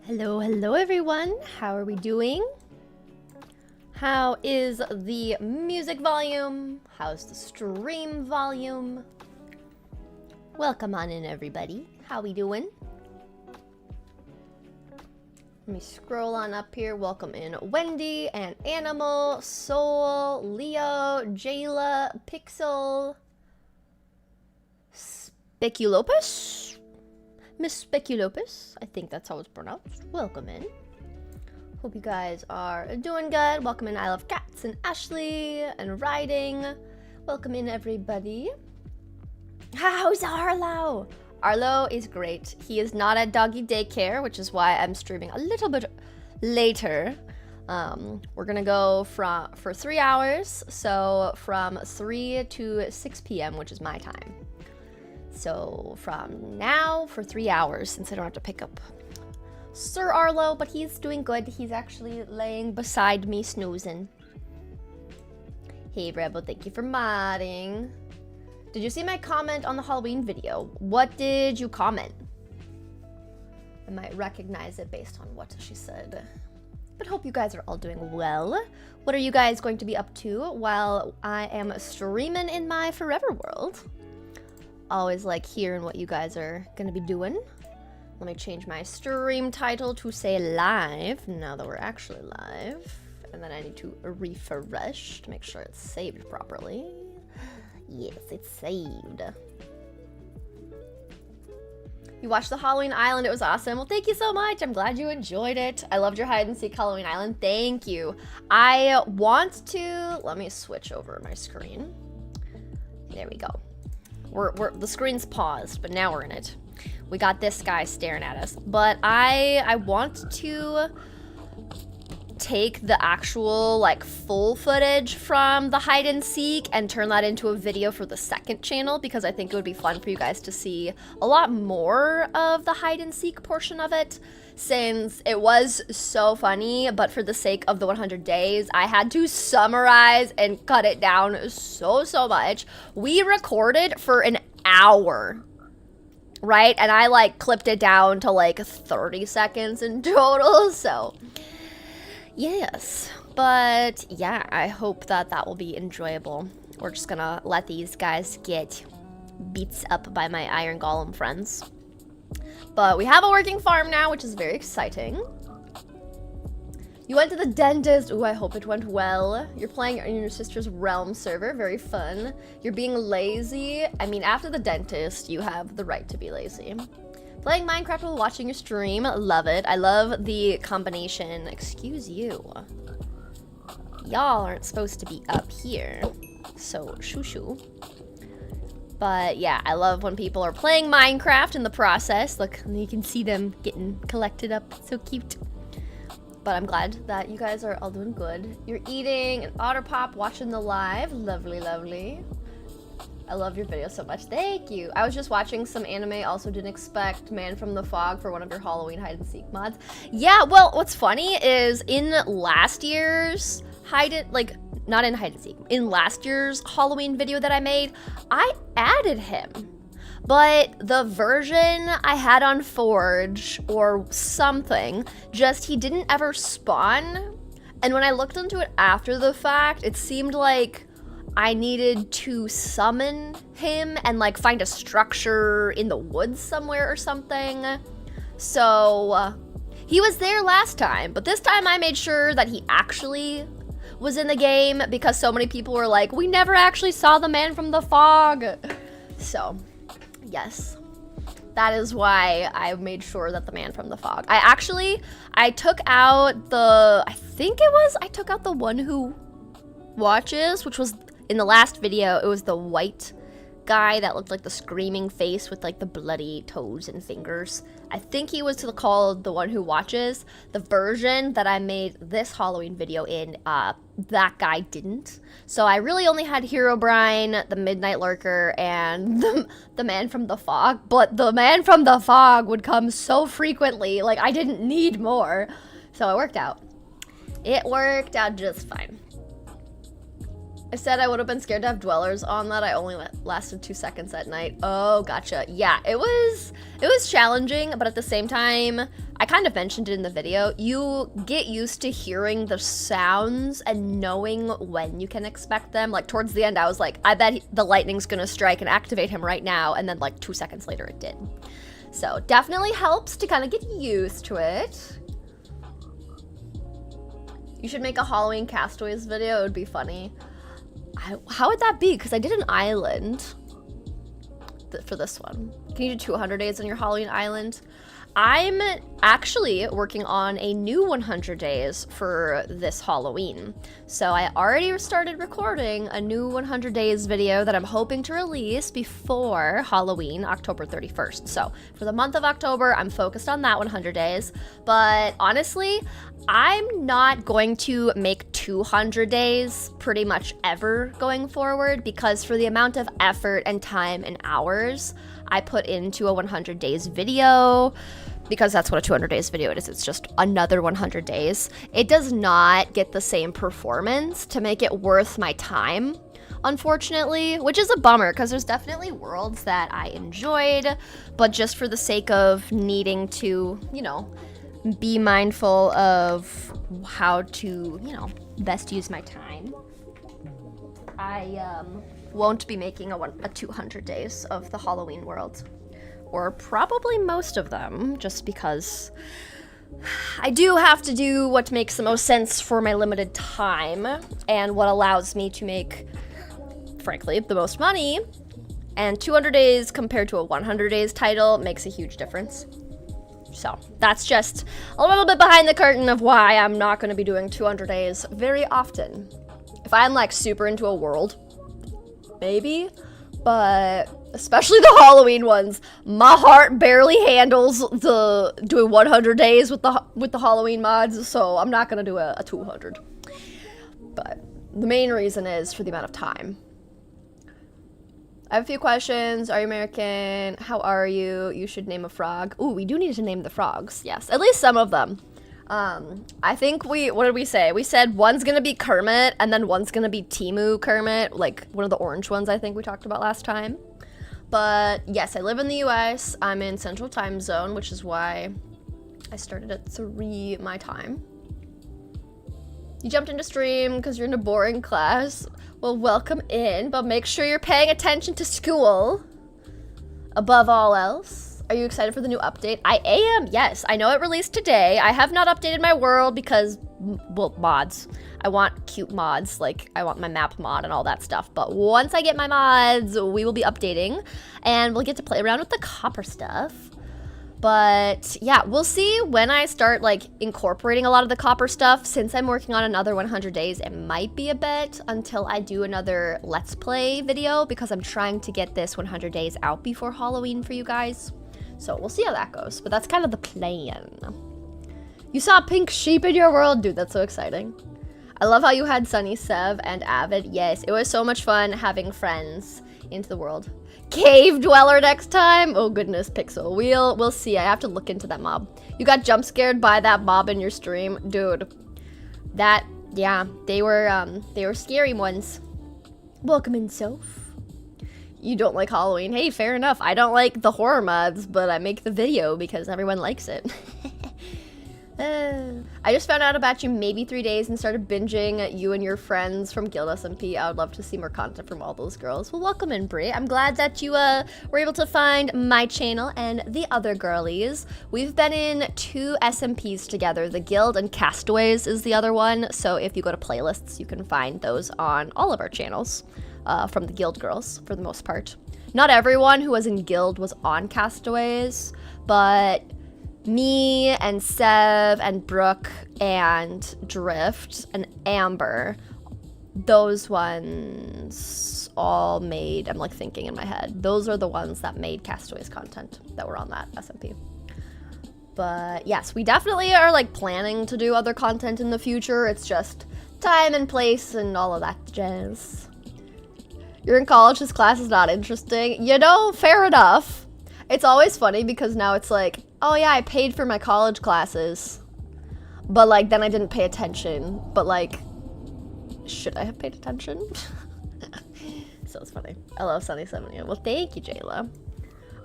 Hello, hello everyone. How are we doing? How is the music volume? How's the stream volume? Welcome on in, everybody. How we doing? Let me scroll on up here. Welcome in Wendy and Animal, Soul, Leo, Jayla, Pixel, Speculopus? Miss Speculopus, I think that's how it's pronounced. Welcome in. Hope you guys are doing good. Welcome in I Love Cats and Ashley and Riding. Welcome in, everybody. How's Arlo? Arlo is great. He is not at doggy daycare, which is why I'm streaming a little bit later. We're gonna go for 3 hours, so from 3 to 6 p.m., which is my time. So from now for 3 hours, since I don't have to pick up Sir Arlo, but he's doing good. He's actually laying beside me snoozing. Hey Rebel, thank you for modding. Did you see my comment on the Halloween video? What did you comment? I might recognize it based on what she said. But hope you guys are all doing well. What are you guys going to be up to while I am streaming in my forever world? Always like hearing what you guys are gonna be doing. Let me change my stream title to say live, now that we're actually live. And then I need to refresh to make sure it's saved properly. Yes, it's saved. You watched the Halloween Island, it was awesome. Well, thank you so much. I'm glad you enjoyed it. I loved your hide and seek Halloween Island. Thank you. I want to, let me switch over my screen. There we go. The screen's paused, but now we're in it. We got this guy staring at us. But I want to take the actual like full footage from the hide and seek and turn that into a video for the second channel, because I think it would be fun for you guys to see a lot more of the hide and seek portion of it, since it was so funny. But for the sake of the 100 days, I had to summarize and cut it down so much. We recorded for an hour, right? And I like clipped it down to like 30 seconds in total, so yes. But yeah, I hope that that will be enjoyable. We're just gonna let these guys get beats up by my iron golem friends. But we have a working farm now, which is very exciting. You went to the dentist. Ooh, I hope it went well. You're playing in your sister's realm server. Very fun. You're being lazy. I mean, after the dentist, you have the right to be lazy. Playing Minecraft while watching your stream. Love it. I love the combination. Excuse you. Y'all aren't supposed to be up here. So, shoo-shoo. But yeah, I love when people are playing Minecraft in the process. Look, you can see them getting collected up. So cute. But I'm glad that you guys are all doing good. You're eating an otter pop, watching the live. Lovely, lovely. I love your video so much. Thank you. I was just watching some anime. Also didn't expect Man from the Fog for one of your Halloween hide and seek mods. Yeah, well, what's funny is in last year's not in hide and seek, in last year's Halloween video that I made, I added him. But the version I had on Forge or something, just he didn't ever spawn. And when I looked into it after the fact, it seemed like I needed to summon him and like find a structure in the woods somewhere or something. So he was there last time, but this time I made sure that he actually was in the game, because so many people were like, we never actually saw the Man from the Fog. So yes, that is why I made sure that the Man from the Fog. I took out I took out the one who watches, which was in the last video. It was the white guy that looked like the screaming face with like the bloody toes and fingers. I think he was called the one who watches. The version that I made this Halloween video in, that guy didn't. So I really only had Herobrine, the Midnight Lurker, and the Man from the Fog. But the Man from the Fog would come so frequently, like I didn't need more. So it worked out. It worked out just fine. I said I would have been scared to have dwellers on that. I only lasted 2 seconds at night. Oh, gotcha. Yeah, it was challenging, but at the same time, I kind of mentioned it in the video, you get used to hearing the sounds and knowing when you can expect them. Like towards the end, I was like, I bet the lightning's gonna strike and activate him right now. And then like 2 seconds later it did. So definitely helps to kind of get used to it. You should make a Halloween Castaways video, it would be funny. How would that be? Because I did an island for this one. Can you do 200 days on your Halloween island? I'm actually working on a new 100 days for this Halloween. So I already started recording a new 100 days video that I'm hoping to release before Halloween, October 31st. So for the month of October, I'm focused on that 100 days. But honestly, I'm not going to make 200 days pretty much ever going forward, because for the amount of effort and time and hours I put into a 100 days video, because that's what a 200 days video is, it's just another 100 days, it does not get the same performance to make it worth my time, unfortunately, which is a bummer, because there's definitely worlds that I enjoyed, but just for the sake of needing to, you know, be mindful of how to, you know, best use my time, I won't be making a 200 days of the Halloween world, or probably most of them, just because I do have to do what makes the most sense for my limited time and what allows me to make, frankly, the most money. And 200 days compared to a 100 days title makes a huge difference. So that's just a little bit behind the curtain of why I'm not going to be doing 200 days very often. If I'm like super into a world, maybe, but especially the Halloween ones, my heart barely handles the doing 100 days with the Halloween mods, so I'm not gonna do a 200. But the main reason is for the amount of time. I have a few questions. Are you American? How are you? You should name a frog. Ooh, we do need to name the frogs. Yes, at least some of them. I think what did we say? We said one's gonna be Kermit, and then one's gonna be Timu Kermit, like one of the orange ones I think we talked about last time. But yes, I live in the US. I'm in Central Time Zone, which is why I started at 3 my time. You jumped into stream because you're in a boring class. Well, welcome in, but make sure you're paying attention to school above all else. Are you excited for the new update? I am, yes. I know it released today. I have not updated my world because, well, mods. I want cute mods, like I want my map mod and all that stuff. But once I get my mods, we will be updating and we'll get to play around with the copper stuff. But yeah, we'll see when I start like incorporating a lot of the copper stuff. Since I'm working on another 100 days, it might be a bit until I do another Let's Play video, because I'm trying to get this 100 days out before Halloween for you guys. So we'll see how that goes, but that's kind of the plan. You saw a pink sheep in your world? Dude, that's so exciting. I love how you had Sunny, Sev, and Avid. Yes, it was so much fun having friends into the world. Cave Dweller next time? Oh goodness, Pixel. We'll see. I have to look into that mob. You got jump scared by that mob in your stream? Dude, that, yeah, they were scary ones. Welcome in, Soph. You don't like Halloween? Hey, fair enough. I don't like the horror mods, but I make the video because everyone likes it. I just found out about you maybe 3 days and started binging you and your friends from Guild SMP. I would love to see more content from all those girls. Well, welcome in, Brie. I'm glad that you were able to find my channel and the other girlies. We've been in 2 SMPs together. The Guild and Castaways is the other one. So if you go to playlists, you can find those on all of our channels. From the Guild girls, for the most part. Not everyone who was in Guild was on Castaways, but me and Sev and Brooke and Drift and Amber, those ones all made, I'm like thinking in my head, those are the ones that made Castaways content that were on that SMP. But yes, we definitely are like planning to do other content in the future. It's just time and place and all of that jazz. You're in college, this class is not interesting. You know, fair enough. It's always funny because now it's like, oh yeah, I paid for my college classes, but like then I didn't pay attention. But like, should I have paid attention? So it's funny. I love Sunny 70. Well, thank you, Jayla.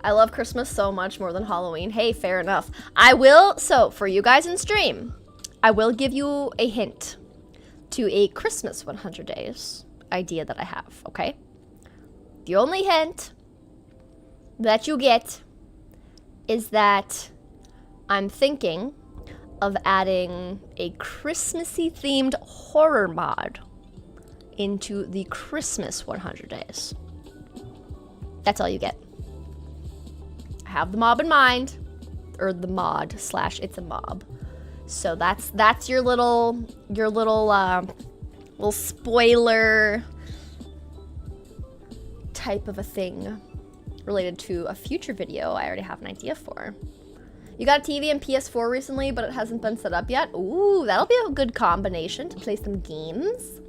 I love Christmas so much more than Halloween. Hey, fair enough. I will, so for you guys in stream, I will give you a hint to a Christmas 100 days idea that I have, okay? The only hint that you get is that I'm thinking of adding a Christmassy themed horror mod into the Christmas 100 days. That's all you get. I have the mob in mind, or the mod slash it's a mob. So that's your little spoiler type of a thing related to a future video I already have an idea for. You got a TV and PS4 recently, but it hasn't been set up yet. Ooh, that'll be a good combination to play some games.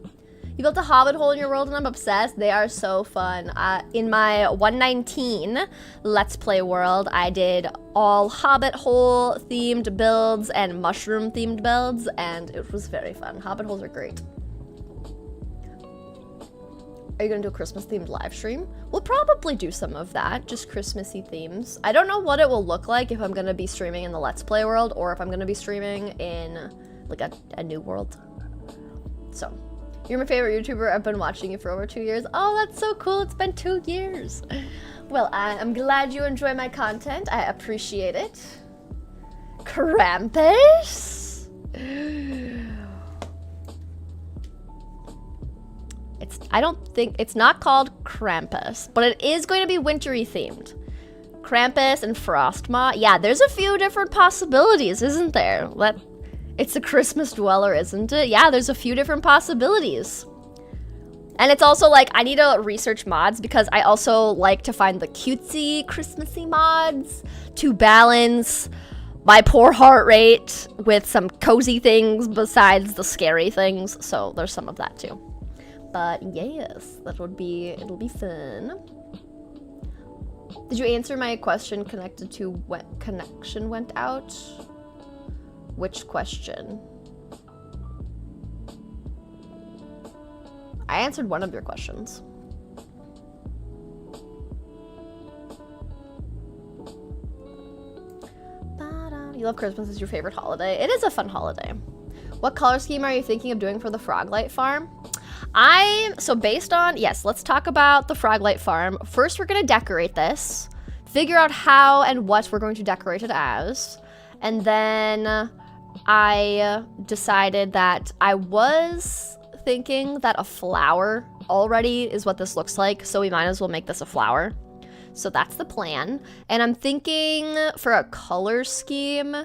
You built a hobbit hole in your world and I'm obsessed. They are so fun. In my 119 Let's Play world, I did all hobbit hole themed builds and mushroom themed builds, and it was very fun. Hobbit holes are great. Are you gonna do a Christmas themed live stream? We'll probably do some of that, just Christmassy themes. I don't know what it will look like if I'm gonna be streaming in the Let's Play world or if I'm gonna be streaming in like a new world. So. You're my favorite YouTuber. I've been watching you for over 2 years. Oh, that's so cool. It's been 2 years. Well, I'm glad you enjoy my content. I appreciate it. Krampus? I don't think, it's not called Krampus, but it is going to be wintry themed. Krampus and Frostma. Yeah, there's a few different possibilities, isn't there? It's a Christmas dweller, isn't it? Yeah, there's a few different possibilities. And it's also like, I need to research mods because I also like to find the cutesy, Christmassy mods to balance my poor heart rate with some cozy things besides the scary things. So there's some of that too. But yes, it'll be fun. Did you answer my question connected to what connection went out? Which question? I answered one of your questions. You love Christmas, is your favorite holiday. It is a fun holiday. What color scheme are you thinking of doing for the Froglight farm? So based on, yes, let's talk about the Froglight farm. First, we're gonna decorate this, figure out how and what we're going to decorate it as. And then I decided that I was thinking that a flower already is what this looks like, so we might as well make this a flower. So that's the plan. And I'm thinking for a color scheme,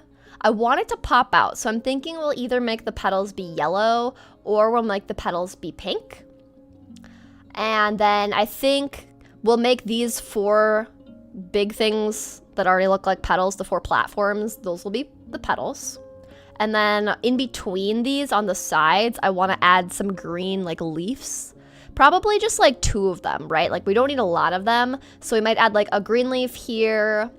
I want it to pop out. So I'm thinking we'll either make the petals be yellow or we'll make the petals be pink. And then I think we'll make these 4 big things that already look like petals, the 4 platforms, those will be the petals. And then in between these on the sides, I want to add some green like leaves. Probably just like 2 of them, right? Like we don't need a lot of them. So we might add like a green leaf here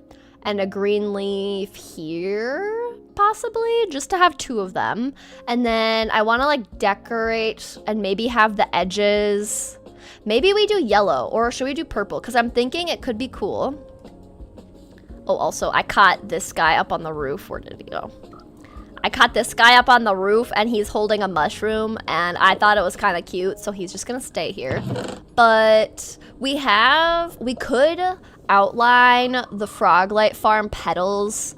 and a green leaf here, possibly, just to have 2 of them. And then I want to like decorate and maybe have the edges. Maybe we do yellow, or should we do purple? Because I'm thinking it could be cool. Oh, also I caught this guy up on the roof. Where did he go? I caught this guy up on the roof and he's holding a mushroom and I thought it was kind of cute, so he's just gonna stay here. But we could outline the Froglight farm petals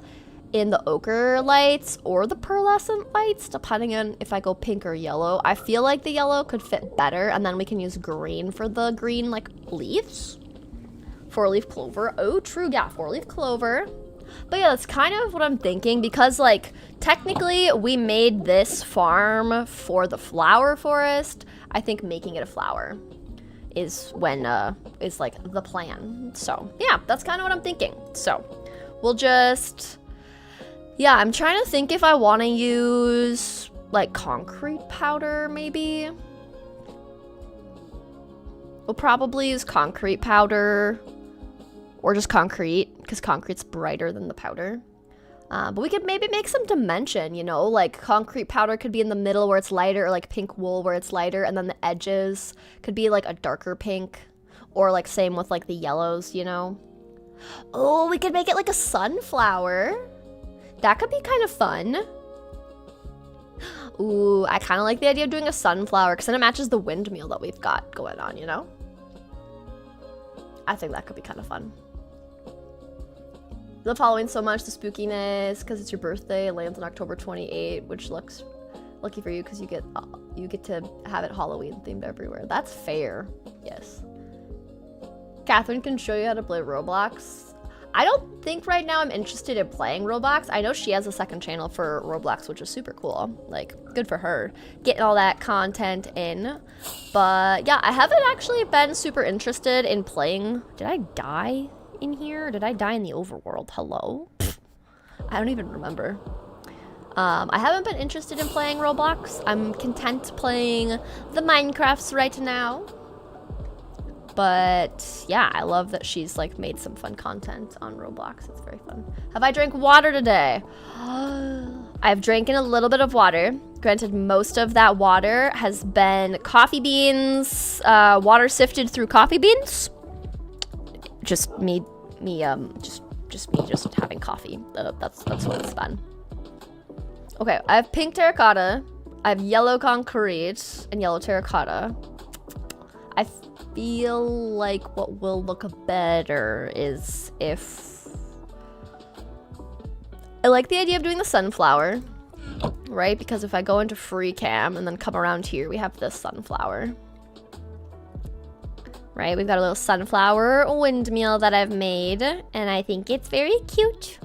in the ochre lights or the pearlescent lights, depending on if I go pink or yellow. I feel like the yellow could fit better, and then we can use green for the green like leaves. 4-leaf clover. Oh, true, yeah, 4-leaf clover. But yeah, that's kind of what I'm thinking, because like technically we made this farm for the flower forest. I think making it a flower is when is like the plan. So yeah, that's kind of what I'm thinking. So we'll just, yeah, I'm trying to think if I want to use like concrete powder maybe. We'll probably use concrete powder. Or just concrete, because concrete's brighter than the powder. But we could maybe make some dimension, you know? Like, concrete powder could be in the middle where it's lighter, or like pink wool where it's lighter, and then the edges could be like a darker pink. Or like same with like the yellows, you know? Oh, we could make it like a sunflower. That could be kind of fun. Ooh, I kind of like the idea of doing a sunflower because then it matches the windmill that we've got going on, you know? I think that could be kind of fun. Love Halloween so much, the spookiness, because it's your birthday. It lands on October 28th, which looks lucky for you because you get to have it Halloween themed everywhere. That's fair. Yes. Catherine can show you how to play Roblox. I don't think right now I'm interested in playing Roblox. I know she has a second channel for Roblox, which is super cool. Like, good for her. Getting all that content in. But yeah, I haven't actually been super interested in playing. Did I die in here? Or did I die in the overworld? Hello? I don't even remember. I haven't been interested in playing Roblox. I'm content playing the Minecrafts right now. But yeah, I love that she's like made some fun content on Roblox. It's very fun. Have I drank water today? I've drinking a little bit of water. Granted, most of that water has been coffee beans, water sifted through coffee beans. Just me just having coffee. That's what it's been. Okay, I have pink terracotta, I have yellow concrete, and yellow terracotta. I feel like what will look better is if... I like the idea of doing the sunflower, right? Because if I go into free cam and then come around here, we have this sunflower. Right, we've got a little sunflower windmill that I've made, and I think it's very cute.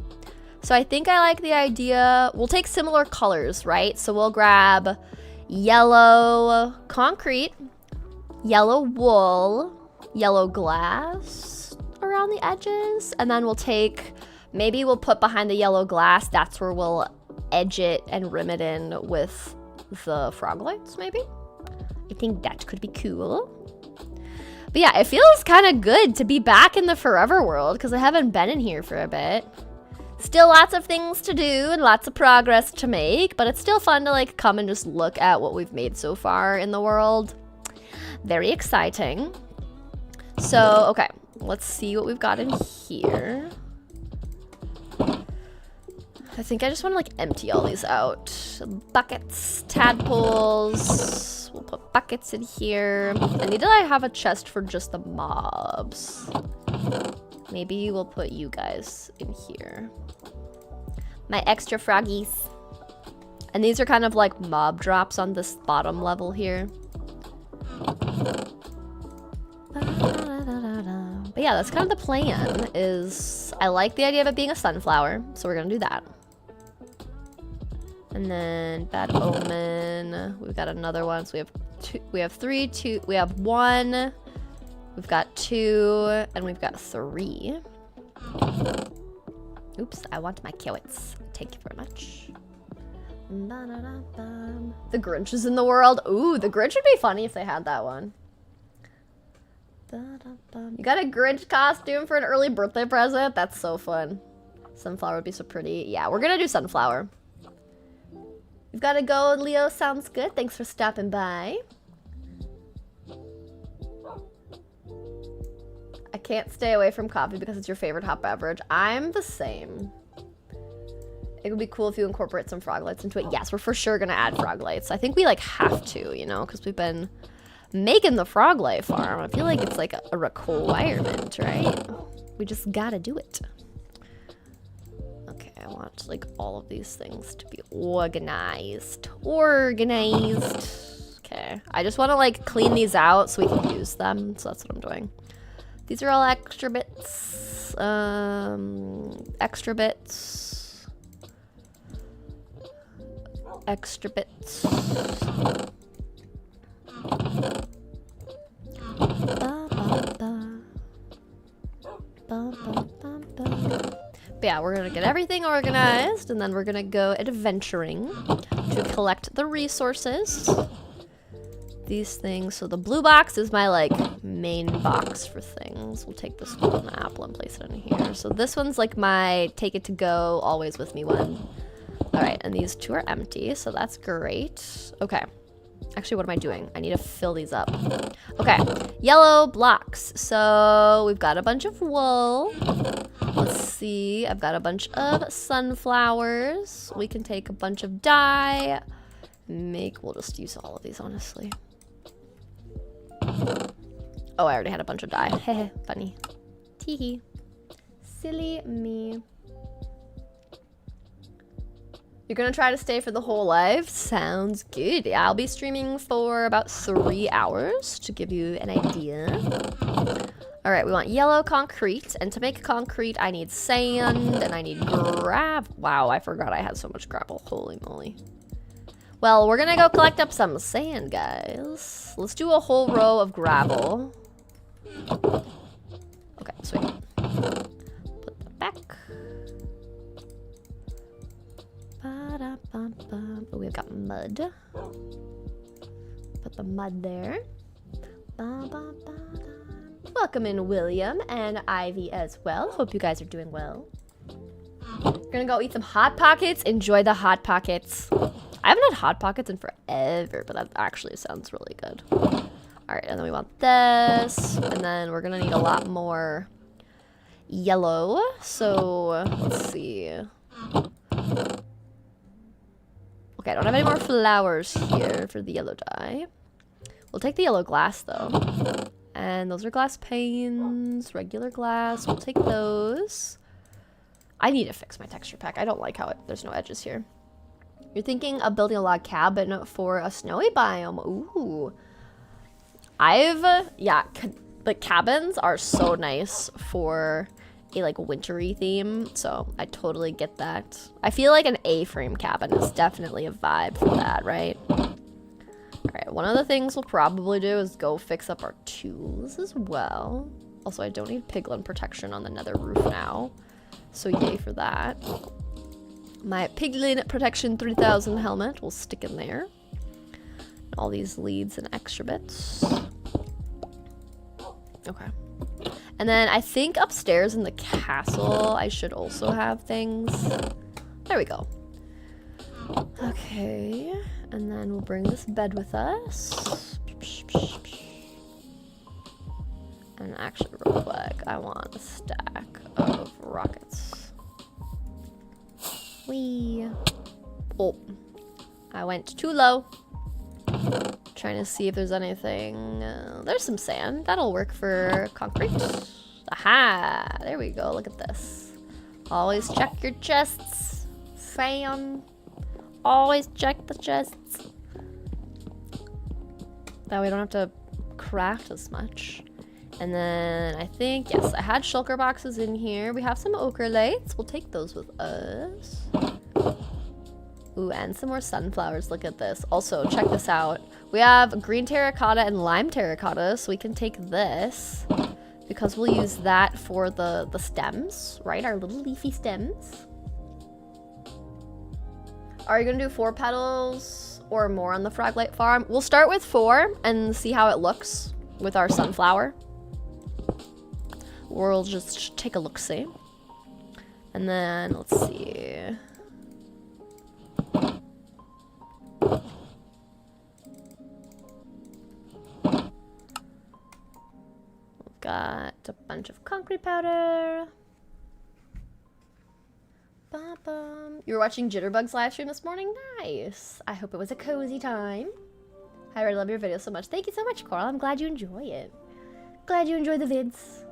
So I think I like the idea. We'll take similar colors, right? So we'll grab yellow concrete, yellow wool, yellow glass around the edges, and then we'll take, maybe we'll put behind the yellow glass, that's where we'll edge it and rim it in with the Froglights, maybe? I think that could be cool. But yeah, it feels kind of good to be back in the forever world because I haven't been in here for a bit. Still lots of things to do and lots of progress to make, but it's still fun to like come and just look at what we've made so far in the world. Very exciting. So, okay, let's see what we've got in here. I think I just want to like empty all these out. Buckets, tadpoles. We'll put buckets in here. I need to like have a chest for just the mobs. Maybe we'll put you guys in here. My extra froggies. And these are kind of like mob drops on this bottom level here. But yeah, that's kind of the plan, is I like the idea of it being a sunflower, so we're gonna do that. And then Bad Omen, we've got another one, so we have two, we have three, two, we have one, we've got two, and we've got three. Oops, I want my carrots. Thank you very much. The Grinch is in the world. Ooh, the Grinch would be funny if they had that one. You got a Grinch costume for an early birthday present? That's so fun. Sunflower would be so pretty. Yeah, we're gonna do sunflower. We've gotta go, Leo. Sounds good. Thanks for stopping by. I can't stay away from coffee because it's your favorite hot beverage. I'm the same. It would be cool if you incorporate some Froglights into it. Yes, we're for sure gonna add Froglights. I think we like have to, you know, because we've been making the Froglight farm. I feel like it's like a requirement, right? We just gotta do it. Okay, I want like all of these things to be organized. Organized. Okay, I just want to like clean these out so we can use them. So that's what I'm doing. These are all extra bits. Extra bits. Extra bits. But yeah, we're gonna get everything organized and then we're gonna go adventuring to collect the resources. These things, so the blue box is my like main box for things. We'll take this golden apple and place it in here. So this one's like my take it to go, always with me one. All right, and these two are empty, so that's great. Okay. Actually, what am I doing? I need to fill these up. Okay, yellow blocks. So we've got a bunch of wool. Let's see. I've got a bunch of sunflowers. We can take a bunch of dye. We'll just use all of these, honestly. Oh, I already had a bunch of dye. Heh, funny. Teehee. Silly me. You're gonna try to stay for the whole live? Sounds good. Yeah, I'll be streaming for about 3 hours to give you an idea. All right, we want yellow concrete. And to make concrete, I need sand and I need gravel. Wow, I forgot I had so much gravel. Holy moly. Well, we're gonna go collect up some sand, guys. Let's do a whole row of gravel. Okay, sweet. Put that back. Oh, we've got mud. Put the mud there. Welcome in, William and Ivy as well. Hope you guys are doing well. We're gonna go eat some Hot Pockets. Enjoy the Hot Pockets. I haven't had Hot Pockets in forever, but that actually sounds really good. All right, and then we want this, and then we're gonna need a lot more yellow. So let's see. Okay, I don't have any more flowers here for the yellow dye. We'll take the yellow glass though. And those are glass panes, regular glass. We'll take those. I need to fix my texture pack. I don't like how there's no edges here. You're thinking of building a log cabin for a snowy biome. Ooh. The cabins are so nice for a like wintry theme, so I totally get that. I feel like an A-frame cabin is definitely a vibe for that, right? Alright, one of the things we'll probably do is go fix up our tools as well. Also, I don't need piglin protection on the nether roof now, so yay for that. My piglin protection 3000 helmet will stick in there. All these leads and extra bits. Okay. And then I think upstairs in the castle, I should also have things. There we go. Okay. And then we'll bring this bed with us. And actually, real quick, I want a stack of rockets. Whee. Oh. I went too low. Trying to see if there's anything. There's some sand. That'll work for concrete. Aha! There we go. Look at this. Always check your chests, fam. Always check the chests. That way I don't have to craft as much. And then I think, yes, I had shulker boxes in here. We have some ochre lights. We'll take those with us. Ooh, and some more sunflowers. Look at this. Also, check this out. We have green terracotta and lime terracotta, so we can take this because we'll use that for the stems, right? Our little leafy stems. Are you gonna do 4 petals or more on the Froglight farm? We'll start with 4 and see how it looks with our sunflower. We'll just take a look-see. And then, let's see. We've got a bunch of concrete powder. You were watching Jitterbug's live stream this morning? Nice. I hope it was a cozy time. I love your video so much. Thank you so much, Coral. I'm glad you enjoy it. Glad you enjoy the vids.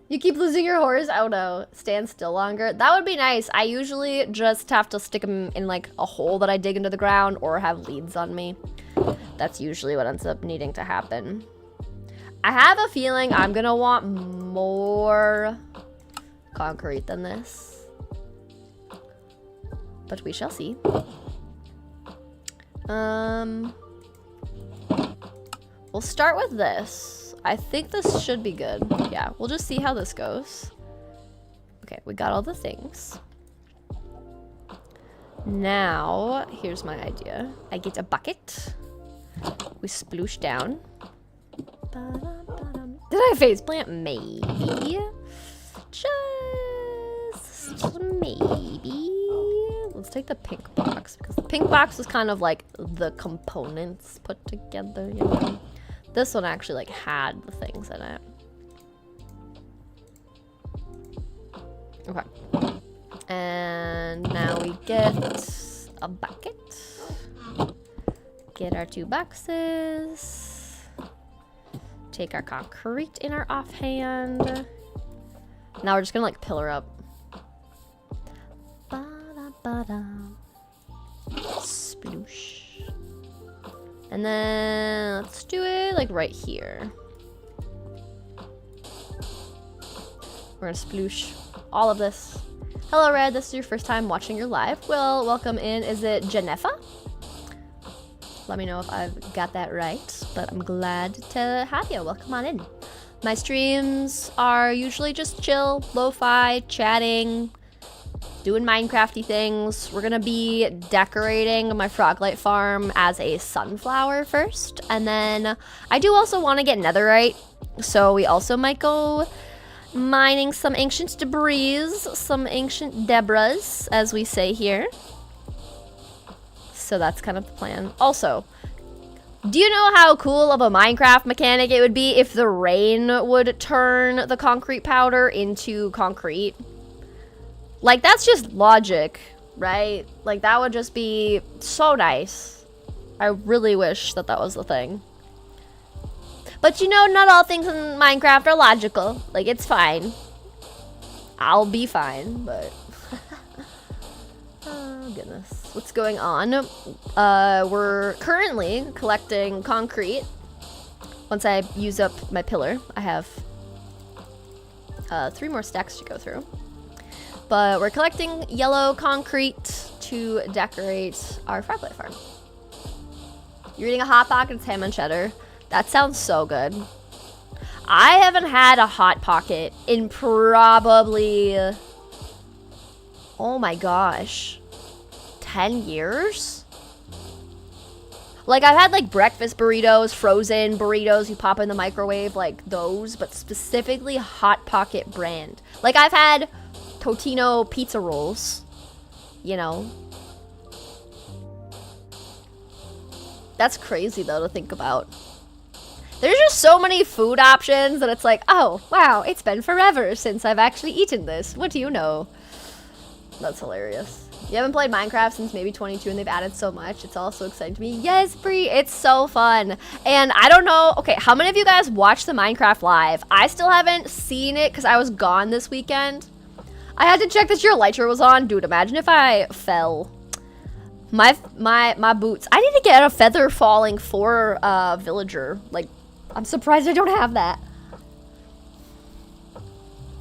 You keep losing your horse? Oh no. Stand still longer. That would be nice. I usually just have to stick them in like a hole that I dig into the ground or have leads on me. That's usually what ends up needing to happen. I have a feeling I'm gonna want more concrete than this. But we shall see. We'll start with this. I think this should be good. Yeah, we'll just see how this goes. Okay, we got all the things. Now, here's my idea. I get a bucket. We sploosh down. Did I faceplant? Maybe. Just maybe. Let's take the pink box because the pink box is kind of like the components put together, you know? This one actually like had the things in it. Okay. And now we get a bucket. Get our 2 boxes. Take our concrete in our offhand. Now we're just gonna like pillar up. Ba-da-ba-da. Sploosh. And then let's do it like right here. We're gonna sploosh all of this. Hello, Red. This is your first time watching your live. Well, welcome in. Is it Janefa? Let me know if I've got that right, but I'm glad to have you. Welcome on in. My streams are usually just chill, lo-fi, chatting, doing Minecrafty things. We're gonna be decorating my Froglight farm as a sunflower first, and then I do also want to get netherite, so we also might go mining some ancient debris, some ancient debras, as we say here. So that's kind of the plan. Also, do you know how cool of a Minecraft mechanic it would be if the rain would turn the concrete powder into concrete? Like, that's just logic, right? Like, that would just be so nice. I really wish that that was the thing. But you know, not all things in Minecraft are logical. Like, it's fine. I'll be fine, but... oh, goodness. What's going on? We're currently collecting concrete. Once I use up my pillar, I have 3 more stacks to go through. But we're collecting yellow concrete to decorate our Froglight farm. You're eating a Hot Pocket, it's ham and cheddar. That sounds so good. I haven't had a Hot Pocket in probably... oh my gosh. 10 years? Like, I've had, like, breakfast burritos, frozen burritos you pop in the microwave, like those, but specifically Hot Pocket brand. Like, I've had Totino pizza rolls, you know. That's crazy, though, to think about. There's just so many food options that it's like, oh, wow, it's been forever since I've actually eaten this. What do you know? That's hilarious. You haven't played Minecraft since maybe 22 and they've added so much. It's all so exciting to me. Yes, Bree, it's so fun. And I don't know, okay, how many of you guys watched the Minecraft live? I still haven't seen it because I was gone this weekend. I had to check that your elytra was on. Dude, imagine if I fell. My boots. I need to get a feather falling for villager. Like, I'm surprised I don't have that.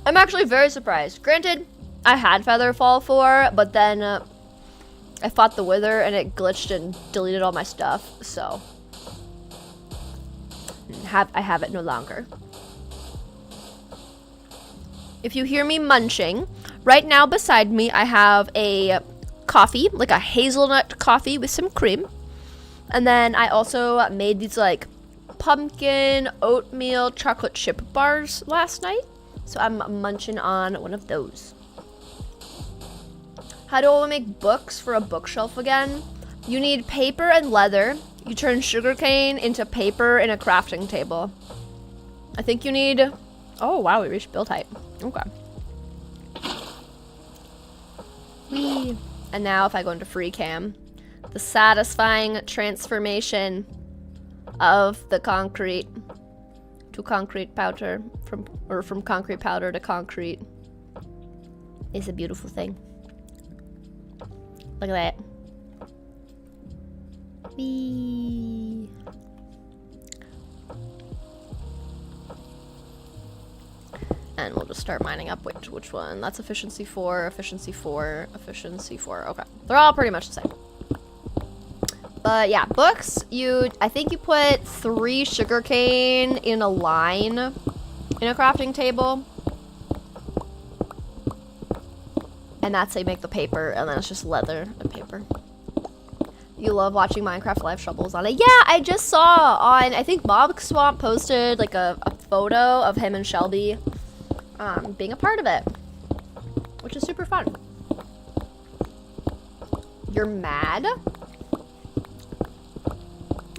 I'm actually very surprised. Granted, I had feather fall 4, but then I fought the wither and it glitched and deleted all my stuff, so I have it no longer. If you hear me munching, right now beside me I have a coffee, like a hazelnut coffee with some cream, and then I also made these like pumpkin oatmeal chocolate chip bars last night, so I'm munching on one of those. How do I make books for a bookshelf again? You need paper and leather. You turn sugarcane into paper in a crafting table. I think you need... oh, wow, we reached build height. Okay. Whee. And now if I go into free cam, the satisfying transformation of the concrete to concrete powder, from concrete powder to concrete, is a beautiful thing. Look at that. Whee. And we'll just start mining up. Wait, which one? That's efficiency 4, efficiency 4, efficiency 4. Okay. They're all pretty much the same. But yeah, books, I think you put 3 sugarcane in a line in a crafting table. And that's how you make the paper, and then it's just leather and paper. You love watching Minecraft live shovels on it. Yeah, I just saw on, I think Bob Swamp posted like a photo of him and Shelby being a part of it, which is super fun. You're mad?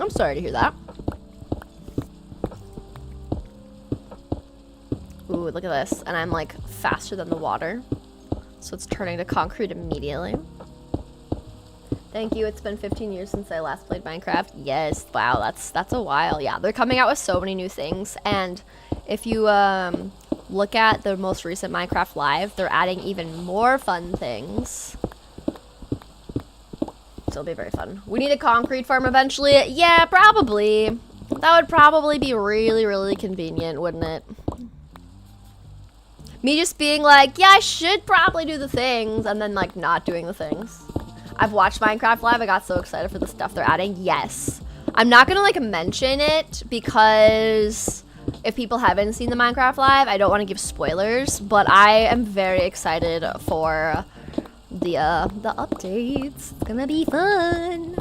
I'm sorry to hear that. Ooh, look at this. And I'm like faster than the water. So it's turning to concrete immediately. Thank you. It's been 15 years since I last played Minecraft. Yes. Wow, that's a while. Yeah, they're coming out with so many new things. And if you look at the most recent Minecraft Live, they're adding even more fun things. So it'll be very fun. We need a concrete farm eventually. Yeah, probably. That would probably be really, really convenient, wouldn't it? Me just being like, yeah, I should probably do the things, and then like not doing the things. I've watched Minecraft Live. I got so excited for the stuff they're adding. Yes. I'm not gonna like mention it because if people haven't seen the Minecraft Live, I don't want to give spoilers, but I am very excited for the updates. It's gonna be fun.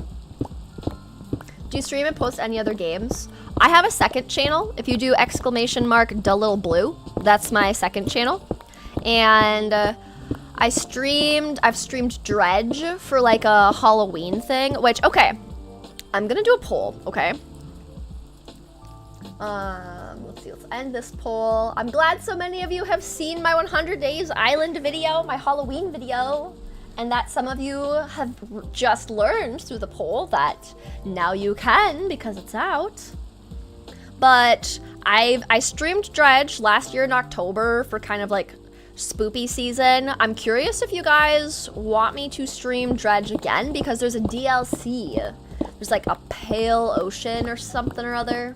Do you stream and post any other games? I have a second channel. If you do !blue, that's my second channel. And I've streamed Dredge for like a Halloween thing, which, okay, I'm gonna do a poll, okay? Let's see, let's end this poll. I'm glad so many of you have seen my 100 Days Island video, my Halloween video, and that some of you have just learned through the poll that now you can because it's out. But I streamed Dredge last year in October for kind of like spoopy season. I'm curious if you guys want me to stream Dredge again because there's a DLC. There's like a Pale Ocean or something or other.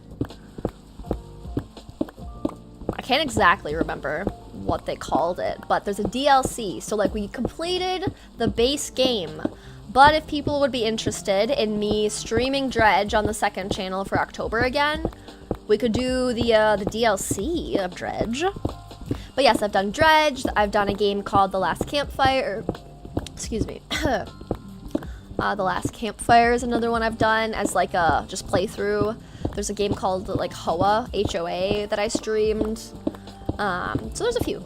I can't exactly remember what they called it, but there's a DLC. So like we completed the base game, but if people would be interested in me streaming Dredge on the second channel for October again, we could do the DLC of Dredge. But yes, I've done Dredge. I've done a game called The Last Campfire. Excuse me. The Last Campfire is another one I've done as like a just playthrough. There's a game called like Hoa, H-O-A, that I streamed. So there's a few.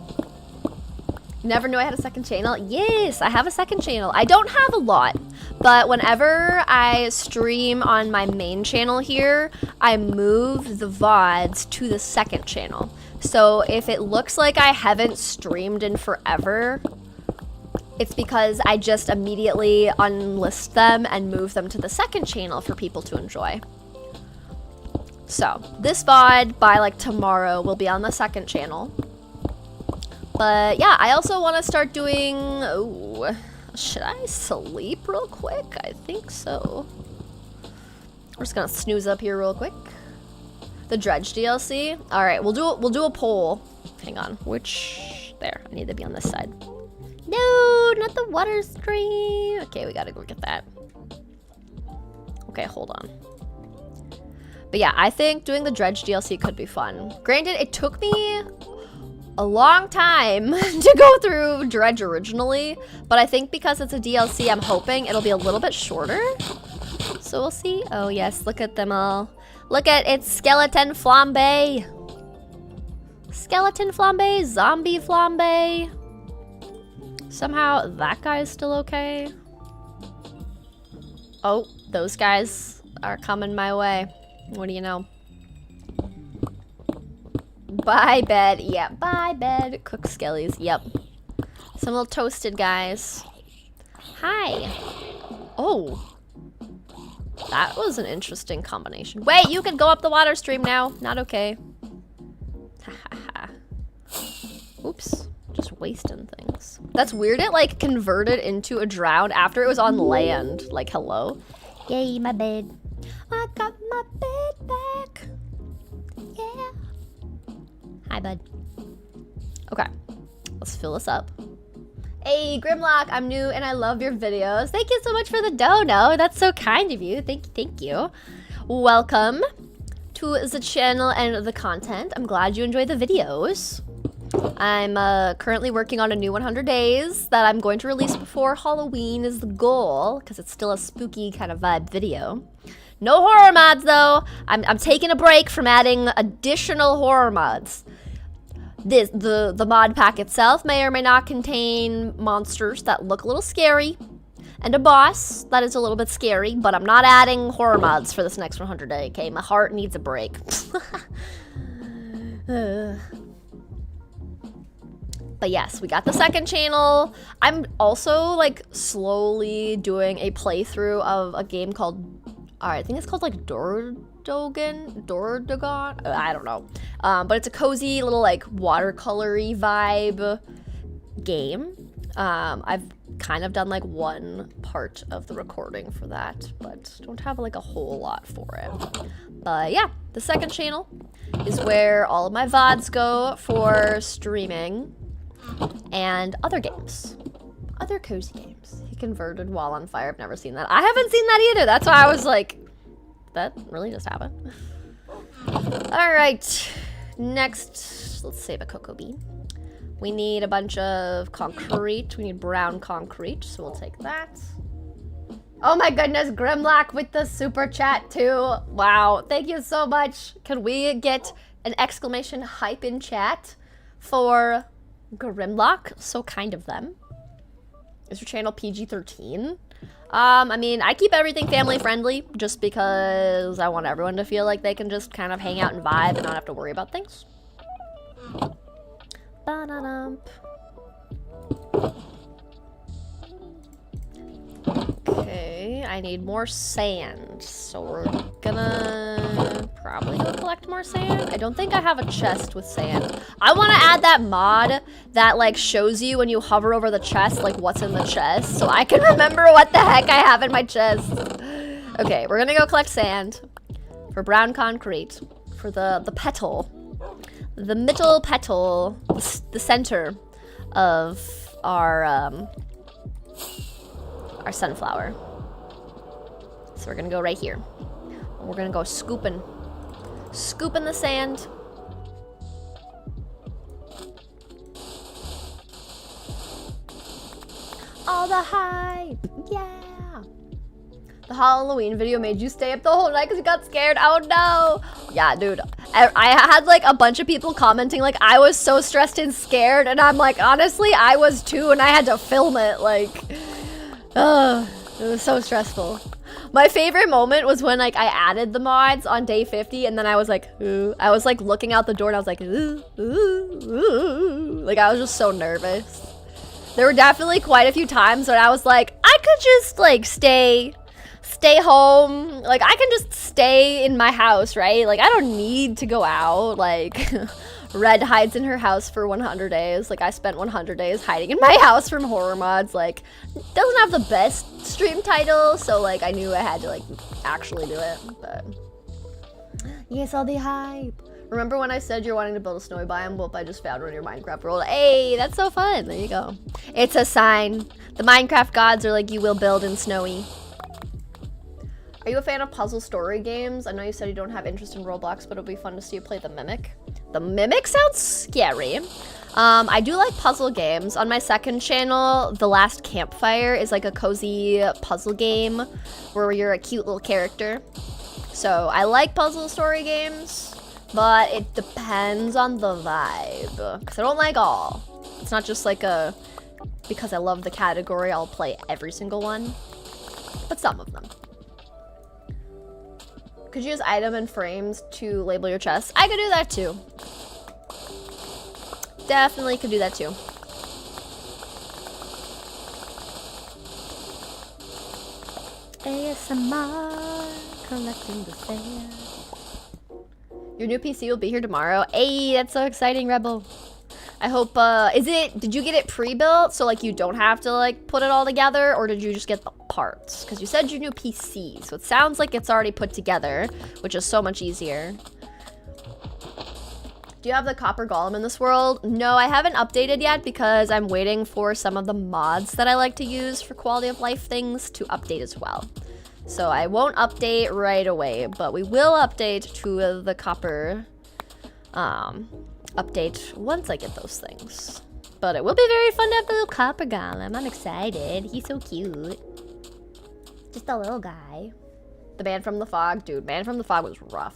Never knew I had a second channel. Yes, I have a second channel. I don't have a lot, but whenever I stream on my main channel here, I move the VODs to the second channel. So if it looks like I haven't streamed in forever, it's because I just immediately unlist them and move them to the second channel for people to enjoy. So this VOD by like tomorrow will be on the second channel. But yeah, I also want to start doing, oh, should I sleep real quick? I think so. We're just gonna snooze up here real quick. The Dredge DLC. All right, we'll do a poll. Hang on, which, there, I need to be on this side. No, not the water stream. Okay, we gotta go get that. Okay, hold on. But yeah, I think doing the Dredge DLC could be fun. Granted, it took me a long time to go through Dredge originally, but I think because it's a DLC, I'm hoping it'll be a little bit shorter. So we'll see. Oh yes, look at them all. Look at it's skeleton flambe. Skeleton flambe, zombie flambe. Somehow that guy is still okay. Oh, those guys are coming my way. What do you know? Bye, bed. Yeah, bye, bed. Cook skellies. Yep. Some little toasted guys. Hi. Oh. That was an interesting combination. Wait, you can go up the water stream now. Not okay. Ha ha ha. Oops. Just wasting things. That's weird. It like converted into a drown after it was on land. Like, hello. Yay, my bed. I got my bed back. Yeah. Hi, bud. Okay, let's fill this up. Hey, Grimlock, I'm new and I love your videos. Thank you so much for the dono. That's so kind of you. Thank you. Welcome to the channel and the content. I'm glad you enjoy the videos. I'm currently working on a new 100 Days that I'm going to release before Halloween is the goal, because it's still a spooky kind of vibe video. No horror mods though. I'm taking a break from adding additional horror mods. The mod pack itself may or may not contain monsters that look a little scary, and a boss. That is a little bit scary, but I'm not adding horror mods for this next 100 day, okay? My heart needs a break. But yes, we got the second channel. I'm also like slowly doing a playthrough of a game called, I think it's called like Dordogon? I don't know. But it's a cozy little like watercolory vibe game. I've kind of done like one part of the recording for that, but don't have like a whole lot for it. But yeah, the second channel is where all of my VODs go for streaming and other games. Other cozy games. He converted while on fire. I've never seen that. I haven't seen that either. That's why I was like, that really just happened. Alright. Next, let's save a cocoa bean. We need a bunch of concrete. We need brown concrete, so we'll take that. Oh my goodness, Grimlock with the super chat too. Wow, thank you so much. Can we get an exclamation hype in chat for Grimlock? So kind of them. Is your channel PG-13? I mean, I keep everything family friendly just because I want everyone to feel like they can just kind of hang out and vibe and not have to worry about things. Ba-da-dum. Okay, I need more sand, so we're gonna probably go collect more sand. I don't think I have a chest with sand. I want to add that mod that like shows you when you hover over the chest like what's in the chest, so I can remember what the heck I have in my chest. Okay, we're gonna go collect sand for brown concrete for the petal. The middle petal, the center of our sunflower. So we're gonna go right here. And we're gonna go scooping the sand. All the hype, yeah. The Halloween video made you stay up the whole night because you got scared. Oh no. Yeah, dude. I had like a bunch of people commenting like I was so stressed and scared, and I'm like, honestly, I was too, and I had to film it. Like, it was so stressful. My favorite moment was when like I added the mods on day 50, and then I was like, ooh. I was like looking out the door, and I was like, ooh, ooh, ooh. Like I was just so nervous. There were definitely quite a few times when I was like, I could just like stay home. Like I can just stay in my house, right? Like I don't need to go out. Like Red hides in her house for 100 days. Like I spent 100 days hiding in my house from horror mods. Like doesn't have the best stream title, so like I knew I had to like actually do it. But yes, all the hype. Remember when I said you're wanting to build a snowy biome? Well, I just found one in your Minecraft world. Hey, that's so fun. There you go. It's a sign. The Minecraft gods are like, you will build in snowy. Are you a fan of puzzle story games? I know you said you don't have interest in Roblox, but it'll be fun to see you play the Mimic. The Mimic sounds scary. I do like puzzle games. On my second channel, The Last Campfire is like a cozy puzzle game where you're a cute little character. So I like puzzle story games, but it depends on the vibe. Because I don't like all. It's not just like a, because I love the category, I'll play every single one. But some of them. Could you use item and frames to label your chest? I could do that too. Definitely could do that too. ASMR, collecting the sand. Your new PC will be here tomorrow. Hey, that's so exciting, Rebel. I hope, did you get it pre-built so like you don't have to like put it all together, or did you just get the parts? Because you said your new PC, so it sounds like it's already put together, which is so much easier. Do you have the copper golem in this world? No, I haven't updated yet because I'm waiting for some of the mods that I like to use for quality of life things to update as well. So I won't update right away, but we will update to the copper update once I get those things. But it will be very fun to have the little copper golem. I'm excited. He's so cute. Just a little guy. The Man from the Fog. Dude, Man from the Fog was rough.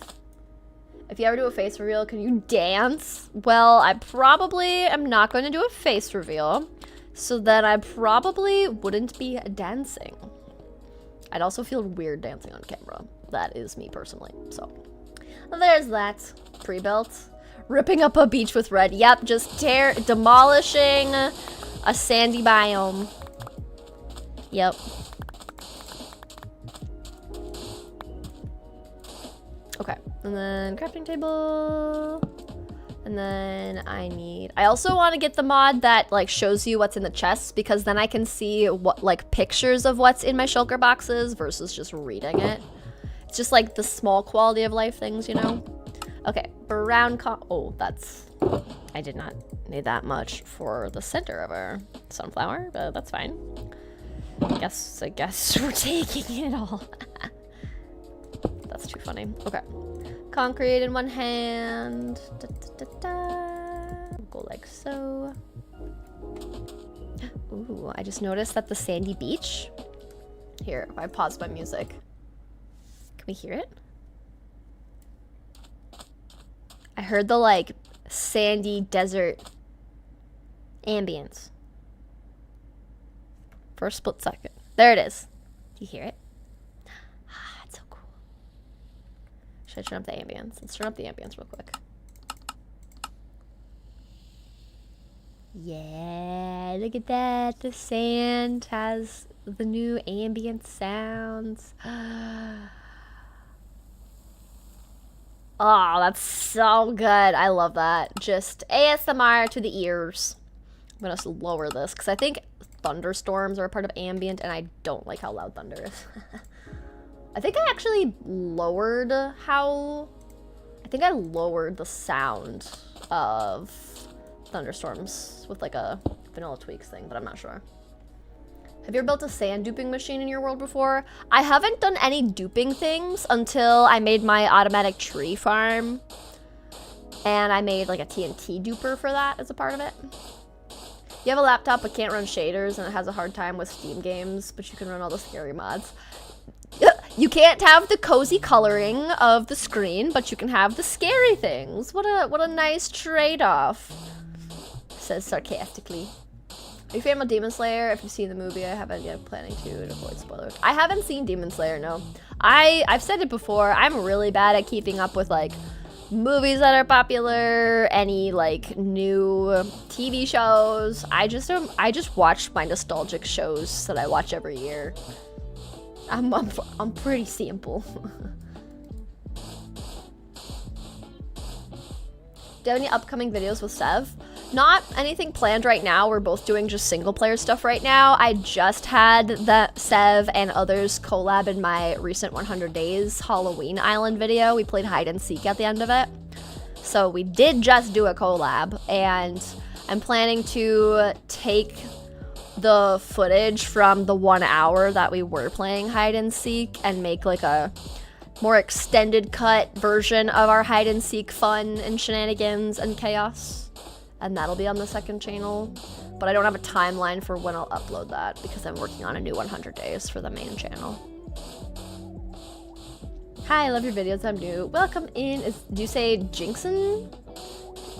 If you ever do a face reveal, can you dance? Well, I probably am not going to do a face reveal So then I probably wouldn't be dancing. I'd also feel weird dancing on camera. That is me personally, so. There's that. Pre-built. Ripping up a beach with red. Yep, just demolishing a sandy biome. Yep. Okay, and then crafting table. And then I also want to get the mod that like shows you what's in the chests, because then I can see what like pictures of what's in my shulker boxes versus just reading it. It's just like the small quality of life things, you know? Okay, brown oh, I did not need that much for the center of our sunflower, but that's fine. I guess we're taking it all. That's too funny. Okay. Concrete in one hand. Da, da, da, da. Go like so. Ooh, I just noticed that the sandy beach. Here, if I pause my music. Can we hear it? I heard the like sandy desert ambience. For a split second. There it is. Do you hear it? Ah, it's so cool. Should I turn up the ambience? Let's turn up the ambience real quick. Yeah, look at that. The sand has the new ambient sounds. Oh, that's so good. I love that. Just ASMR to the ears. I'm gonna lower this because I think thunderstorms are a part of ambient and I don't like how loud thunder is. I think I actually lowered the sound of thunderstorms with like a vanilla tweaks thing, but I'm not sure. Have you ever built a sand duping machine in your world before? I haven't done any duping things until I made my automatic tree farm. And I made like a TNT duper for that as a part of it. You have a laptop but can't run shaders and it has a hard time with Steam games, but you can run all the scary mods. You can't have the cozy coloring of the screen, but you can have the scary things. What a nice trade-off. Says sarcastically. Are you a fan of Demon Slayer? If you've seen the movie, I haven't yet. Planning to avoid spoilers. I haven't seen Demon Slayer, no. I've said it before, I'm really bad at keeping up with like movies that are popular, any like new TV shows. I just watch my nostalgic shows that I watch every year. I'm pretty simple. Do you have any upcoming videos with Sev? Not anything planned right now. We're both doing just single player stuff right now. I just had the Sev and others collab in my recent 100 Days Halloween Island video. We played hide and seek at the end of it. So we did just do a collab, and I'm planning to take the footage from the 1 hour that we were playing hide and seek and make like a more extended cut version of our hide and seek fun and shenanigans and chaos. And that'll be on the second channel. But I don't have a timeline for when I'll upload that because I'm working on a new 100 Days for the main channel. Hi, I love your videos. I'm new. Welcome in. Do you say Jinxon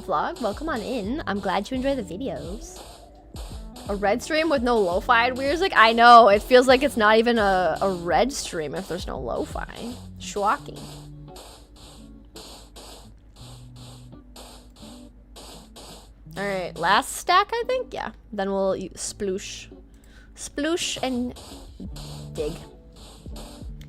vlog? Welcome on in. I'm glad you enjoy the videos. A red stream with no lo-fi music? I know. It feels like it's not even a red stream if there's no lo-fi. Shocking. Alright, last stack, I think? Yeah. Then we'll sploosh. Sploosh and dig.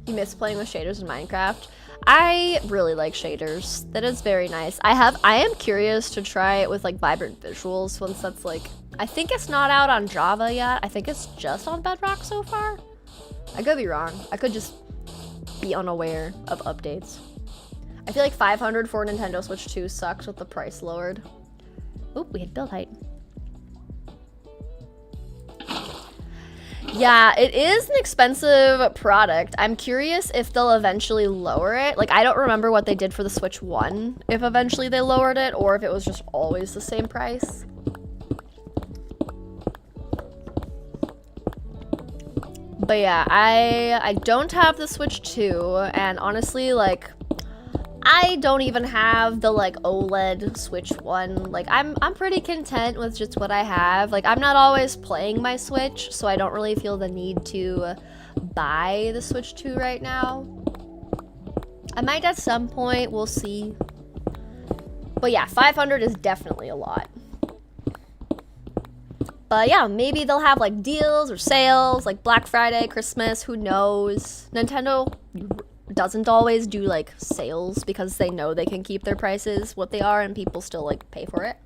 You miss playing with shaders in Minecraft? I really like shaders. That is very nice. I am curious to try it with like vibrant visuals once that's like, I think it's not out on Java yet. I think it's just on Bedrock so far. I could be wrong. I could just be unaware of updates. I feel like 500 for Nintendo Switch 2 sucks with the price lowered. Oop, we hit build height. Yeah, it is an expensive product. I'm curious if they'll eventually lower it. Like, I don't remember what they did for the Switch 1, if eventually they lowered it, or if it was just always the same price. But yeah, I don't have the Switch 2, and honestly, like, I don't even have the like OLED Switch one. Like I'm pretty content with just what I have. Like I'm not always playing my Switch, so I don't really feel the need to buy the Switch 2 right now. I might at some point, we'll see. But yeah, 500 is definitely a lot. But yeah, maybe they'll have like deals or sales, like Black Friday, Christmas, who knows. Nintendo doesn't always do like sales because they know they can keep their prices what they are and people still like pay for it.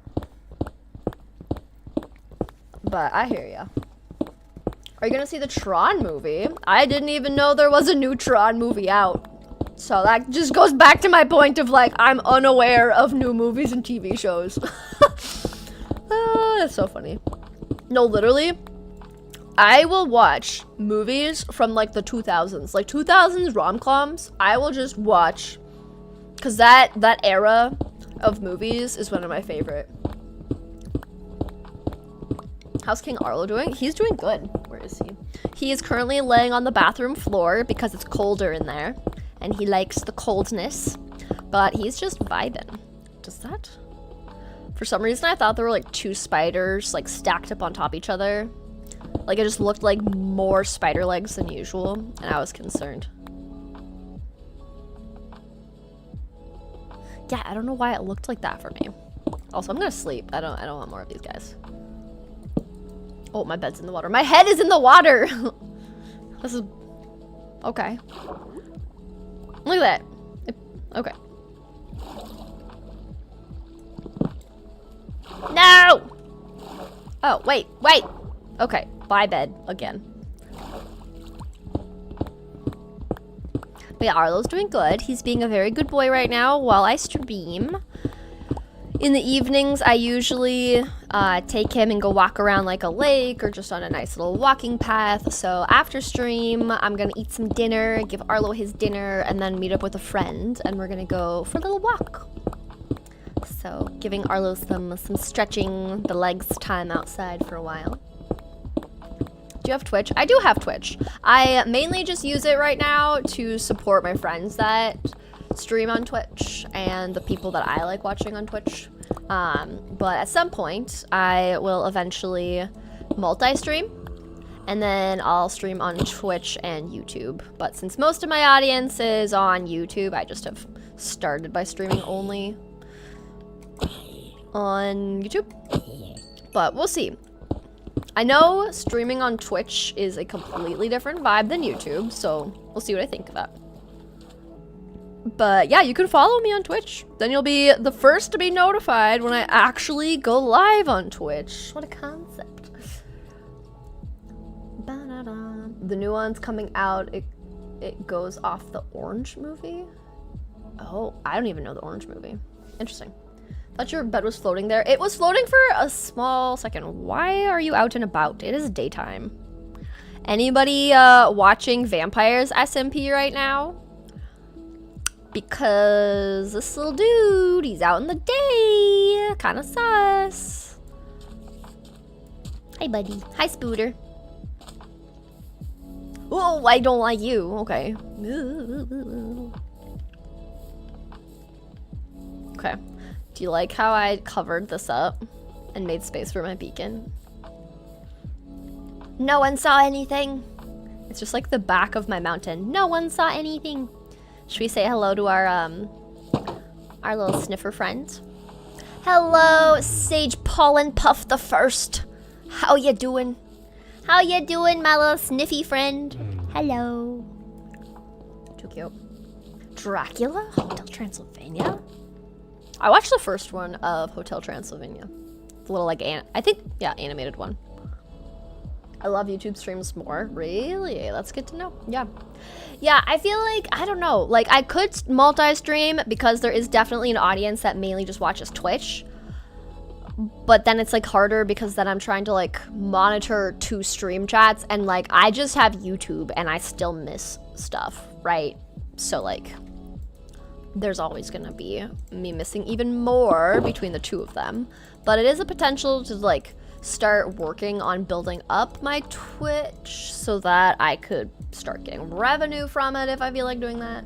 But I hear ya. Are you gonna see the Tron movie? I didn't even know there was a new Tron movie out. So that just goes back to my point of like, I'm unaware of new movies and TV shows. That's so funny. No, literally, I will watch movies from like the 2000s. Like 2000s rom-coms, I will just watch. Because that era of movies is one of my favorite. How's King Arlo doing? He's doing good. Where is he? He is currently laying on the bathroom floor because it's colder in there. And he likes the coldness. But he's just vibing. Does that? For some reason, I thought there were like two spiders like stacked up on top of each other. Like it just looked like more spider legs than usual. And I was concerned. Yeah, I don't know why it looked like that for me. Also, I'm gonna sleep. I don't want more of these guys. Oh, my bed's in the water. My head is in the water! This is... Okay. Look at that. Okay. No! Oh, wait. Okay, bye bed again. But yeah, Arlo's doing good. He's being a very good boy right now while I stream. In the evenings, I usually take him and go walk around like a lake or just on a nice little walking path. So after stream, I'm gonna eat some dinner, give Arlo his dinner, and then meet up with a friend, and we're gonna go for a little walk. So giving Arlo some stretching the legs time outside for a while. Do you have Twitch? I do have Twitch. I mainly just use it right now to support my friends that stream on Twitch and the people that I like watching on Twitch. But at some point, I will eventually multi-stream, and then I'll stream on Twitch and YouTube. But since most of my audience is on YouTube, I just have started by streaming only on YouTube. But we'll see. I know streaming on Twitch is a completely different vibe than YouTube, so we'll see what I think of that. But yeah, you can follow me on Twitch. Then you'll be the first to be notified when I actually go live on Twitch. What a concept. Ba-da-da. The new one's coming out. It goes off the Orange movie. Oh, I don't even know the Orange movie. Interesting. Thought your bed was floating there. It was floating for a small second. Why are you out and about? It is daytime. Anybody watching Vampires SMP right now? Because this little dude, he's out in the day. Kind of sus. Hi, buddy. Hi, Spooter. Oh, I don't like you. Okay. Okay. Do you like how I covered this up and made space for my beacon? No one saw anything. It's just like the back of my mountain. No one saw anything. Should we say hello to our little sniffer friend? Hello, Sage Pollen Puff the First. How you doing? How you doing, my little sniffy friend? Hello. Too cute. Dracula? Hotel Transylvania? I watched the first one of Hotel Transylvania. The little like, I think, yeah, animated one. I love YouTube streams more. Really? That's good to know. Yeah. Yeah, I feel like, I don't know, like I could multi-stream because there is definitely an audience that mainly just watches Twitch. But then it's like harder because then I'm trying to like monitor two stream chats and like I just have YouTube and I still miss stuff, right? So like there's always gonna be me missing even more between the two of them. But it is a potential to like start working on building up my Twitch so that I could start getting revenue from it if I feel like doing that.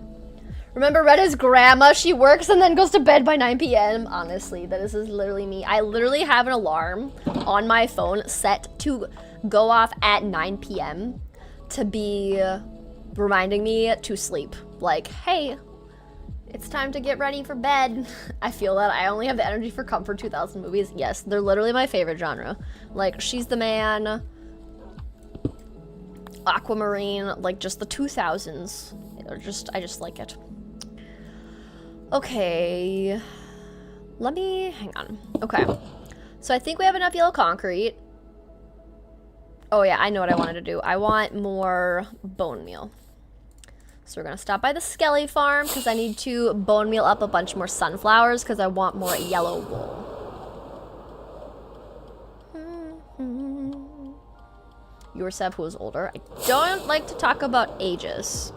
Remember Retta's grandma? She works and then goes to bed by 9 p.m. Honestly, this is literally me. I literally have an alarm on my phone set to go off at 9 p.m. to be reminding me to sleep. Like, hey, it's time to get ready for bed. I feel that I only have the energy for Comfort 2000 movies. Yes, they're literally my favorite genre. Like, She's the Man, Aquamarine, like just the 2000s. I just like it. Okay, hang on. Okay, so I think we have enough yellow concrete. Oh yeah, I know what I wanted to do. I want more bone meal. So we're gonna stop by the Skelly farm because I need to bone meal up a bunch more sunflowers because I want more yellow wool. You're Seb, who is older. I don't like to talk about ages.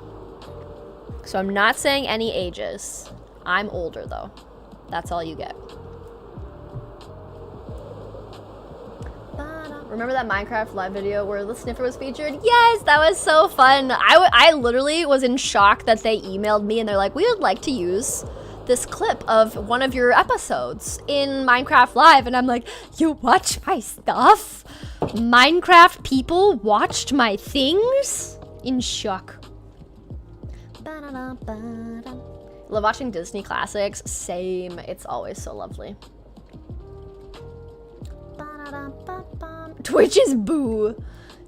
So I'm not saying any ages. I'm older though. That's all you get. Remember that Minecraft live video where the sniffer was featured? Yes, that was so fun. I literally was in shock that they emailed me and they're like, we would like to use this clip of one of your episodes in Minecraft Live. And I'm like, you watch my stuff? Minecraft people watched my things? In shock. Love watching Disney classics. Same. It's always so lovely. Twitch is boo.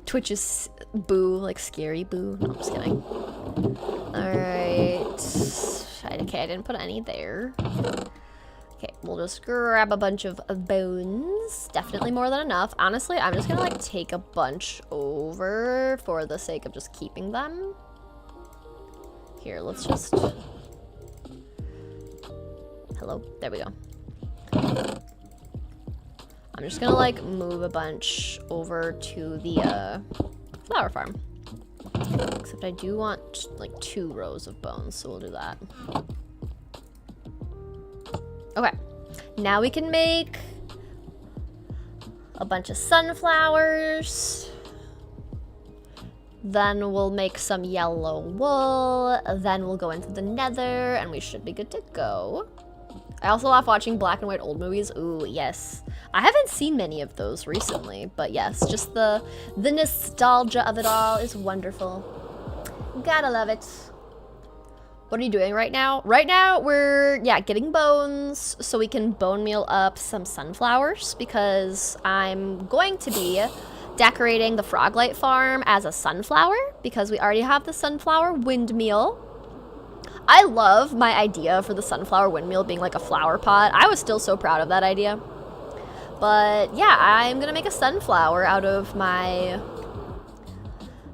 Twitch is boo, like scary boo. No, I'm just kidding. Alright. Okay, I didn't put any there. Okay, we'll just grab a bunch of bones. Definitely more than enough. Honestly, I'm just gonna like take a bunch over for the sake of just keeping them. Here, let's just... Hello? There we go. I'm just gonna like move a bunch over to the flower farm. Except I do want like 2 rows of bones, so we'll do that. Okay, now we can make a bunch of sunflowers. Then we'll make some yellow wool. Then we'll go into the nether and we should be good to go. I also love watching black and white old movies. Ooh, yes. I haven't seen many of those recently, but yes, just the nostalgia of it all is wonderful. Gotta love it. What are you doing right now? Right now, we're, getting bones so we can bone meal up some sunflowers because I'm going to be decorating the Froglight farm as a sunflower because we already have the sunflower windmill. I love my idea for the sunflower windmill being like a flower pot. I was still so proud of that idea. But yeah, I'm gonna make a sunflower out of my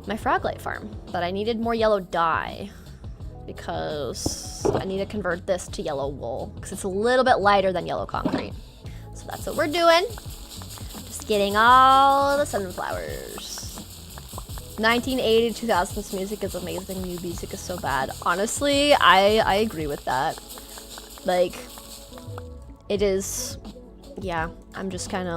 Froglight farm. But I needed more yellow dye because I need to convert this to yellow wool because it's a little bit lighter than yellow concrete. So that's what we're doing. Just getting all the sunflowers. 1980 2000s music is amazing. New music is so bad. Honestly, I agree with that. Like, it is, yeah, I'm just stuck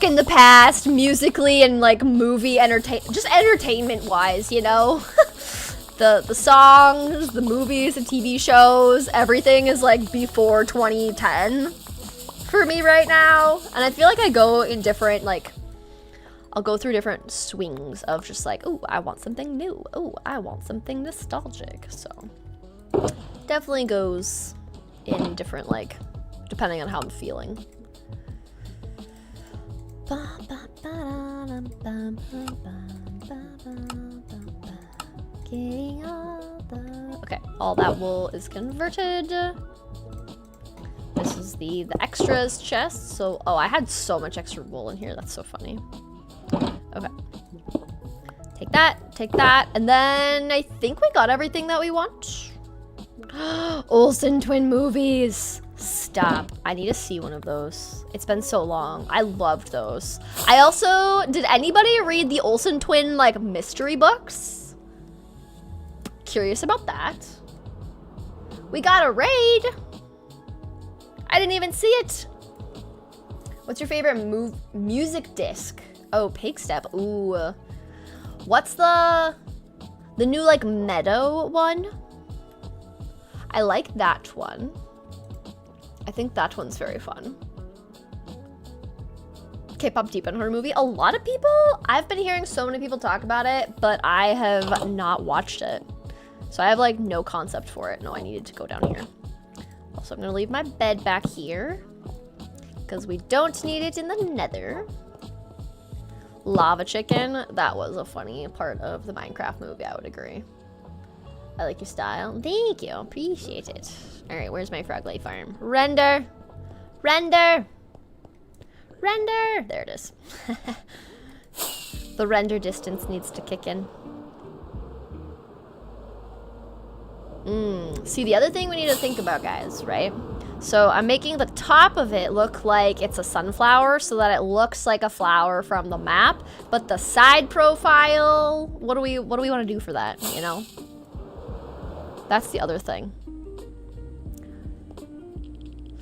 in the past musically and like movie entertainment wise, you know? the songs, the movies, the TV shows, everything is like before 2010 for me right now. And I feel like I go in different like I'll go through different swings of just like, oh, I want something new. Oh, I want something nostalgic. So definitely goes in different, like, depending on how I'm feeling. Okay, all that wool is converted. This is the extras chest. So, oh, I had so much extra wool in here. That's so funny. Okay. Take that, and then I think we got everything that we want. Olsen twin movies. Stop. I need to see one of those. It's been so long. I loved those. I also, did anybody read the Olsen twin, like, mystery books? Curious about that. We got a raid. I didn't even see it. What's your favorite music disc? Oh, Pig Step. Ooh. What's the new, like, Meadow one? I like that one. I think that one's very fun. K-pop Demon Hunter movie. A lot of people, I've been hearing so many people talk about it, but I have not watched it. So I have like no concept for it. No, I needed to go down here. Also, I'm gonna leave my bed back here because we don't need it in the nether. Lava chicken, that was a funny part of the Minecraft movie, I would agree. I like your style. Thank you, appreciate it. All right, where's my Froglight farm? Render, render, render. There it is. The render distance needs to kick in. See, the other thing we need to think about, guys, right? So I'm making the top of it look like it's a sunflower so that it looks like a flower from the map, but the side profile, what do we want to do for that, you know? That's the other thing.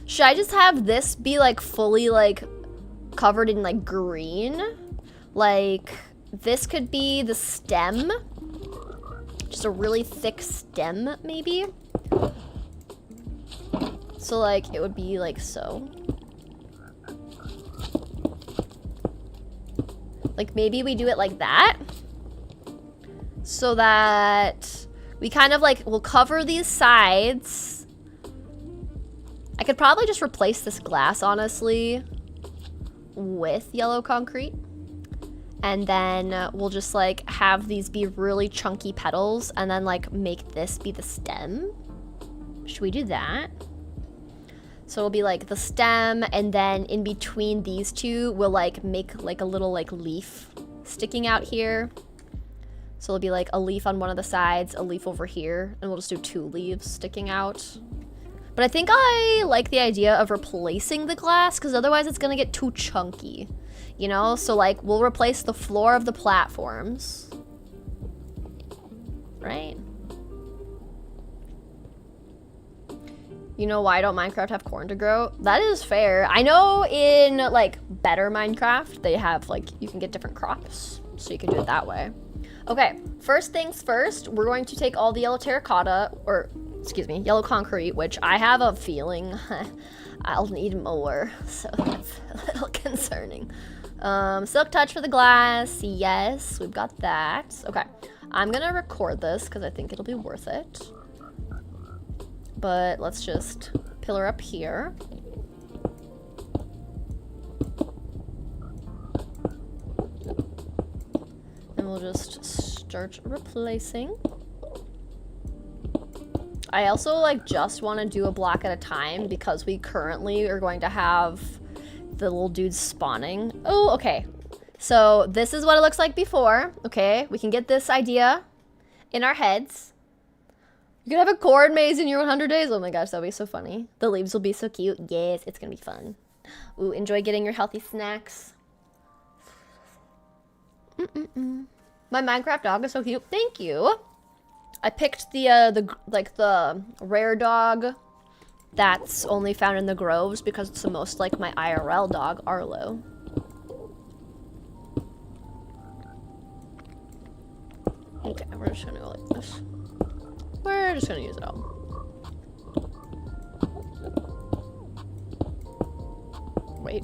Should I just have this be like fully like covered in like green? Like this could be the stem. Just a really thick stem, maybe. So like it would be like so. Like maybe we do it like that. So that we kind of like will cover these sides. I could probably just replace this glass, honestly, with yellow concrete. And then we'll just like have these be really chunky petals and then like make this be the stem. Should we do that? So it'll be like the stem, and then in between these two, we'll like make like a little like leaf sticking out here. So it'll be like a leaf on one of the sides, a leaf over here, and we'll just do 2 leaves sticking out. But I think I like the idea of replacing the glass because otherwise it's gonna get too chunky, you know? So like we'll replace the floor of the platforms, right? You know, why don't Minecraft have corn to grow? That is fair. I know in like better Minecraft, they have like, you can get different crops, so you can do it that way. Okay, first things first, we're going to take all the yellow terracotta, or excuse me, yellow concrete, which I have a feeling I'll need more, so that's a little concerning. Silk touch for the glass, yes, we've got that. Okay, I'm gonna record this because I think it'll be worth it. But let's just pillar up here. And we'll just start replacing. I also like just want to do a block at a time because we currently are going to have the little dudes spawning. Oh, okay. So this is what it looks like before. Okay, we can get this idea in our heads. You can have a corn maze in your 100 days. Oh my gosh, that'll be so funny. The leaves will be so cute. Yes, it's gonna be fun. Ooh, enjoy getting your healthy snacks. My Minecraft dog is so cute. Thank you. I picked the rare dog that's only found in the groves because it's the most like my IRL dog, Arlo. Okay, we're just gonna go like this. We're just gonna use it all. Wait.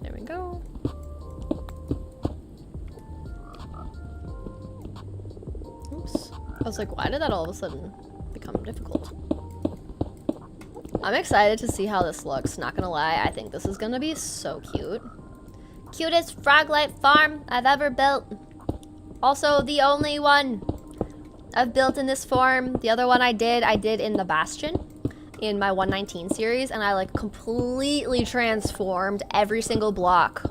There we go. Oops. I was like, why did that all of a sudden become difficult? I'm excited to see how this looks, not gonna lie. I think this is gonna be so cute. Cutest Froglight farm I've ever built. Also, the only one I've built in this form. The other one I did in the Bastion in my 119 series, and I like completely transformed every single block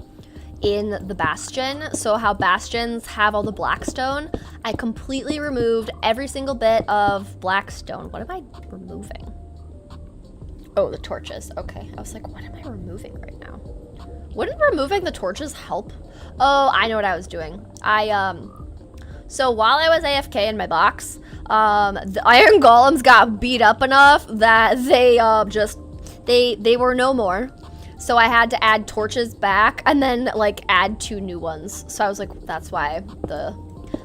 in the Bastion. So how Bastions have all the blackstone, I completely removed every single bit of blackstone. What am I removing? Oh, the torches. Okay, I was like, what am I removing right now? Wouldn't removing the torches help? Oh, I know what I was doing. So while I was AFK in my box, the iron golems got beat up enough that they were no more. So I had to add torches back and then like add 2 new ones. So I was like, that's why the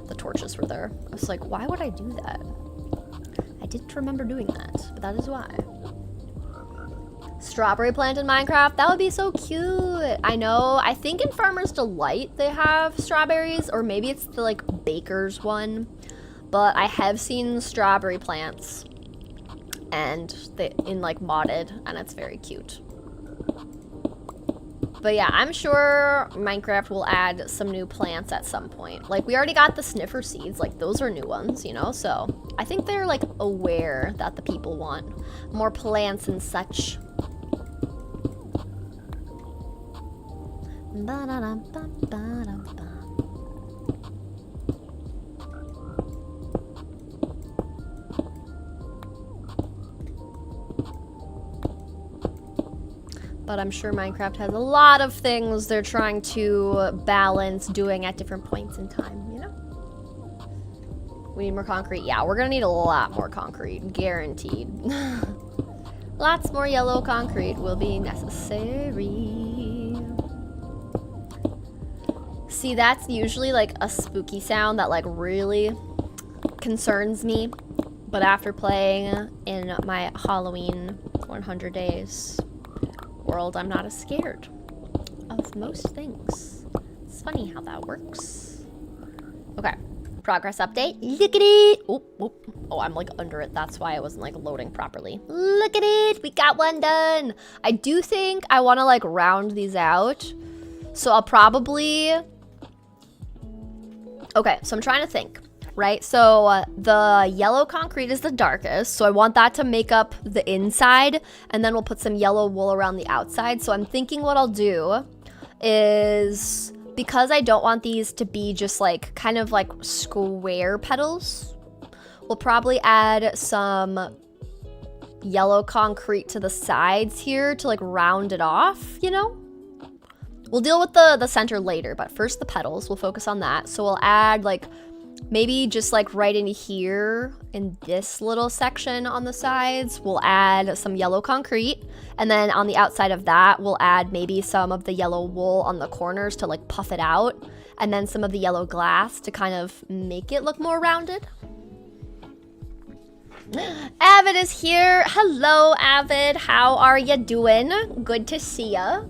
the torches were there. I was like, why would I do that? I didn't remember doing that, but that is why. Strawberry plant in Minecraft, that would be so cute. I know, I think in Farmer's Delight they have strawberries, or maybe it's the like baker's one, but I have seen strawberry plants and in like modded, and it's very cute. But yeah, I'm sure Minecraft will add some new plants at some point. Like, we already got the sniffer seeds, like those are new ones, you know? So I think they're like aware that the people want more plants and such. But I'm sure Minecraft has a lot of things they're trying to balance doing at different points in time, you know? We need more concrete. Yeah, we're gonna need a lot more concrete, guaranteed. Lots more yellow concrete will be necessary. See, that's usually like a spooky sound that like really concerns me. But after playing in my Halloween 100 days world, I'm not as scared of most things. It's funny how that works. Okay, progress update. Look at it. Oh, I'm like under it. That's why it wasn't like loading properly. Look at it. We got one done. I do think I want to like round these out. So I'll probably... Okay, so I'm trying to think. Right, so the yellow concrete is the darkest, so I want that to make up the inside, and then we'll put some yellow wool around the outside. So I'm thinking what I'll do is, because I don't want these to be just like kind of like square petals, we'll probably add some yellow concrete to the sides here to like round it off, you know? We'll deal with the center later, but first the petals, we'll focus on that. So we'll add like maybe just like right in here in this little section on the sides, we'll add some yellow concrete. And then on the outside of that, we'll add maybe some of the yellow wool on the corners to like puff it out. And then some of the yellow glass to kind of make it look more rounded. Avid is here. Hello, Avid. How are you doing? Good to see ya.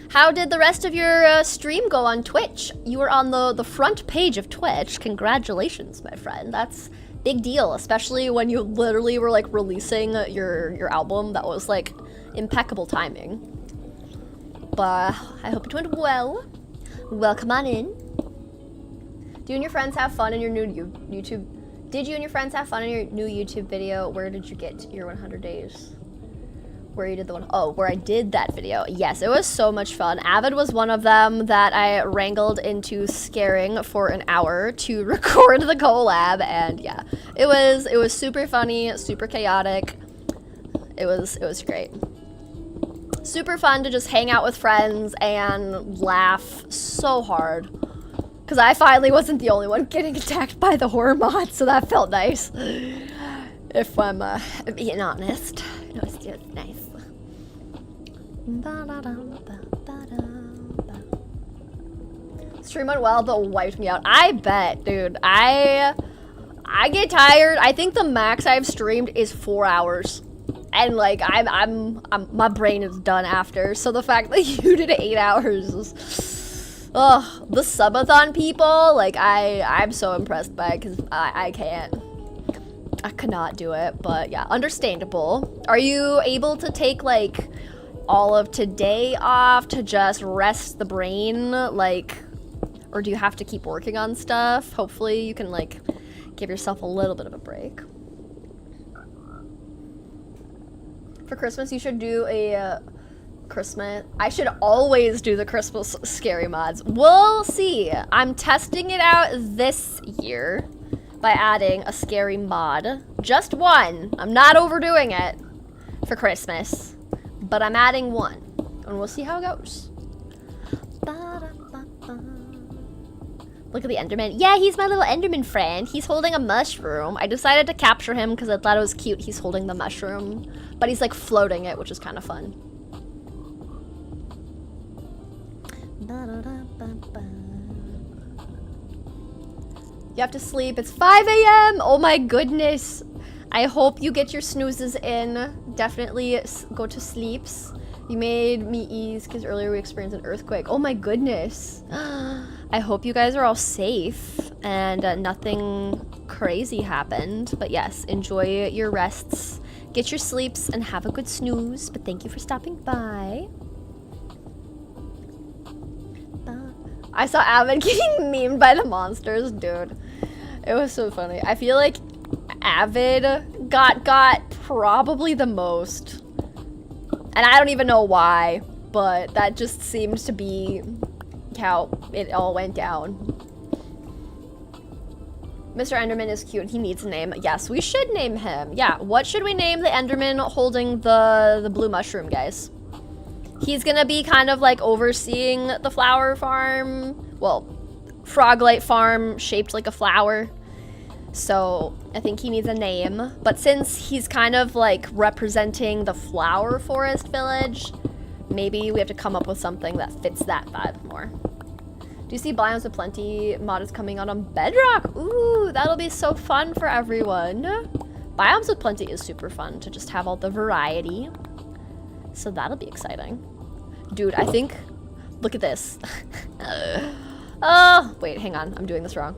How did the rest of your stream go on Twitch? You were on the front page of Twitch. Congratulations, my friend. That's big deal, especially when you literally were like releasing your album. That was like impeccable timing. But I hope it went well. Welcome on in. Do you and your friends have fun in your new YouTube? Did you and your friends have fun in your new YouTube video? Where did you get your 100 days? Where you did the one, oh, where I did that video. Yes, it was so much fun. Avid was one of them that I wrangled into scaring for an hour to record the collab, and yeah, it was super funny, super chaotic. It was great. Super fun to just hang out with friends and laugh so hard. Because I finally wasn't the only one getting attacked by the horror mod, so that felt nice. If I'm being honest, it was just nice. Stream went well, but wiped me out. I bet, dude. I get tired. I think the max I've streamed is 4 hours, and like I'm my brain is done after. So the fact that you did 8 hours is, oh, the subathon people. Like I'm so impressed by it because I can't. I cannot do it, but yeah, understandable. Are you able to take like all of today off to just rest the brain, like, or do you have to keep working on stuff? Hopefully you can like give yourself a little bit of a break. For Christmas you should do a I should always do the Christmas scary mods. We'll see. I'm testing it out this year by adding a scary mod. Just one. I'm not overdoing it for Christmas. But I'm adding one, and we'll see how it goes. Look at the Enderman. Yeah, he's my little Enderman friend. He's holding a mushroom. I decided to capture him because I thought it was cute. He's holding the mushroom, but he's like floating it, which is kind of fun. You have to sleep. It's 5 a.m. Oh my goodness. I hope you get your snoozes in. Definitely go to sleeps. You made me ease because earlier we experienced an earthquake. Oh my goodness. I hope you guys are all safe and nothing crazy happened. But yes, enjoy your rests. Get your sleeps and have a good snooze. But thank you for stopping by. I saw Avid getting memed by the monsters, dude. It was so funny. I feel like Avid got probably the most. And I don't even know why, but that just seems to be how it all went down. Mr. Enderman is cute. He needs a name. Yes, we should name him. Yeah, what should we name the Enderman holding the blue mushroom, guys? He's gonna be kind of like overseeing the flower farm. Well, Froglight farm shaped like a flower. So I think he needs a name. But since he's kind of like representing the flower forest village, maybe we have to come up with something that fits that vibe more. Do you see Biomes with Plenty mod is coming out on Bedrock? Ooh, that'll be so fun for everyone. Biomes with Plenty is super fun to just have all the variety. So that'll be exciting. Dude, I think, look at this. Oh, wait, hang on. I'm doing this wrong.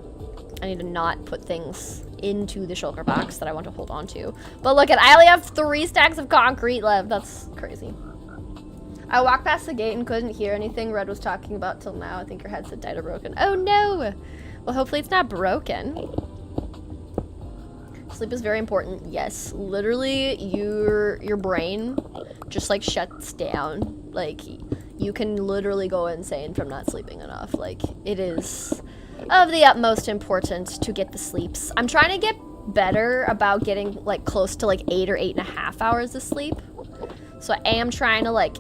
I need to not put things into the shulker box that I want to hold on to. But look at, I only have 3 stacks of concrete left. That's crazy. I walked past the gate and couldn't hear anything Red was talking about till now. I think your headset died or broken. Oh no! Well, hopefully it's not broken. Sleep is very important. Yes, literally your brain just like shuts down. Like you can literally go insane from not sleeping enough. Like it is of the utmost importance to get the sleeps. I'm trying to get better about getting like close to like 8 or 8.5 hours of sleep. So I am trying to like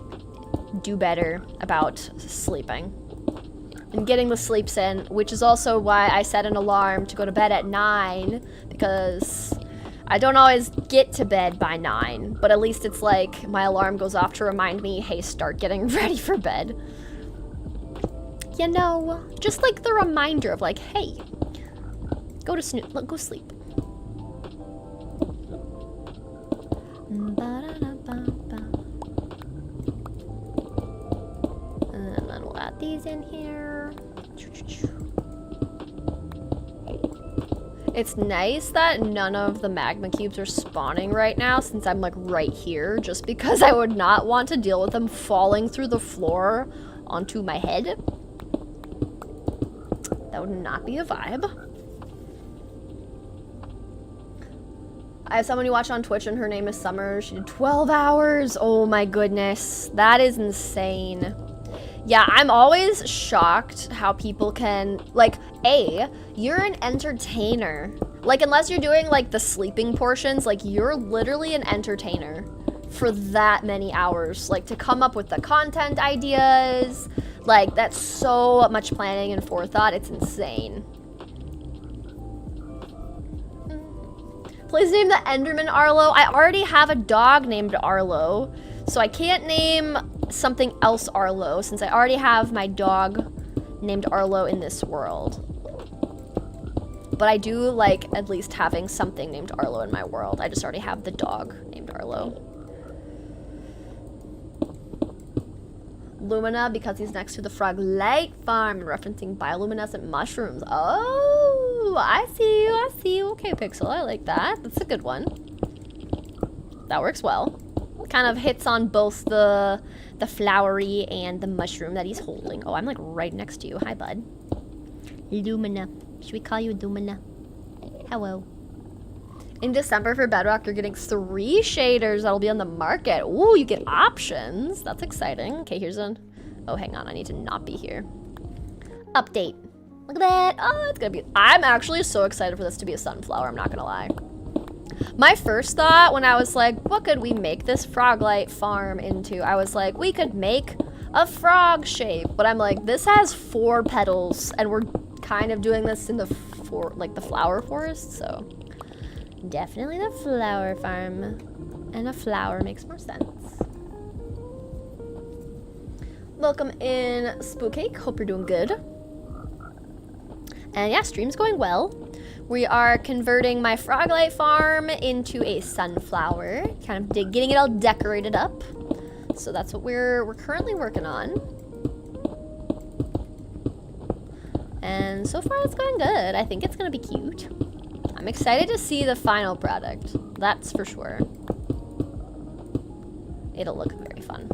do better about sleeping and getting the sleeps in, which is also why I set an alarm to go to bed at 9, because I don't always get to bed by 9, but at least it's like my alarm goes off to remind me, hey, start getting ready for bed. You know, just like the reminder of like, hey, go to go sleep. And then we'll add these in here. It's nice that none of the magma cubes are spawning right now, since I'm like right here, just because I would not want to deal with them falling through the floor onto my head. That would not be a vibe. I have someone you watch on Twitch and her name is Summer. She did 12 hours. Oh my goodness. That is insane. Yeah, I'm always shocked how people can, like, you're an entertainer. Like, unless you're doing, like, the sleeping portions, like, you're literally an entertainer for that many hours. Like, to come up with the content ideas, like, that's so much planning and forethought. It's insane. Please name the Enderman Arlo. I already have a dog named Arlo, so I can't name something else Arlo, since I already have my dog named Arlo in this world. But I do like at least having something named Arlo in my world. I just already have the dog named Arlo. Lumina, because he's next to the Froglight farm, referencing bioluminescent mushrooms. Oh, I see you, I see you. Okay, Pixel, I like that. That's a good one. That works well. Kind of hits on both the flowery and the mushroom that he's holding. Oh, I'm like right next to you. Hi, bud. Lumina. Should we call you Lumina? Hello. In December for Bedrock, you're getting 3 shaders that'll be on the market. Ooh, you get options. That's exciting. Okay, here's one. Oh, hang on. I need to not be here. Update. Look at that. Oh, it's gonna be... I'm actually so excited for this to be a sunflower. I'm not gonna lie. My first thought when I was like, what could we make this Froglight farm into? I was like, we could make a frog shape. But I'm like, this has 4 petals, and we're kind of doing this in the flower forest, so definitely the flower farm. And a flower makes more sense. Welcome in, Spookcake. Hope you're doing good. And yeah, stream's going well. We are converting my Froglight farm into a sunflower, kind of getting it all decorated up. So that's what we're currently working on. And so far it's going good. I think it's gonna be cute. I'm excited to see the final product. That's for sure. It'll look very fun.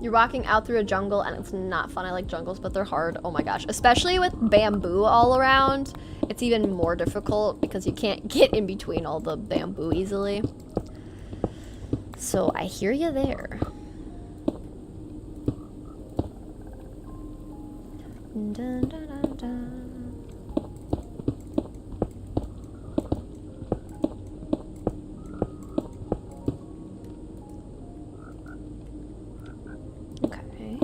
You're walking out through a jungle and it's not fun. I like jungles, but they're hard. Oh my gosh. Especially with bamboo all around. It's even more difficult because you can't get in between all the bamboo easily. So I hear you there. Dun, dun, dun, dun. Okay.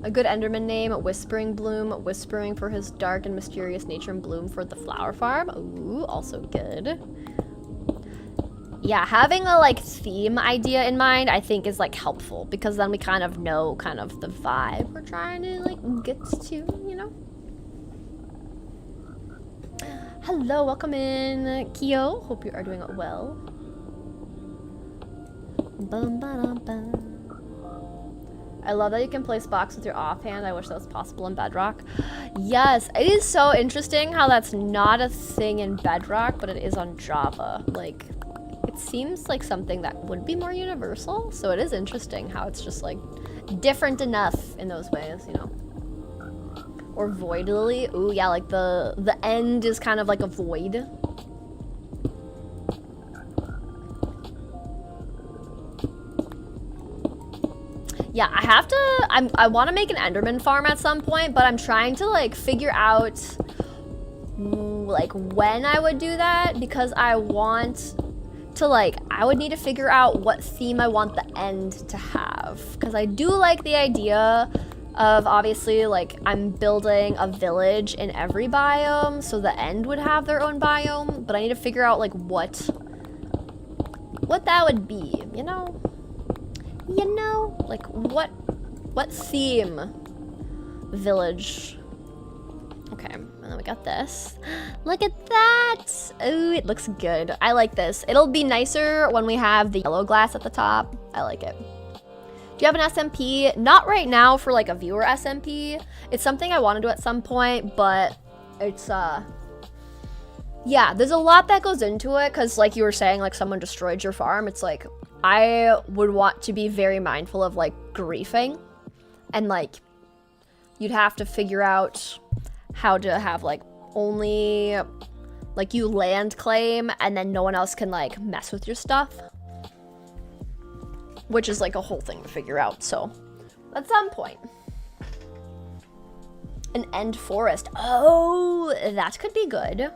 A good Enderman name, Whispering Bloom, whispering for his dark and mysterious nature and bloom for the flower farm. Ooh, also good. Yeah, having a like theme idea in mind, I think is like helpful because then we kind of know kind of the vibe we're trying to like get to, you know? Hello, welcome in, Kyo. Hope you are doing well. Bum, ba, dum, bum. I love that you can place blocks with your offhand. I wish that was possible in Bedrock. Yes, it is so interesting how that's not a thing in Bedrock, but it is on Java. Like, it seems like something that would be more universal. So it is interesting how it's just like different enough in those ways, you know. Or voidly. Ooh, yeah, like the end is kind of like a void. Yeah, I have to, I want to make an Enderman farm at some point, but I'm trying to like figure out like when I would do that because I want to like, I would need to figure out what theme I want the end to have. Because I do like the idea of obviously like I'm building a village in every biome, so the end would have their own biome, but I need to figure out like what that would be, you know? You know, like what theme village? Okay, and then we got this. Look at that! Ooh, it looks good. I like this. It'll be nicer when we have the yellow glass at the top. I like it. Do you have an SMP? Not right now for like a viewer SMP. It's something I want to do at some point, but it's yeah, there's a lot that goes into it because like you were saying, like someone destroyed your farm. It's like I would want to be very mindful of like griefing and like you'd have to figure out how to have like only like you land claim and then no one else can like mess with your stuff, which is like a whole thing to figure out. So at some point, an end forest. Oh, that could be good.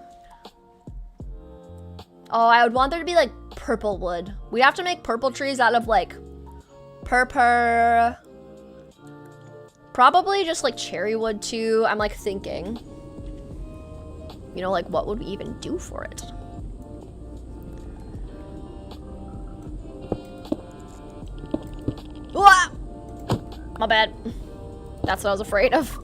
Oh, I would want there to be like purple wood. We have to make purple trees out of like purple. Probably just like cherry wood too. I'm like thinking, you know, like what would we even do for it? Ah! My bad. That's what I was afraid of.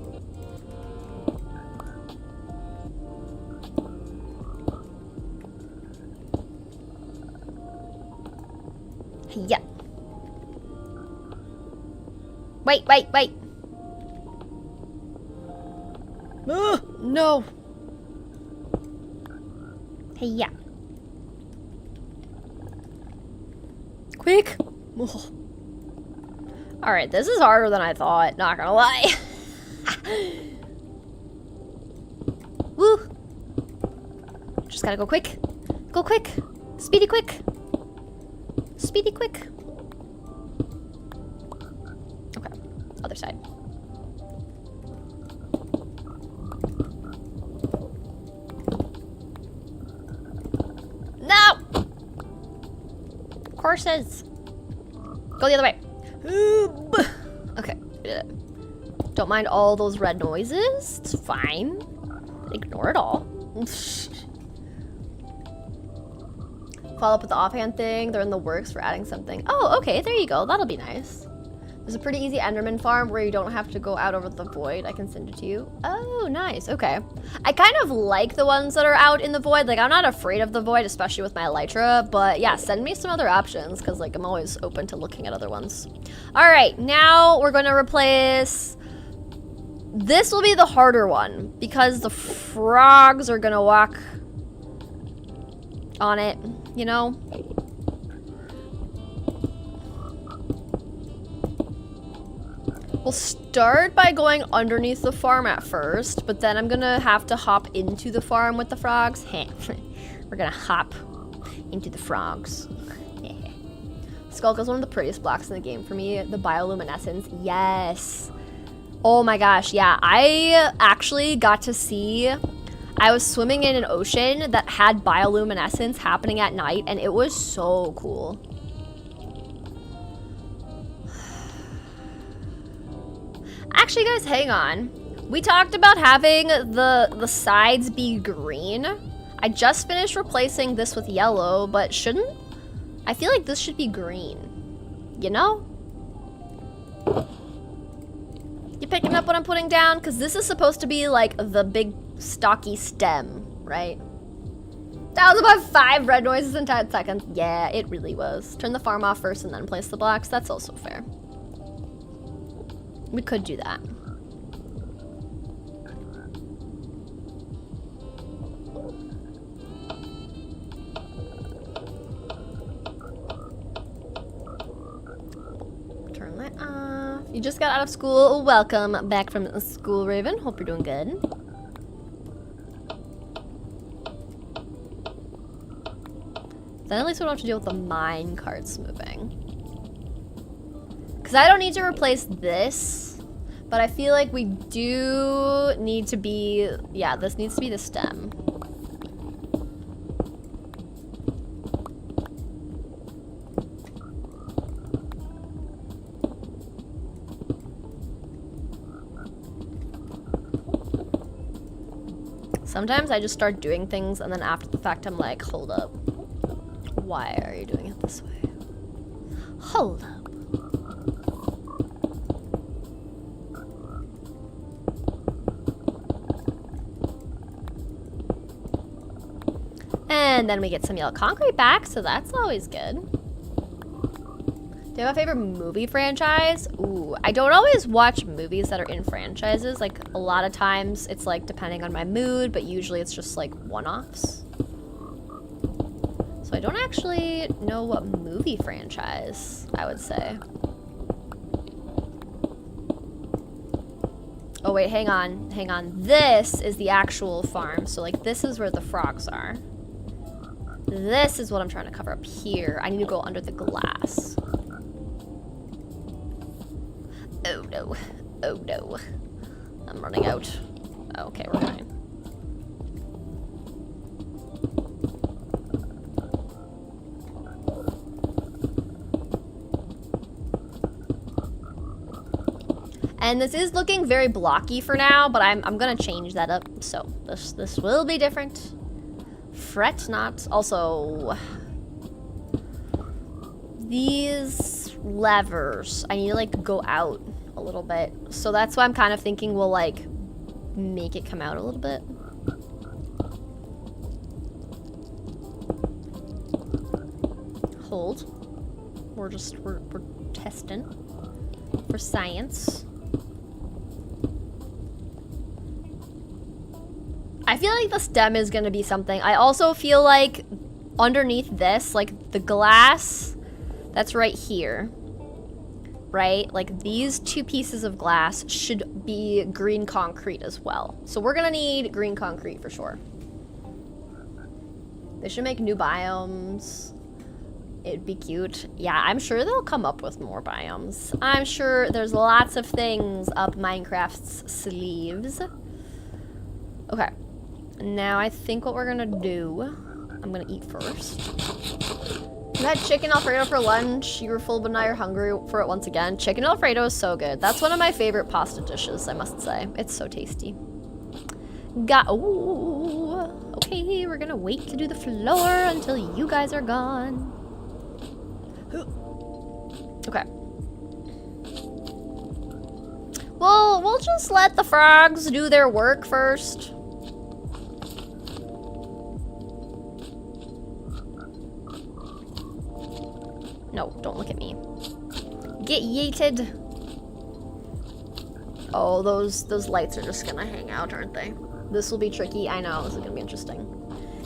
Yeah. Wait. No. Hey, yeah. Quick. Oh. All right, this is harder than I thought, not gonna lie. Woo. Just gotta go quick. Go quick. Speedy quick. Speedy quick. Okay, other side. No! Horses. Go the other way. Okay. Don't mind all those red noises. It's fine. Ignore it all. Follow up with the offhand thing. They're in the works for adding something. Oh, okay. There you go. That'll be nice. There's a pretty easy Enderman farm where you don't have to go out over the void. I can send it to you. Oh, nice. Okay. I kind of like the ones that are out in the void. Like, I'm not afraid of the void, especially with my elytra. But yeah, send me some other options because, like, I'm always open to looking at other ones. All right. Now we're going to replace... This will be the harder one because the frogs are going to walk on it, you know? We'll start by going underneath the farm at first, but then I'm gonna have to hop into the farm with the frogs. We're gonna hop into the frogs. Skulk is one of the prettiest blocks in the game for me. The bioluminescence, yes. Oh my gosh, yeah. I actually got to see, I was swimming in an ocean that had bioluminescence happening at night, and it was so cool. Actually, guys, hang on. We talked about having the sides be green. I just finished replacing this with yellow, but shouldn't? I feel like this should be green. You know? You picking up what I'm putting down? Because this is supposed to be like the big stocky stem, right? That was about 5 red noises in 10 seconds. Yeah, it really was. Turn the farm off first and then place the blocks. That's also fair. We could do that. Turn that off. You just got out of school. Welcome back from school, Raven. Hope you're doing good. Then at least we don't have to deal with the mine carts moving. Because I don't need to replace this, but I feel like we do need to be, yeah, this needs to be the stem. Sometimes I just start doing things and then after the fact I'm like, hold up. Why are you doing it this way? Hold up. And then we get some yellow concrete back, so that's always good. Do you have a favorite movie franchise? Ooh, I don't always watch movies that are in franchises. Like, a lot of times it's like depending on my mood, but usually it's just like one-offs. So I don't actually know what movie franchise I would say. Oh wait, hang on, hang on. This is the actual farm. So like this is where the frogs are. This is what I'm trying to cover up here. I need to go under the glass. Oh no. Oh no. I'm running out. Okay, we're fine. And this is looking very blocky for now, but I'm gonna change that up. So this will be different. Fret not. Also, these levers, I need to like go out a little bit. So that's why I'm kind of thinking we'll like make it come out a little bit. Hold. We're testing for science. I feel like the stem is gonna be something. I also feel like underneath this, like the glass that's right here, right? Like these 2 pieces of glass should be green concrete as well. So we're gonna need green concrete for sure. They should make new biomes. It'd be cute. Yeah, I'm sure they'll come up with more biomes. I'm sure there's lots of things up Minecraft's sleeves. Okay. Now I think what we're gonna do, I'm gonna eat first. You had chicken Alfredo for lunch. You were full, but now you're hungry for it once again. Chicken Alfredo is so good. That's one of my favorite pasta dishes, I must say. It's so tasty. Ooh. Okay, we're gonna wait to do the floor until you guys are gone. Okay. Well, we'll just let the frogs do their work first. No, don't look at me. Get yeeted. Oh, those lights are just gonna hang out, aren't they? This will be tricky. I know, this is gonna be interesting.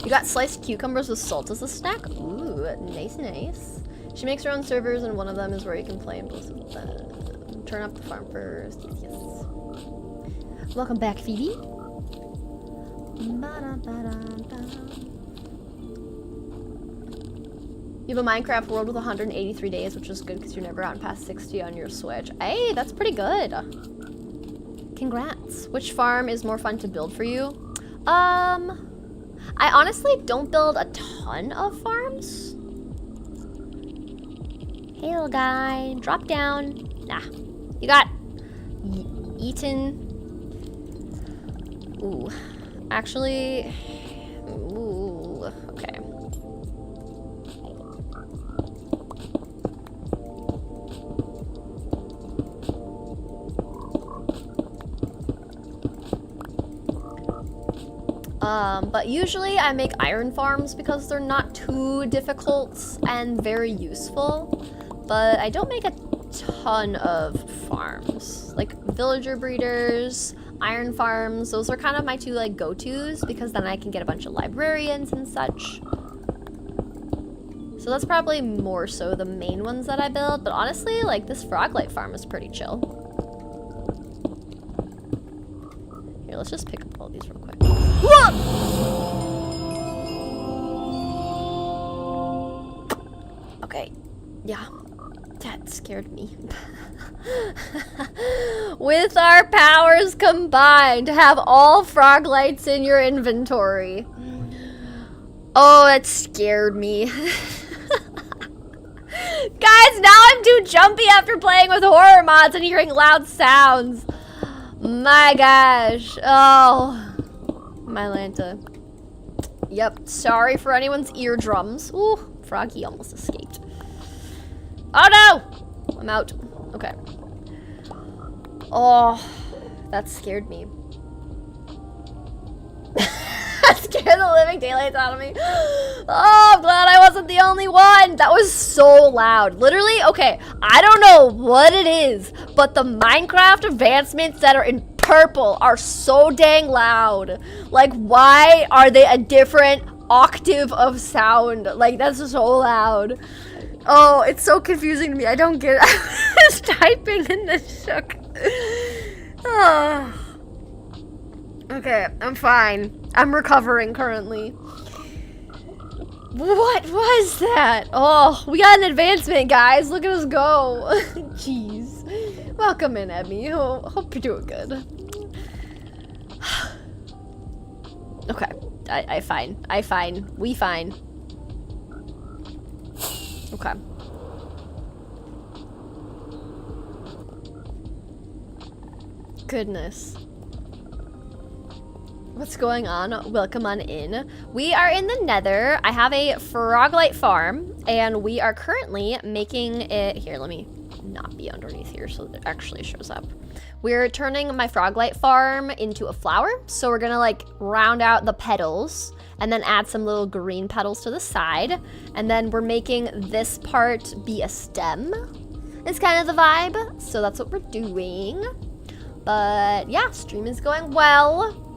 You got sliced cucumbers with salt as a snack? Ooh, nice, nice. She makes her own servers, and one of them is where you can play in both of them. Turn up the farm first. Yes, yes. Welcome back, Phoebe. You have a Minecraft world with 183 days, which is good because you're never on past 60 on your Switch. Hey, that's pretty good. Congrats. Which farm is more fun to build for you? I honestly don't build a ton of farms. Hey, little guy, drop down. Nah, you got eaten. Ooh, actually, ooh, okay. But usually I make iron farms because they're not too difficult and very useful. But I don't make a ton of farms. Like villager breeders, iron farms, those are kind of my two like go-tos because then I can get a bunch of librarians and such. So that's probably more so the main ones that I build, but honestly, like this Froglight farm is pretty chill. Here, let's just pick up all these real quick. Okay, yeah, that scared me. With our powers combined, to have all Froglights in your inventory. Oh, that scared me. Guys, now I'm too jumpy after playing with horror mods and hearing loud sounds. My gosh. Oh, my Lanta. Yep, sorry for anyone's eardrums. Ooh, Froggy almost escaped. Oh no! I'm out. Okay. Oh, that scared me. That scared the living daylights out of me. Oh, I'm glad I wasn't the only one. That was so loud. Literally, okay, I don't know what it is, but the Minecraft advancements that are in purple are so dang loud. Like, why are they a different octave of sound? Like, that's so loud. Oh, it's so confusing to me. I don't get it. I was typing in the shook. Oh. Okay, I'm fine. I'm recovering currently. What was that? Oh, we got an advancement, guys. Look at us go. Jeez. Welcome in, Emmy. Hope you're doing good. Okay. I fine. We fine. Okay. Goodness. What's going on? Welcome on in. We are in the nether. I have a Froglight farm, and we are currently making it... Here, let me not be underneath here so that it actually shows up. We're turning my Froglight farm into a flower, so we're gonna like round out the petals and then add some little green petals to the side, and then we're making this part be a stem. It's kind of the vibe, so that's what we're doing. But yeah, stream is going well.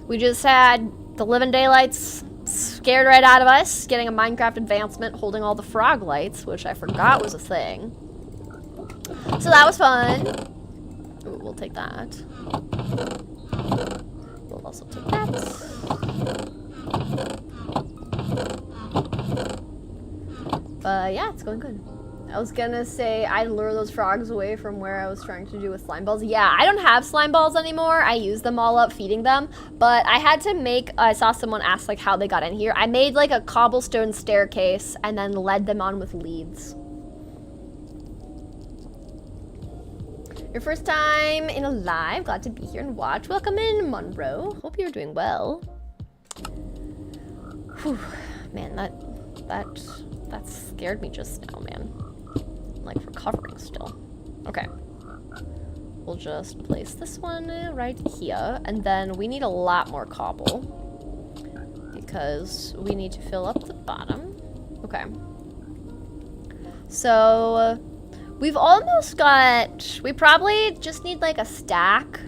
We just had the living daylights scared right out of us, getting a Minecraft advancement holding all the Froglights, which I forgot was a thing. So that was fun. Ooh, we'll take that. We'll also take that. But yeah, it's going good. I was gonna say I'd lure those frogs away from where I was trying to do with slime balls. Yeah, I don't have slime balls anymore. I use them all up feeding them, but I had to make, I saw someone ask like how they got in here. I made like a cobblestone staircase and then led them on with leads. Your first time in a live, glad to be here and watch. Welcome in, Monroe. Hope you're doing well. Whew, man, that scared me just now, man. I'm, like, recovering still. Okay. We'll just place this one right here, and then we need a lot more cobble because we need to fill up the bottom. Okay. So we've almost got, we probably just need like a stack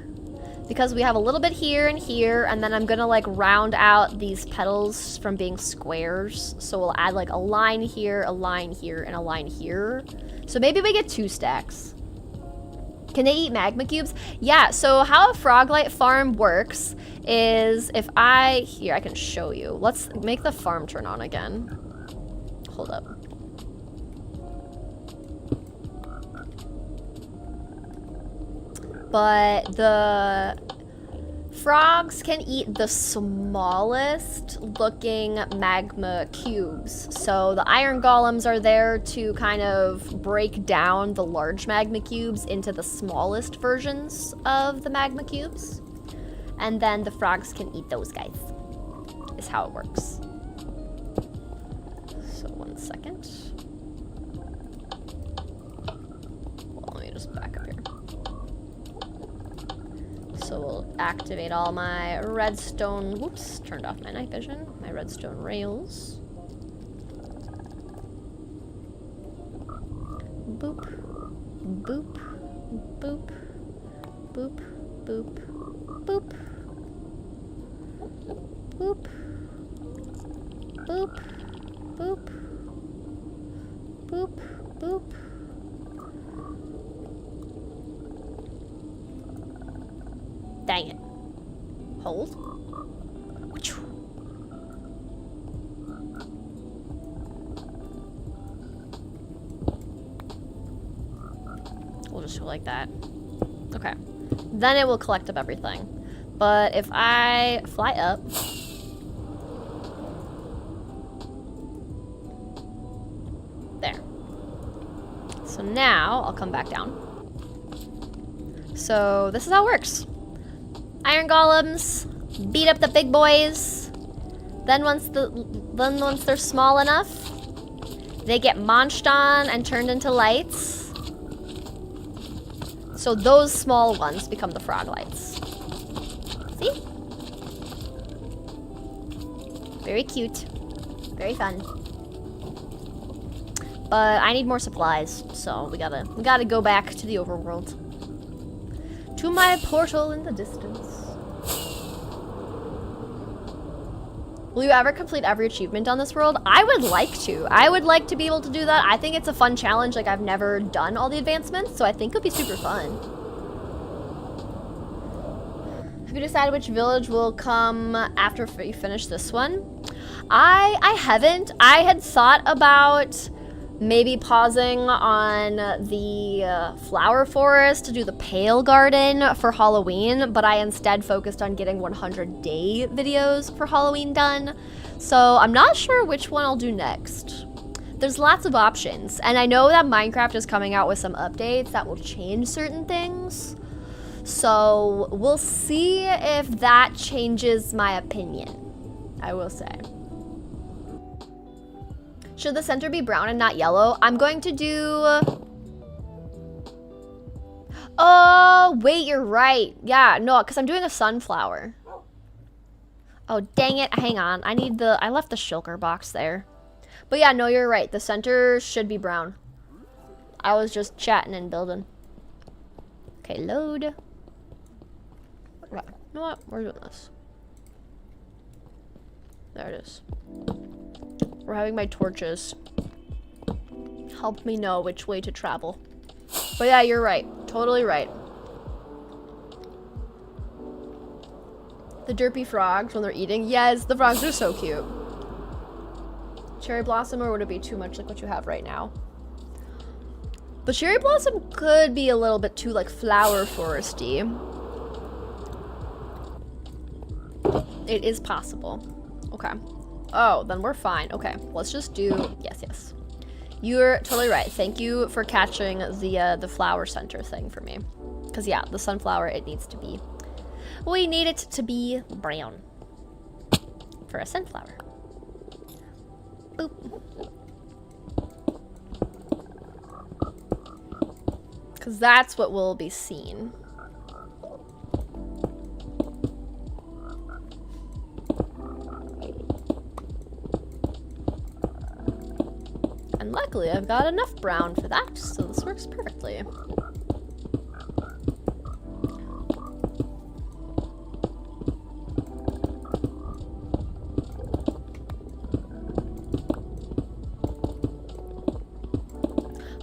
because we have a little bit here and here, and then I'm gonna like round out these petals from being squares. So we'll add like a line here, and a line here. So maybe we get 2 stacks. Can they eat magma cubes? Yeah, so how a Froglight farm works is if here, I can show you. Let's make the farm turn on again. Hold up. But the frogs can eat the smallest looking magma cubes. So the iron golems are there to kind of break down the large magma cubes into the smallest versions of the magma cubes. And then the frogs can eat those guys, is how it works. So 1 second. Well, let me just back up here. So we'll activate all my redstone, whoops, turned off my night vision, my redstone rails. Boop, boop, boop, boop, boop, boop, boop, boop, boop, boop, boop. Dang it. Hold. We'll just go like that. Okay. Then it will collect up everything. But if I fly up... There. So now I'll come back down. So this is how it works. Iron golems beat up the big boys. Then once they're small enough, they get munched on and turned into lights. So those small ones become the Froglights. See? Very cute. Very fun. But I need more supplies, so we gotta go back to the overworld. To my portal in the distance. Will you ever complete every achievement on this world? I would like to. I would like to be able to do that. I think it's a fun challenge. Like, I've never done all the advancements, so I think it would be super fun. Have you decided which village will come after you finish this one? I haven't. I had thought about maybe pausing on the flower forest to do the Pale Garden for Halloween, but I instead focused on getting 100-day videos for Halloween done. So I'm not sure which one I'll do next. There's lots of options, and I know that Minecraft is coming out with some updates that will change certain things. So we'll see if that changes my opinion, I will say. Should the center be brown and not yellow? I'm going to do... Oh, wait, you're right. Yeah, no, because I'm doing a sunflower. Oh, dang it. Hang on. I left the shulker box there. But yeah, no, you're right. The center should be brown. I was just chatting and building. Okay, load. Right. You know what? We're doing this. There it is. We're having my torches help me know which way to travel. But yeah, you're right. Totally right. The derpy frogs when they're eating. Yes, the frogs are so cute. Cherry blossom, or would it be too much like what you have right now? But cherry blossom could be a little bit too like flower foresty. It is possible. Okay. Oh, then we're fine. Okay, let's just do, yes. You're totally right. Thank you for catching the flower center thing for me. Because yeah, the sunflower, it needs to be, we need it to be brown for a sunflower. Boop. Because that's what will be seen. And luckily, I've got enough brown for that, so this works perfectly.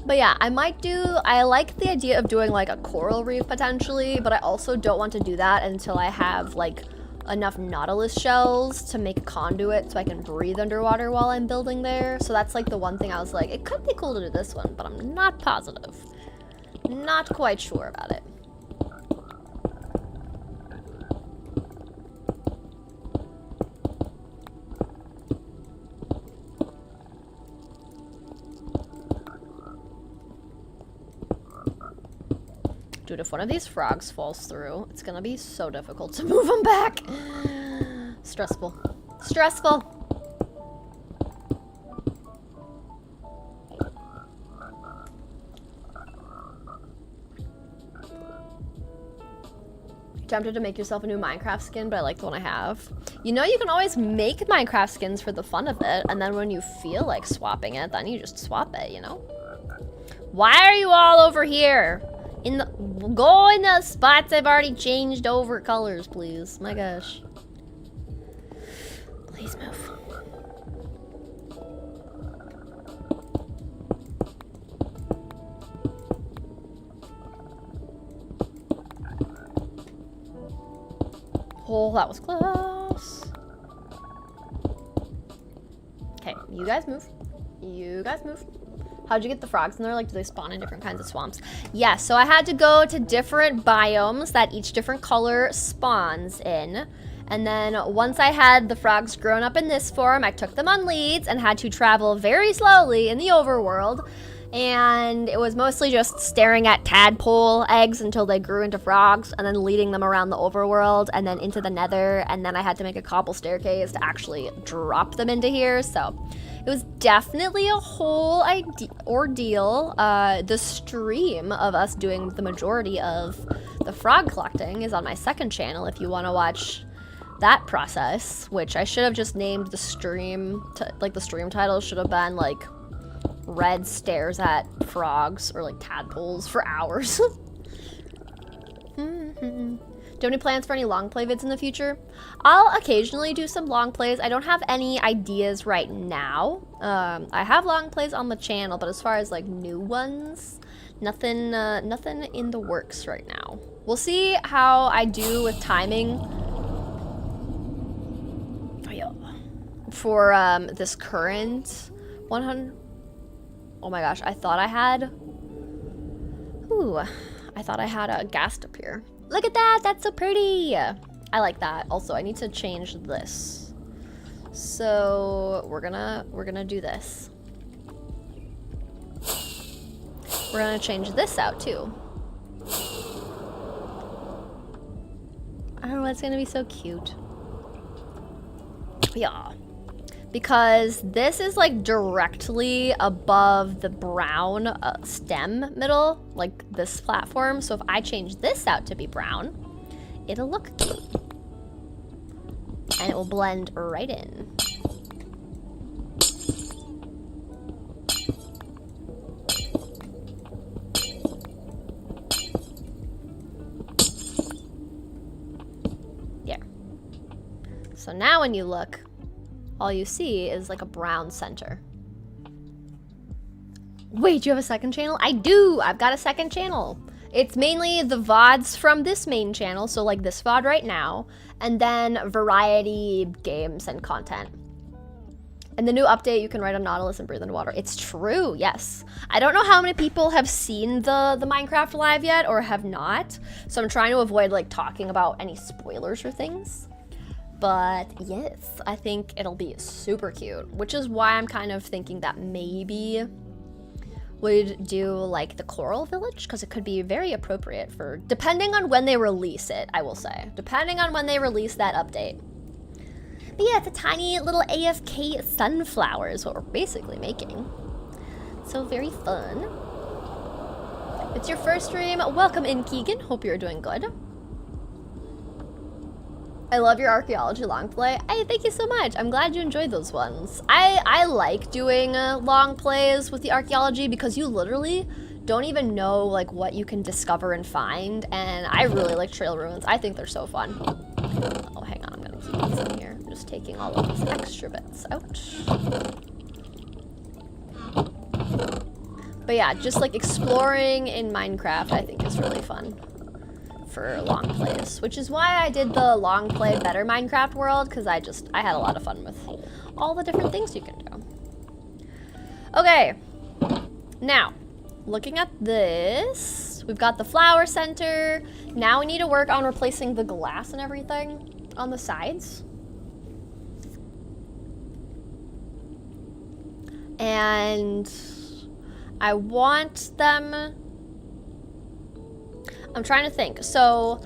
But yeah, I like the idea of doing like a coral reef potentially, but I also don't want to do that until I have like enough nautilus shells to make a conduit so I can breathe underwater while I'm building there. So that's like the one thing I was like, it could be cool to do this one, but I'm not positive. Not quite sure about it. Dude, if one of these frogs falls through, it's gonna be so difficult to move them back. Stressful. Stressful. Tempted to make yourself a new Minecraft skin, but I like the one I have. You know, you can always make Minecraft skins for the fun of it, and then when you feel like swapping it, then you just swap it, you know? Why are you all over here? Go in the spots I've already changed over colors, please. My gosh. Please move. Oh, that was close. Okay, you guys move. You guys move. How'd you get the frogs in there? Like, do they spawn in different kinds of swamps? Yeah, so I had to go to different biomes that each different color spawns in. And then once I had the frogs grown up in this form, I took them on leads and had to travel very slowly in the overworld. And it was mostly just staring at tadpole eggs until they grew into frogs, and then leading them around the overworld and then into the nether. And then I had to make a cobble staircase to actually drop them into here. So it was definitely a whole ordeal. The stream of us doing the majority of the frog collecting is on my second channel if you want to watch that process, which I should have just named the stream, like the stream title should have been like Red stares at frogs or like tadpoles for hours. Do you have any plans for any long play vids in the future? I'll occasionally do some long plays. I don't have any ideas right now. I have long plays on the channel, but as far as like new ones, nothing in the works right now. We'll see how I do with timing for this current 100. Oh my gosh, I thought I had a ghast up here. Look at that, that's so pretty. I like that. Also, I need to change this. So we're gonna do this. We're gonna change this out too. Oh, it's gonna be so cute. Yeah. Because this is like directly above the brown stem middle, like this platform. So if I change this out to be brown, it'll look cute. And it will blend right in. There. So now when you look, all you see is like a brown center. Wait, you have a second channel? I do! I've got a second channel. It's mainly the VODs from this main channel, so like this VOD right now, and then variety games and content. In the new update, you can ride on Nautilus and breathe underwater. It's true, yes. I don't know how many people have seen the Minecraft live yet or have not. So I'm trying to avoid like talking about any spoilers or things. But yes, I think it'll be super cute, which is why I'm kind of thinking that maybe we'd do like the coral village, because it could be very appropriate for, depending on when they release it, I will say. Depending on when they release that update. But yeah, it's a tiny little AFK sunflower is what we're basically making. So very fun. It's your first stream. Welcome in, Keegan. Hope you're doing good. I love your archaeology long play. Hey, thank you so much. I'm glad you enjoyed those ones. I like doing long plays with the archaeology because you literally don't even know like what you can discover and find, and I really like trail ruins. I think they're so fun. Oh, hang on, I'm gonna keep these in here. I'm just taking all of these extra bits out. But yeah, just like exploring in Minecraft I think is really fun for long plays, which is why I did the long play Better Minecraft World, because I had a lot of fun with all the different things you can do. Okay, now looking at this, we've got the flower center. Now we need to work on replacing the glass and everything on the sides. And I want them, I'm trying to think. So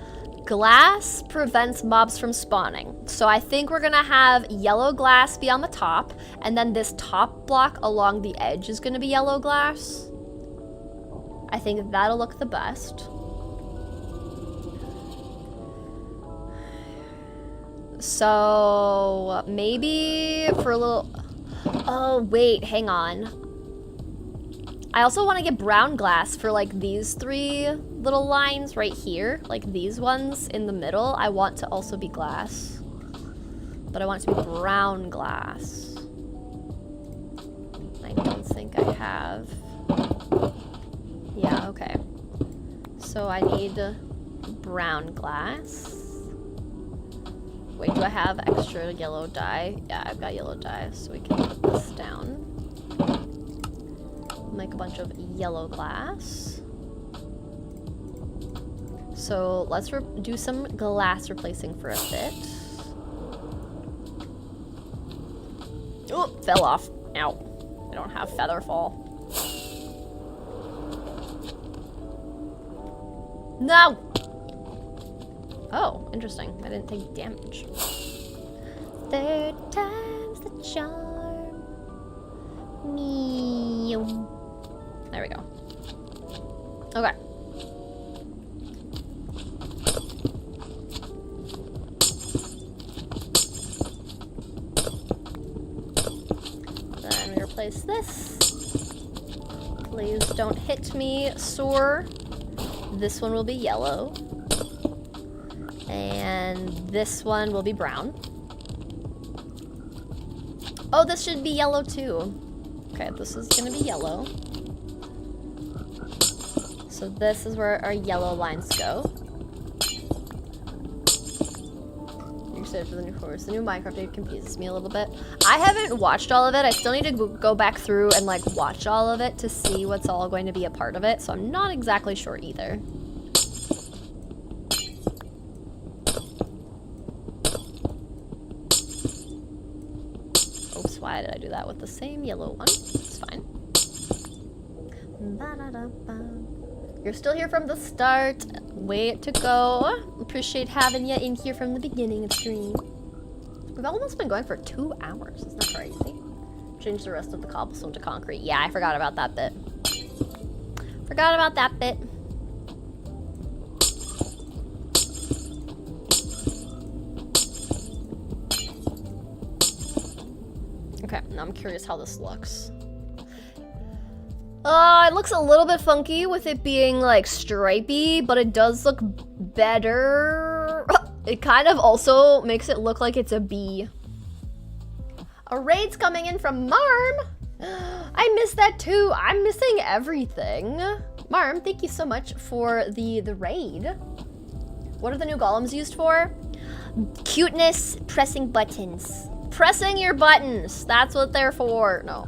glass prevents mobs from spawning. So I think we're gonna have yellow glass be on the top, and then this top block along the edge is gonna be yellow glass. I think that'll look the best. So maybe for a little, oh wait, hang on. I also want to get brown glass for like these three little lines right here, like these ones in the middle. I want to also be glass, but I want it to be brown glass. I don't think I have. Yeah, okay. So I need brown glass. Wait, do I have extra yellow dye? Yeah, I've got yellow dye, so we can put this down. Make a bunch of yellow glass. So let's do some glass replacing for a bit. Oh, fell off. Ow. I don't have feather fall. No! Oh, interesting. I didn't take damage. Third time's the charm. Meow. There we go. Okay. Then we replace this. Please don't hit me, sore. This one will be yellow. And this one will be brown. Oh, this should be yellow too. Okay, this is gonna be yellow. So this is where our yellow lines go. You're excited for the new course. The new Minecraft update confuses me a little bit. I haven't watched all of it. I still need to go back through and like watch all of it to see what's all going to be a part of it. So I'm not exactly sure either. Oops, why did I do that with the same yellow one? It's fine. You're still here from the start. Way to go. Appreciate having you in here from the beginning of stream. We've almost been going for 2 hours. Isn't that crazy? Change the rest of the cobblestone to concrete. Yeah, I forgot about that bit. Forgot about that bit. Okay, now I'm curious how this looks. It looks a little bit funky with it being like stripy, but it does look better. It kind of also makes it look like it's a bee. A raid's coming in from Marm. I missed that too. I'm missing everything. Marm, thank you so much for the raid. What are the new golems used for? Cuteness, pressing buttons. pressing your buttons. That's what they're for. No.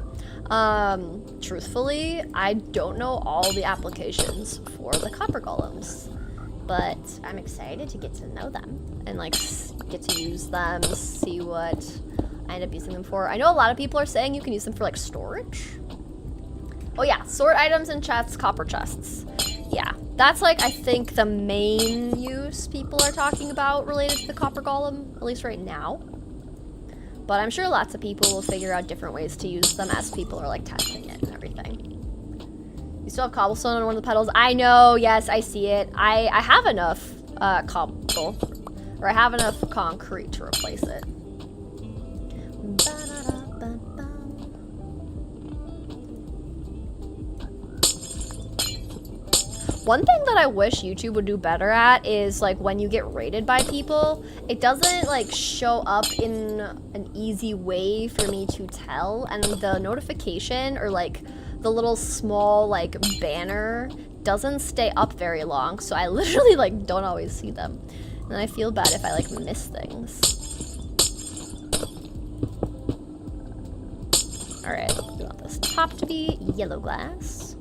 Truthfully, I don't know all the applications for the copper golems, but I'm excited to get to know them and like get to use them, see what I end up using them for. I know a lot of people are saying you can use them for like storage. Oh yeah, sort items and chests, copper chests. Yeah, that's like, I think the main use people are talking about related to the copper golem, at least right now. But I'm sure lots of people will figure out different ways to use them as people are like testing it and everything. You still have cobblestone on one of the pedals? I know, yes, I see it. I have enough cobble, or I have enough concrete to replace it. One thing that I wish YouTube would do better at is like when you get rated by people, it doesn't like show up in an easy way for me to tell, and the notification or like the little small like banner doesn't stay up very long, so I literally like don't always see them. And I feel bad if I like miss things. Alright, we want this top to be yellow glass.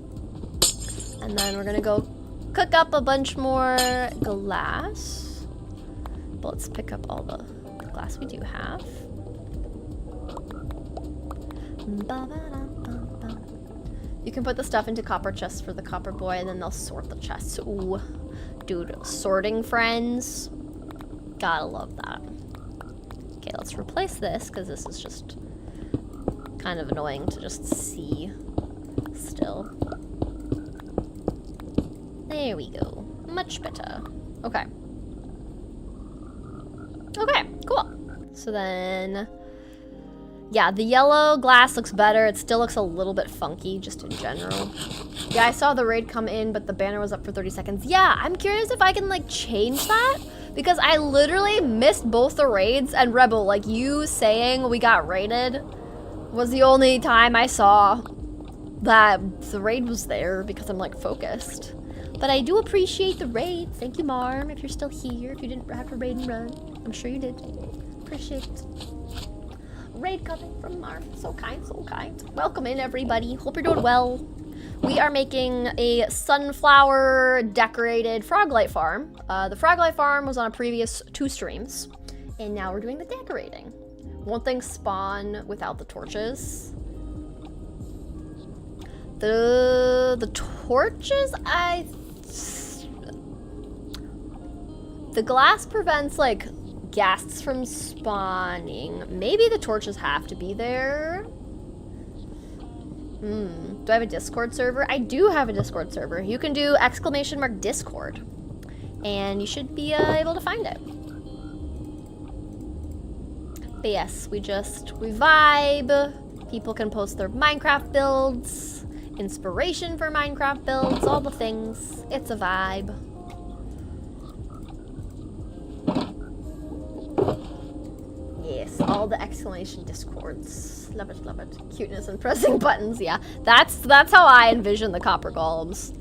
And then we're gonna go cook up a bunch more glass. But let's pick up all the glass we do have. You can put the stuff into copper chests for the copper boy, and then they'll sort the chests. Ooh, dude, sorting friends. Gotta love that. Okay, let's replace this, because this is just kind of annoying to just see still. There we go. Much better. Okay. Okay, cool. So then, yeah, the yellow glass looks better. It still looks a little bit funky, just in general. Yeah, I saw the raid come in, but the banner was up for 30 seconds. Yeah, I'm curious if I can, like, change that, because I literally missed both the raids, and Rebel, like, you saying we got raided was the only time I saw that the raid was there, because I'm, like, focused. But I do appreciate the raid. Thank you, Marm, if you're still here, if you didn't have to raid and run. I'm sure you did. Appreciate it. Raid coming from Marm. So kind, so kind. Welcome in, everybody. Hope you're doing well. We are making a sunflower decorated Froglight farm. The Froglight farm was on a previous 2 streams, and now we're doing the decorating. Won't things spawn without the torches? The torches, the glass prevents, like, ghasts from spawning. Maybe the torches have to be there. Do I have a Discord server? I do have a Discord server. You can do !Discord, and you should be able to find it. But yes, we vibe. People can post their Minecraft builds, inspiration for Minecraft builds, all the things. It's a vibe. Yes, all the exclamation discords. Love it, love it. Cuteness and pressing buttons, yeah. That's how I envision the copper golems.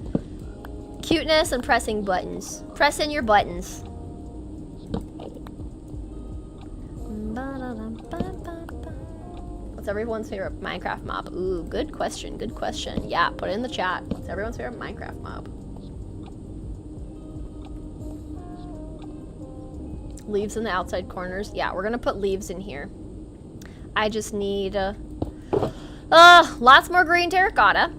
Cuteness and pressing buttons. Press in your buttons. What's everyone's favorite Minecraft mob? Ooh, good question, good question. Yeah, put it in the chat. What's everyone's favorite Minecraft mob? Leaves in the outside corners. Yeah, we're gonna put leaves in here. I just need lots more green terracotta,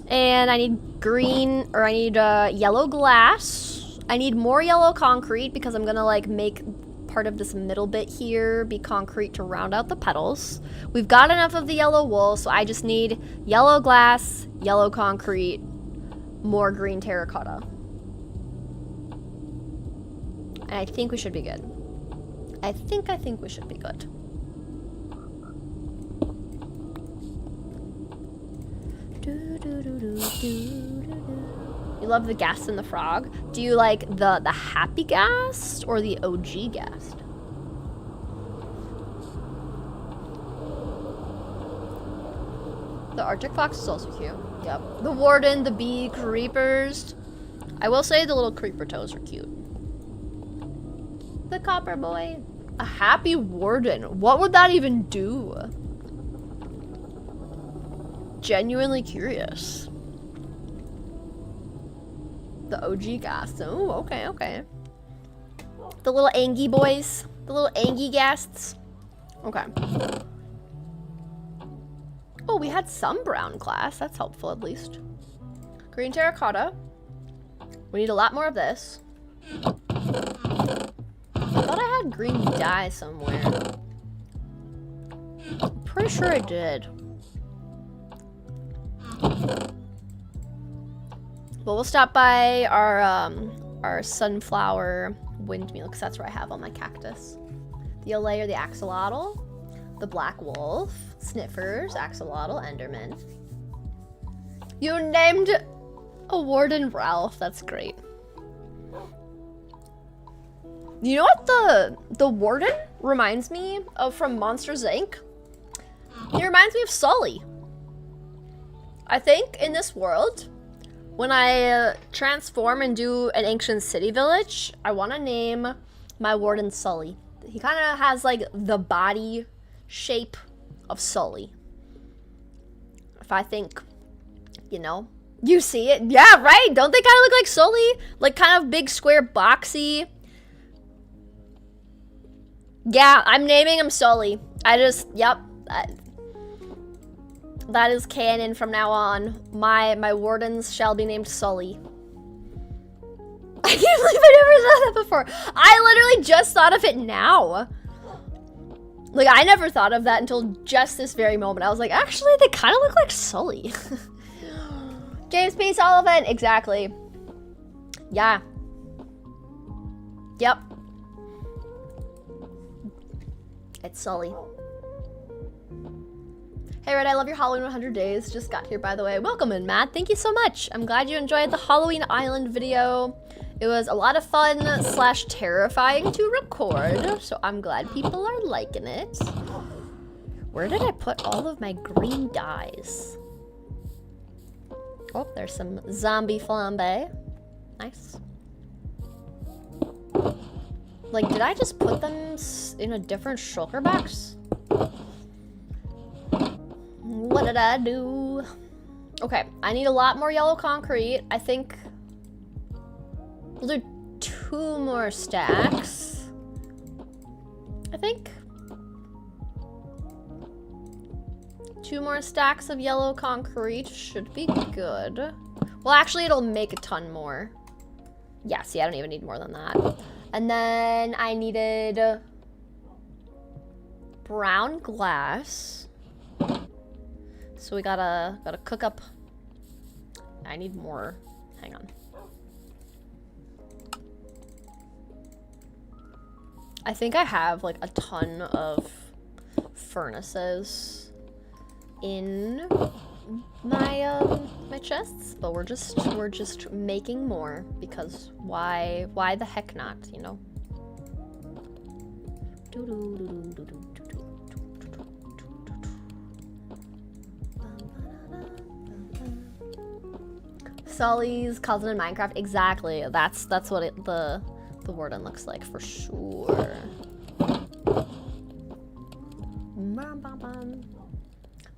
and I need green, or I need yellow glass. I need more yellow concrete because I'm gonna like make part of this middle bit here be concrete to round out the petals. We've got enough of the yellow wool, so I just need yellow glass, yellow concrete, more green terracotta. And I think we should be good. I think we should be good. You love the ghast and the frog? Do you like the happy ghast or the OG ghast? The Arctic fox is also cute. Yep. The warden, the bee, creepers. I will say the little creeper toes are cute. The copper boy. A happy warden. What would that even do? Genuinely curious. The OG ghast. Oh, okay, okay. The little Angie boys. The little Angie ghasts. Okay. Oh, we had some brown glass. That's helpful, at least. Green terracotta. We need a lot more of this. I thought I had green dye somewhere. I'm pretty sure I did. But we'll stop by our sunflower windmill, because that's where I have all my cactus. The Olay or the axolotl, the black wolf, sniffers, axolotl, enderman. You named a warden Ralph. That's great. You know what the warden reminds me of from Monsters Inc? He reminds me of Sully. I think in this world, when I transform and do an ancient city village, I want to name my warden Sully. He kind of has like the body shape of Sully. If I think, you know, you see it. Yeah, right. Don't they kind of look like Sully? Like kind of big, square, boxy. Yeah, I'm naming him Sully. Yep. That is canon from now on. My wardens shall be named Sully. I can't believe I never thought that before. I literally just thought of it now. Like, I never thought of that until just this very moment. I was like, actually, they kind of look like Sully. James P. Sullivan, exactly. Yeah. Yep. It's Sully. Hey Red, I love your Halloween 100 days. Just got here, by the way. Welcome in, Matt. Thank you so much. I'm glad you enjoyed the Halloween Island video. It was a lot of fun / terrifying to record, so I'm glad people are liking it. Where did I put all of my green dyes? Oh, there's some zombie flambe. Nice. Like, did I just put them in a different shulker box? What did I do? Okay, I need a lot more yellow concrete. I think we'll do 2 more stacks. I think 2 more stacks of yellow concrete should be good. Well, actually, it'll make a ton more. Yeah, see, I don't even need more than that. And then I needed brown glass. So we gotta cook up. I need more. Hang on. I think I have like a ton of furnaces in my my chests, but we're just making more because why the heck not, you know? Sully's cousin in Minecraft, exactly. That's what the warden looks like for sure.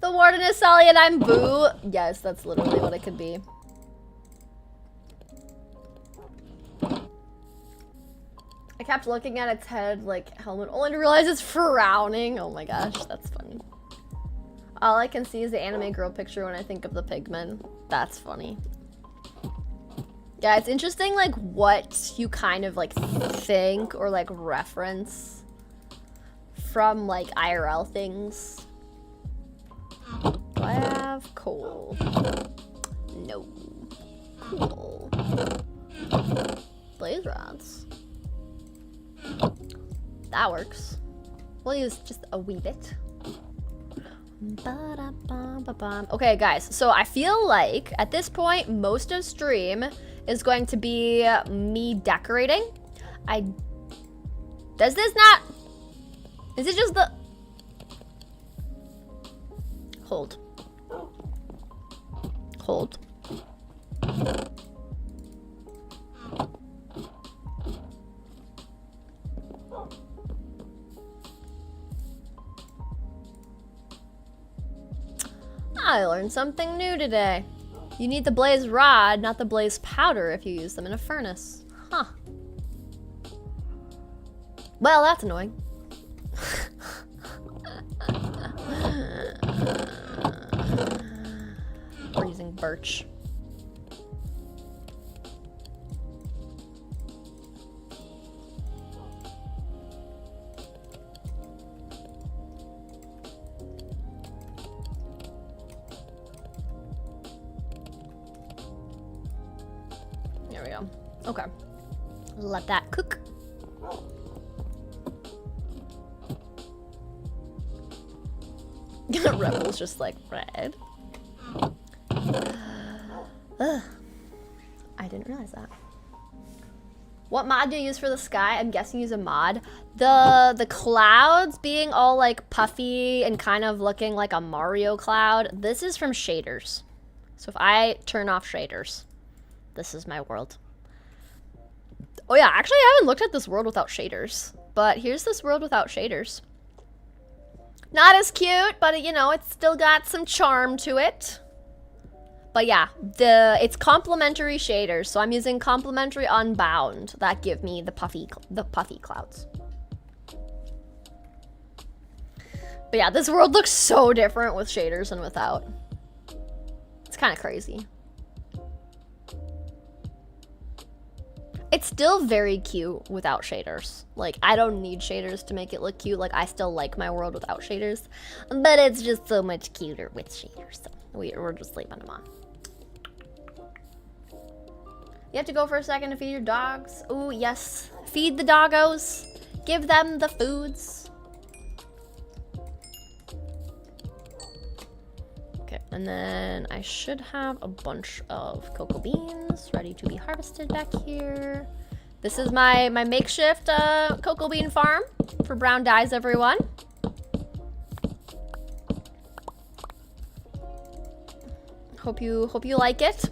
The warden is Sully and I'm Boo. Yes, that's literally what it could be. I kept looking at its head like helmet only to realize it's frowning. Oh my gosh, that's funny. All I can see is the anime girl picture when I think of the pigmen. That's funny. Yeah, it's interesting like what you kind of like think or like reference from like IRL things. Do I have coal? No. Cool. Blaze rods. That works. We'll use just a wee bit. Okay, guys, so I feel like at this point, most of stream is going to be me decorating. Does this not? Is it just the? Hold. I learned something new today. You need the blaze rod, not the blaze powder if you use them in a furnace. Huh. Well, that's annoying. We're using birch. There we go. Okay. Let that cook. Rebel's just like red. Ugh. I didn't realize that. What mod do you use for the sky? I'm guessing you use a mod. The clouds being all like puffy and kind of looking like a Mario cloud. This is from shaders. So if I turn off shaders, this is my world. Oh yeah, actually I haven't looked at this world without shaders. But here's this world without shaders. Not as cute, but you know, it's still got some charm to it. But yeah, it's complementary shaders, so I'm using complementary unbound that give me the puffy clouds. But yeah, this world looks so different with shaders and without. It's kind of crazy. It's still very cute without shaders. Like, I don't need shaders to make it look cute. Like, I still like my world without shaders. But it's just so much cuter with shaders. So we're just leaving them on. You have to go for a second to feed your dogs. Oh, yes. Feed the doggos. Give them the foods. Okay, and then I should have a bunch of cocoa beans ready to be harvested back here. This is my makeshift cocoa bean farm for brown dyes, everyone. Hope you like it.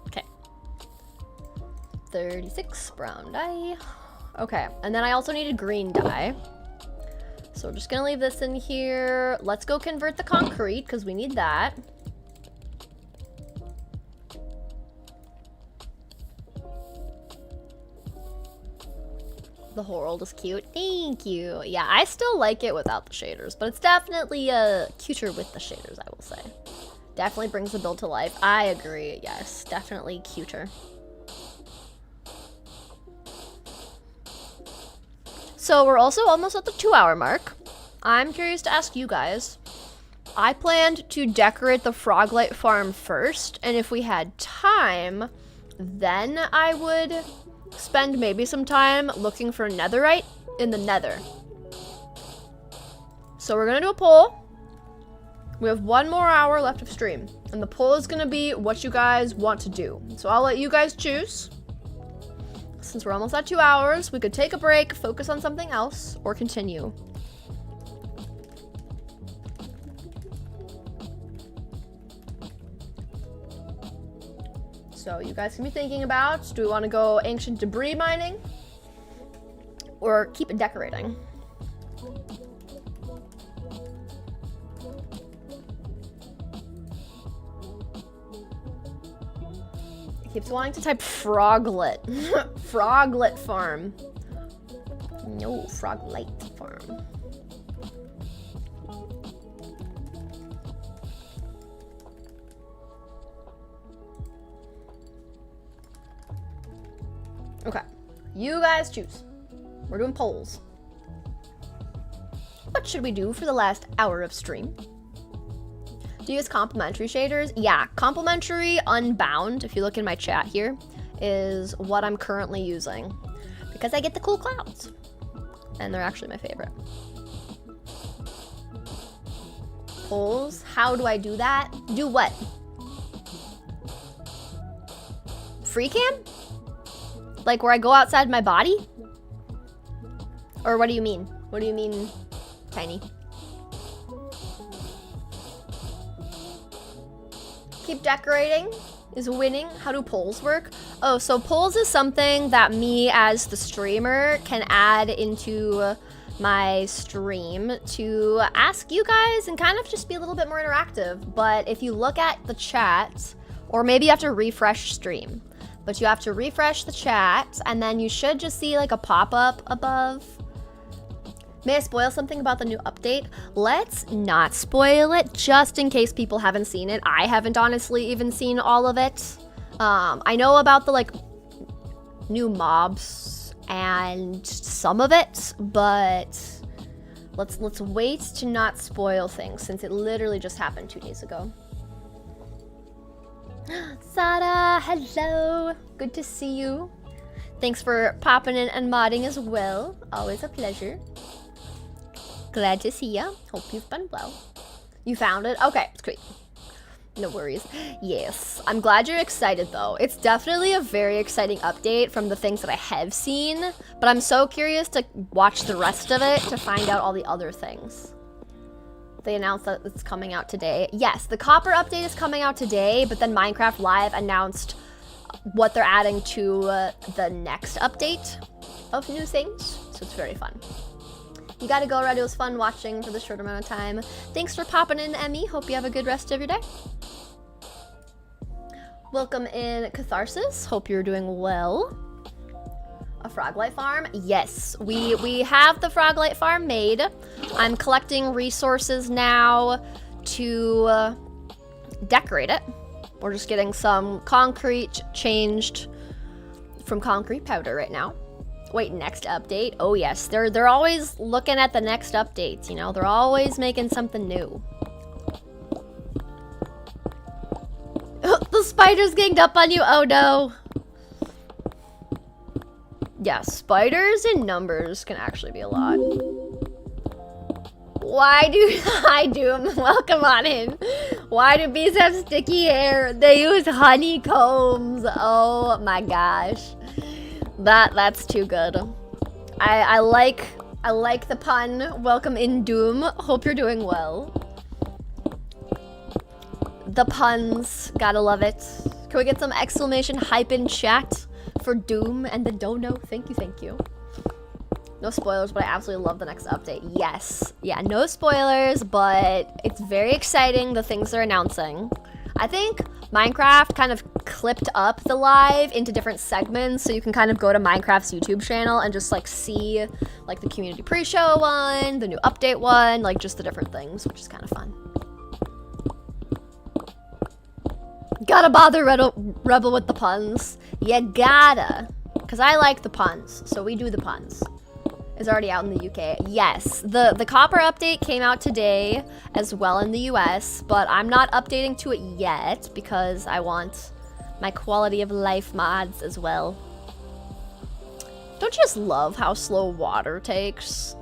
Okay. 36 brown dye. Okay, and then I also need a green dye. So we're just gonna leave this in here. Let's go convert the concrete because we need that. The whole world is cute. Thank you. Yeah, I still like it without the shaders, but it's definitely cuter with the shaders, I will say. Definitely brings the build to life. I agree. Yes, definitely cuter. So we're also almost at the 2-hour mark. I'm curious to ask you guys. I planned to decorate the Froglight farm first, and if we had time, then I would spend maybe some time looking for netherite in the nether. So we're gonna do a poll. We have 1 more hour left of stream, and the poll is gonna be what you guys want to do. So I'll let you guys choose. Since we're almost at 2 hours, we could take a break, focus on something else, or continue. So you guys can be thinking about, do we want to go ancient debris mining or keep it decorating? It keeps wanting to type Froglight. Froglight farm. No, Froglight farm. Okay, you guys choose. We're doing polls. What should we do for the last hour of stream? Do you use complementary shaders? Yeah, complementary unbound, if you look in my chat here, is what I'm currently using. Because I get the cool clouds. And they're actually my favorite. Polls, how do I do that? Do what? Free cam? Like where I go outside my body? Or what do you mean? What do you mean, Tiny? keep decorating is winning. How do polls work? Oh, so polls is something that me as the streamer can add into my stream to ask you guys and kind of just be a little bit more interactive. But if you look at the chat, or maybe you have to refresh stream, but you have to refresh the chat and then you should just see like a pop-up above. May I spoil something about the new update? Let's not spoil it, just in case people haven't seen it. I haven't honestly even seen all of it. I know about the like new mobs and some of it, but let's wait to not spoil things since it literally just happened 2 days ago. Sada, hello. Good to see you. Thanks for popping in and modding as well. Always a pleasure. Glad to see ya. Hope you've been well. You found it? Okay, it's great. No worries. Yes, I'm glad you're excited though. It's definitely a very exciting update from the things that I have seen, but I'm so curious to watch the rest of it to find out all the other things. They announced that it's coming out today. Yes, the copper update is coming out today, but then Minecraft Live announced what they're adding to the next update of new things, so it's very fun. You gotta go already. It was fun watching for the short amount of time. Thanks for popping in, Emmy. Hope you have a good rest of your day. Welcome in, Catharsis. Hope you're doing well. A Froglight farm? Yes, we have the Froglight farm made. I'm collecting resources now to decorate it. We're just getting some concrete changed from concrete powder right now. Wait, next update? Oh yes, they're always looking at the next updates, you know? They're always making something new. The spider's ganged up on you, oh no. Yeah, spiders in numbers can actually be a lot. Why do I do them? Welcome on in. Why do bees have sticky hair? They use honeycombs. Oh my gosh. That's too good. I like the pun. Welcome in, Doom. Hope you're doing well. The puns, gotta love it. Can we get some exclamation hype in chat for Doom and the dono? Thank you, thank you. No spoilers, but I absolutely love the next update. Yes. Yeah, no spoilers, but it's very exciting, the things they're announcing. I think Minecraft kind of clipped up the live into different segments, so you can kind of go to Minecraft's YouTube channel and just like see like the community pre-show one, the new update one, like just the different things, which is kind of fun. Gotta bother Rebel with the puns. You gotta. Because I like the puns, so we do the puns. It's already out in the UK. Yes, the copper update came out today as well in the US, but I'm not updating to it yet because I want my quality of life mods as well. Don't you just love how slow water takes?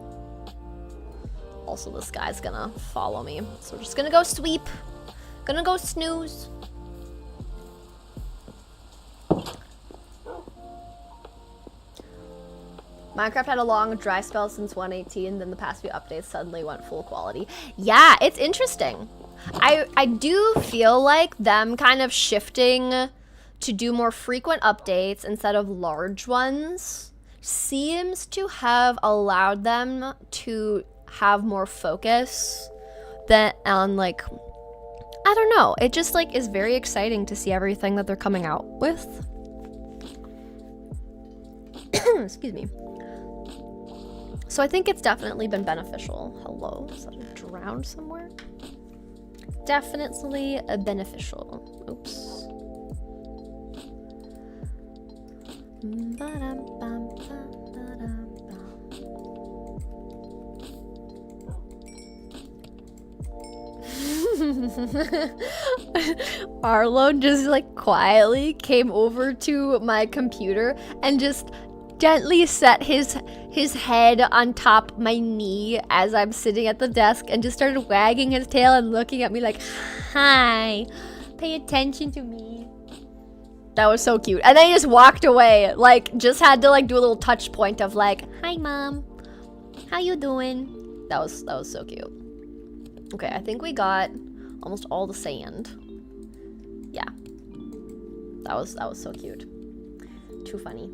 Also, this guy's gonna follow me, so we're just gonna go sweep. Gonna go snooze. Minecraft had a long dry spell since 1.18, then the past few updates suddenly went full quality. Yeah, it's interesting. I do feel like them kind of shifting to do more frequent updates instead of large ones seems to have allowed them to have more focus than on like, I don't know. It just like is very exciting to see everything that they're coming out with. Excuse me. So I think it's definitely been beneficial. Hello, is that a drowned somewhere? Definitely a beneficial. Oops. Arlo just like quietly came over to my computer and just gently set his head on top my knee as I'm sitting at the desk and just started wagging his tail and looking at me like, hi, pay attention to me. That was so cute. And then he just walked away, like just had to like do a little touch point of like, hi mom, how you doing? That was so cute. Okay, I think we got almost all the sand. That was so cute. Too funny.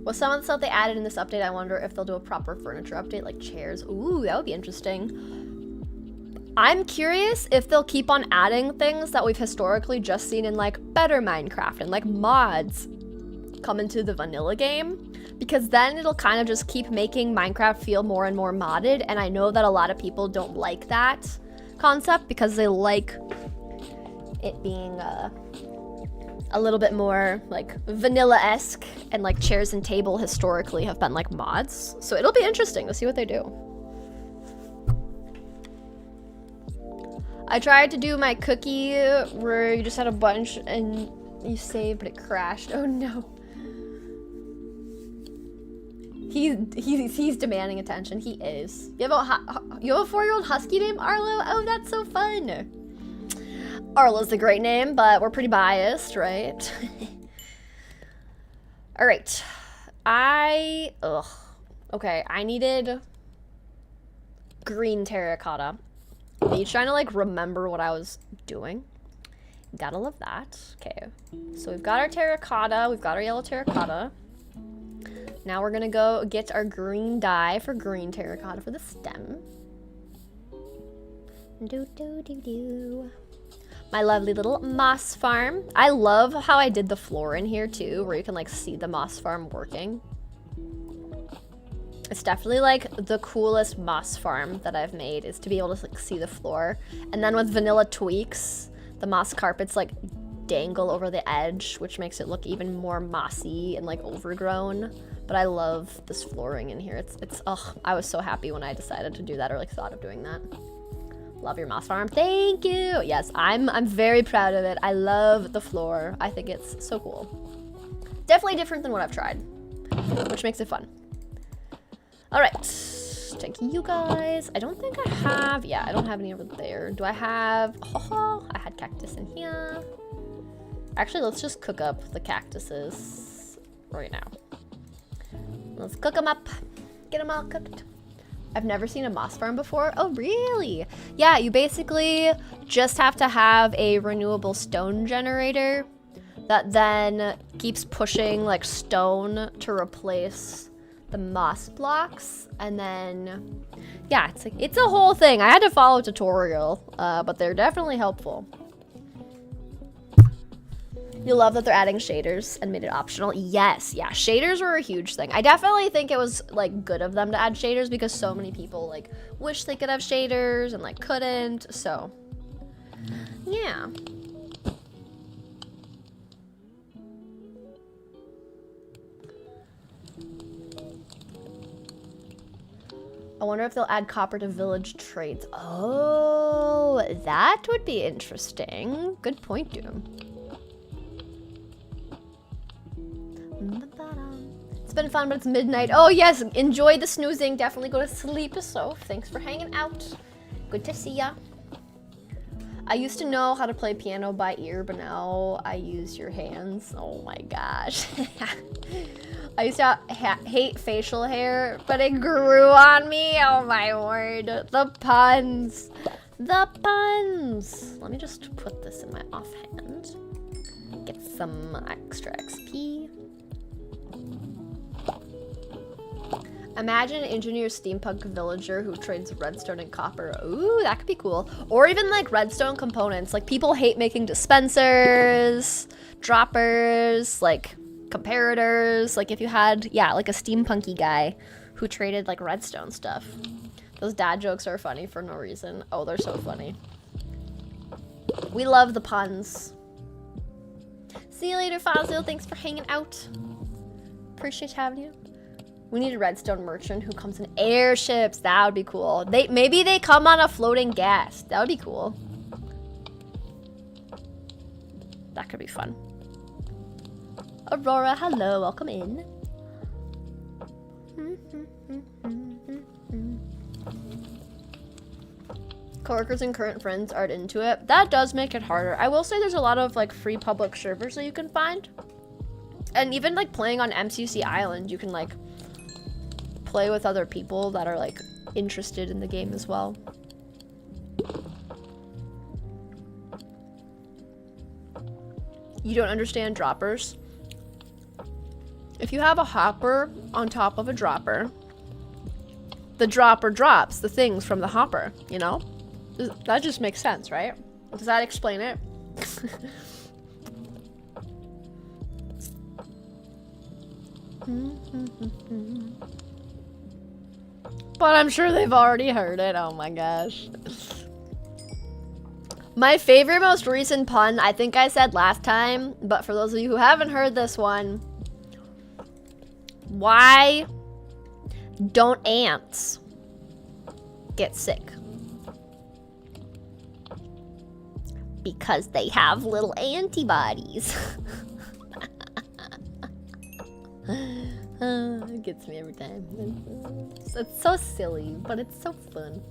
With some of the stuff they added in this update, I wonder if they'll do a proper furniture update, like chairs. Ooh, that would be interesting. I'm curious if they'll keep on adding things that we've historically just seen in like better Minecraft and like mods come into the vanilla game, because then it'll kind of just keep making Minecraft feel more and more modded, and I know that a lot of people don't like that concept because they like it being a little bit more like vanilla-esque, and like chairs and table historically have been like mods, so it'll be interesting to see what they do. I tried to do my cookie where you just had a bunch and you saved, but it crashed. Oh no. He's demanding attention. He is. You have a 4-year-old husky named Arlo? Oh, that's so fun. Arlo's a great name, but we're pretty biased, right? All right. Okay, I needed green terracotta. Me trying to like remember what I was doing. Gotta love that. Okay, so we've got our terracotta, we've got our yellow terracotta. Now we're gonna go get our green dye for green terracotta for the stem. My lovely little moss farm. I love how I did the floor in here too, where you can like see the moss farm working. It's definitely like the coolest moss farm that I've made, is to be able to like see the floor. And then with vanilla tweaks, the moss carpets like dangle over the edge, which makes it look even more mossy and like overgrown. But I love this flooring in here. I was so happy when I decided to do that, or like thought of doing that. Love your moss farm. Thank you. Yes, I'm very proud of it. I love the floor. I think it's so cool. Definitely different than what I've tried, which makes it fun. All right, thank you guys. I don't think I have, I don't have any over there. Do I have, I had cactus in here. Actually, let's just cook up the cactuses right now. Let's cook them up, get them all cooked. I've never seen a moss farm before. Oh, really? Yeah, you basically just have to have a renewable stone generator that then keeps pushing like stone to replace the moss blocks, and then it's a whole thing. I had to follow a tutorial, but they're definitely helpful. You love that they're adding shaders and made it optional. Yes, yeah, shaders were a huge thing. I definitely think it was like good of them to add shaders, because so many people like wish they could have shaders and like couldn't, so yeah. I wonder if they'll add copper to village trades. Oh, that would be interesting. Good point, Doom. It's been fun, but it's midnight. Oh yes, enjoy the snoozing. Definitely go to sleep, so thanks for hanging out. Good to see ya. I used to know how to play piano by ear, but now I use your hands. Oh my gosh. I used to hate facial hair, but it grew on me. Oh my word. The puns. The puns. Let me just put this in my offhand. Get some extra XP. Imagine an engineer steampunk villager who trades redstone and copper. Ooh, that could be cool. Or even like redstone components. Like people hate making dispensers, droppers, like comparators. Like if you had, like a steampunky guy who traded like redstone stuff. Those dad jokes are funny for no reason. Oh, they're so funny. We love the puns. See you later, Fazil. Thanks for hanging out. Appreciate having you. We need a redstone merchant who comes in airships. That would be cool. Maybe they come on a floating gas. That would be cool. That could be fun. Aurora, hello. Welcome in. Coworkers and current friends aren't into it. That does make it harder. I will say there's a lot of like free public servers that you can find. And even like playing on MCC Island, you can like play with other people that are like interested in the game as well. You don't understand droppers? If you have a hopper on top of a dropper, the dropper drops the things from the hopper, you know? That just makes sense, right? Does that explain it? But I'm sure they've already heard it. Oh my gosh. My favorite most recent pun, I think I said last time, but for those of you who haven't heard this one, why don't ants get sick? Because they have little antibodies. It gets me every time. It's so silly, but it's so fun.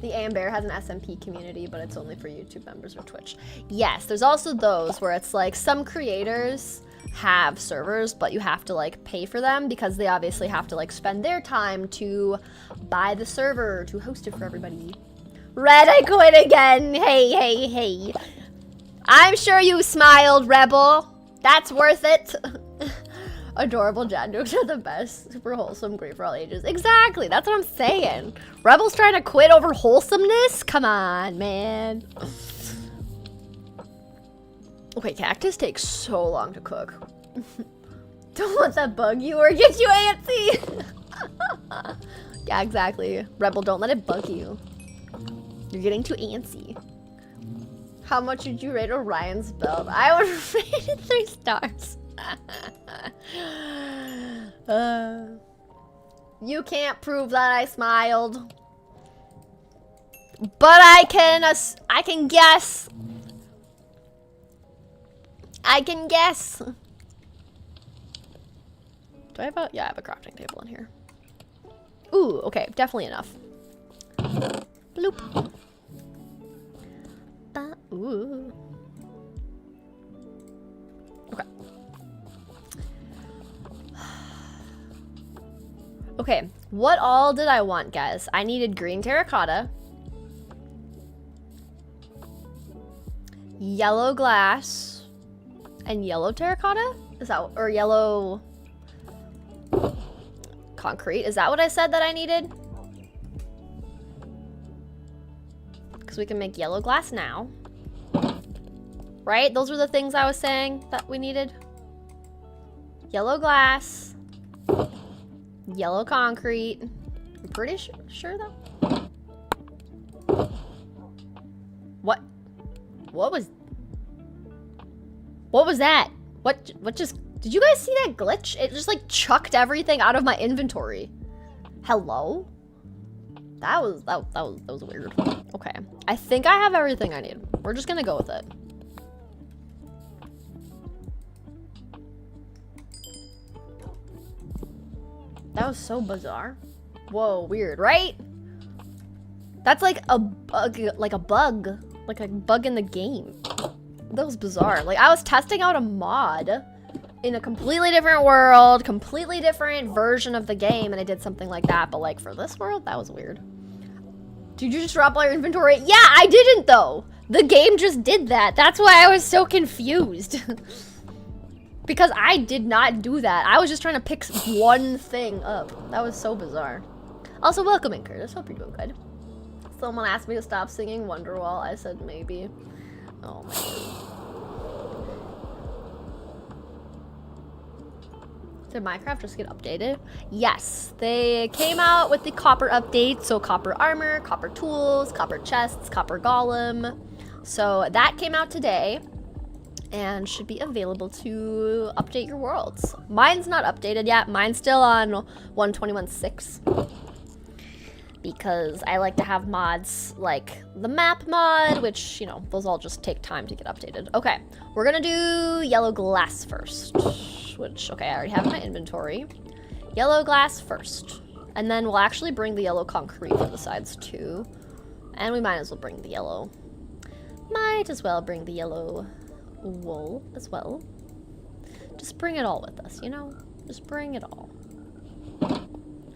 The Amber has an SMP community, but it's only for YouTube members or Twitch. Yes, there's also those where it's like some creators have servers, but you have to like pay for them because they obviously have to like spend their time to buy the server to host it for everybody. Red, I quit again. Hey, hey, hey. I'm sure you smiled, Rebel. That's worth it. Adorable Jan jokes are the best. Super wholesome, great for all ages. Exactly, that's what I'm saying. Rebel's trying to quit over wholesomeness? Come on, man. Okay, cactus takes so long to cook. Don't let that bug you or get you antsy. Yeah, exactly. Rebel, don't let it bug you. You're getting too antsy. How much would you rate Orion's belt? I would rate it 3 stars. You can't prove that I smiled, but I can guess. I can guess. Do I have a? Yeah, I have a crafting table in here. Ooh, okay, definitely enough. Bloop. Ooh. Okay. Okay, what all did I want, guys? I needed green terracotta, yellow glass, and yellow terracotta? Is that, or yellow concrete? Is that what I said that I needed? Because we can make yellow glass now. Right? Those were the things I was saying that we needed. Yellow glass. Yellow concrete. I'm pretty sure though. What? What was that? What just, did you guys see that glitch? It just like chucked everything out of my inventory. Hello? That was weird. Okay. I think I have everything I need. We're just gonna go with it. That was so bizarre. Whoa, weird, right? That's like a bug, like a bug in the game. That was bizarre. Like, I was testing out a mod in a completely different world, completely different version of the game, and I did something like that. But like for this world, that was weird. Did you just drop all your inventory? Yeah, I didn't though. The game just did that. That's why I was so confused. Because I did not do that. I was just trying to pick one thing up. That was so bizarre. Also, welcome in, Curtis. Hope you're doing good. Someone asked me to stop singing Wonderwall. I said maybe. Oh my god. Did Minecraft just get updated? Yes, they came out with the copper update. So copper armor, copper tools, copper chests, copper golem. So that came out today and should be available to update your worlds. Mine's not updated yet. Mine's still on 121.6 because I like to have mods like the map mod, which, you know, those all just take time to get updated. Okay, we're gonna do yellow glass first, which, okay, I already have in my inventory. Yellow glass first, and then we'll actually bring the yellow concrete for the sides too, and we might as well bring the yellow. Might as well bring the yellow wool as well. Just bring it all with us, you know? Just bring it all.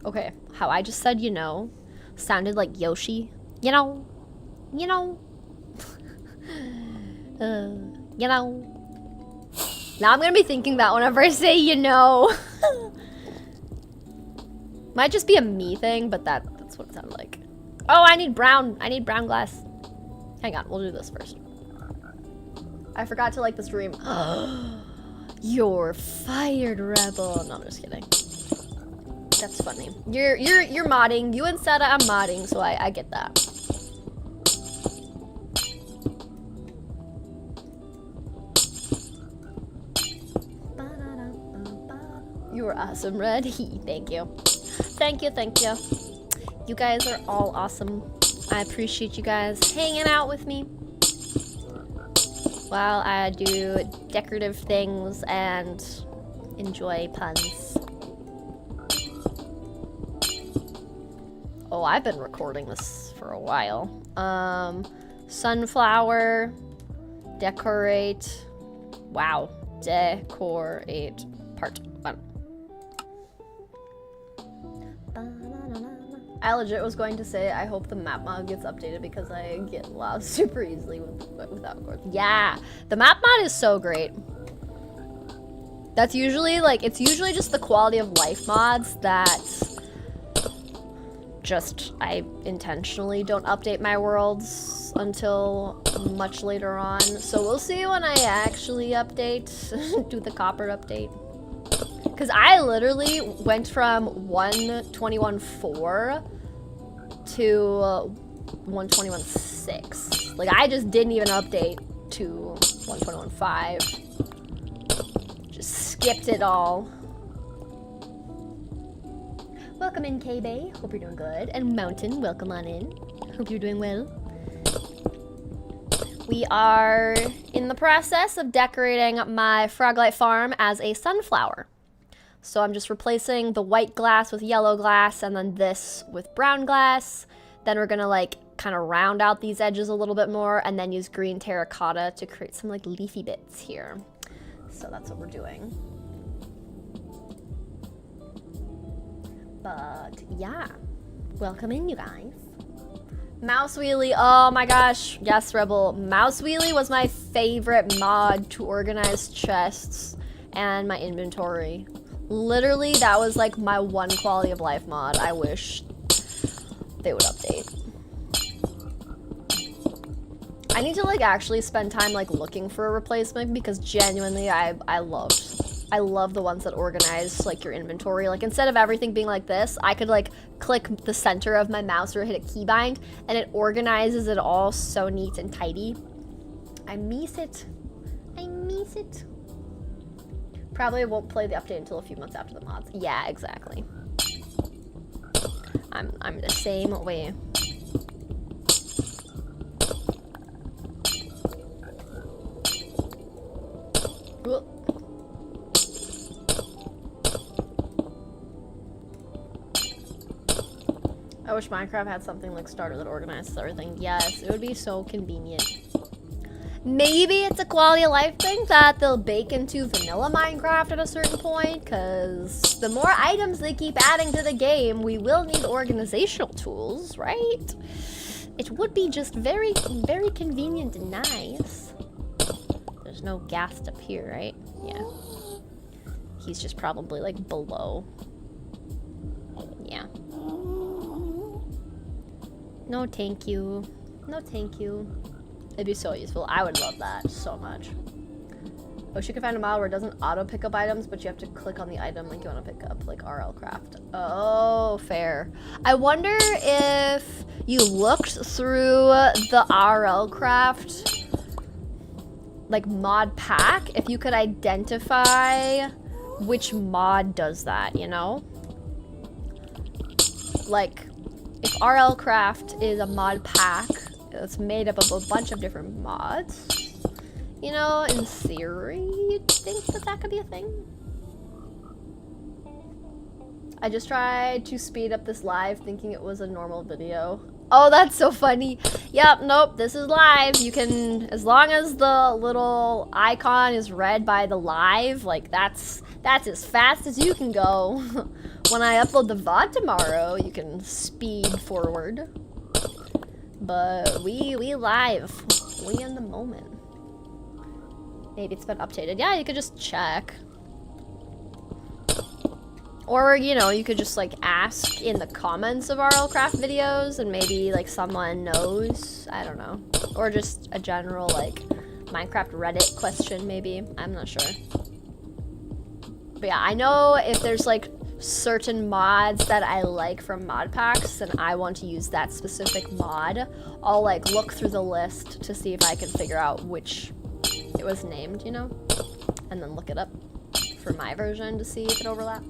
Okay, how I just said, you know, sounded like Yoshi. You know? You know? You know? Now I'm gonna be thinking that whenever I say you know. Might just be a me thing, but that's what it sounded like. Oh, I need brown glass. Hang on, we'll do this first. I forgot to like the stream. You're fired, rebel. No, I'm just kidding. That's funny. You're modding. You and Seta, I'm modding, so I get that. You were awesome, Red. Thank you. Thank you, thank you. You guys are all awesome. I appreciate you guys hanging out with me while I do decorative things and enjoy puns. Oh, I've been recording this for a while. Sunflower, decorate. Wow, decorate part 1. I legit was going to say I hope the map mod gets updated because I get lost super easily without cords. Yeah, the map mod is so great. That's usually like, it's usually just the quality of life mods that just I intentionally don't update my worlds until much later on. So we'll see when I actually update, do the copper update. Because I literally went from 121.4 to 121.6. Like, I just didn't even update to 121.5. Just skipped it all. Welcome in, K-Bay. Hope you're doing good. And Mountain, welcome on in. Hope you're doing well. We are in the process of decorating my Froglight farm as a sunflower. So I'm just replacing the white glass with yellow glass and then this with brown glass. Then we're gonna like kind of round out these edges a little bit more and then use green terracotta to create some like leafy bits here. So that's what we're doing. But yeah, welcome in, you guys. Mouse wheelie, oh my gosh, yes, Rebel. Mouse wheelie was my favorite mod to organize chests and my inventory. Literally, that was like my one quality of life mod I wish they would update. I need to like actually spend time like looking for a replacement because genuinely I love the ones that organize like your inventory. Like instead of everything being like this, I could like click the center of my mouse or hit a keybind and it organizes it all so neat and tidy. I miss it. I miss it. Probably won't play the update until a few months after the mods. Yeah, exactly. I'm the same way. Ooh. I wish Minecraft had something like Starter that organizes everything. Yes, it would be so convenient. Maybe it's a quality of life thing that they'll bake into vanilla Minecraft at a certain point, because the more items they keep adding to the game, we will need organizational tools, right? It would be just very, very convenient and nice. There's no ghast up here, right? Yeah. He's just probably like below. Yeah. No, thank you. No, thank you. It'd be so useful. I would love that so much. I wish you could find a model where it doesn't auto pick up items, but you have to click on the item like you want to pick up, like RL Craft. Oh, fair. I wonder if you looked through the RL Craft like mod pack, if you could identify which mod does that, you know? Like, if RL Craft is a mod pack, it's made up of a bunch of different mods. You know, in theory, you'd think that that could be a thing. I just tried to speed up this live thinking it was a normal video. Oh, that's so funny. Yep, nope, this is live. You can, as long as the little icon is read by the live, like that's as fast as you can go. When I upload the VOD tomorrow, you can speed forward. But we live. We in the moment. Maybe it's been updated. Yeah, you could just check. Or, you know, you could just, like, ask in the comments of RLCraft videos and maybe, like, someone knows. I don't know. Or just a general, like, Minecraft Reddit question, maybe. I'm not sure. But yeah, I know if there's, like, certain mods that I like from mod packs and I want to use that specific mod, I'll, like, look through the list to see if I can figure out which it was named, you know? And then look it up for my version to see if it overlaps.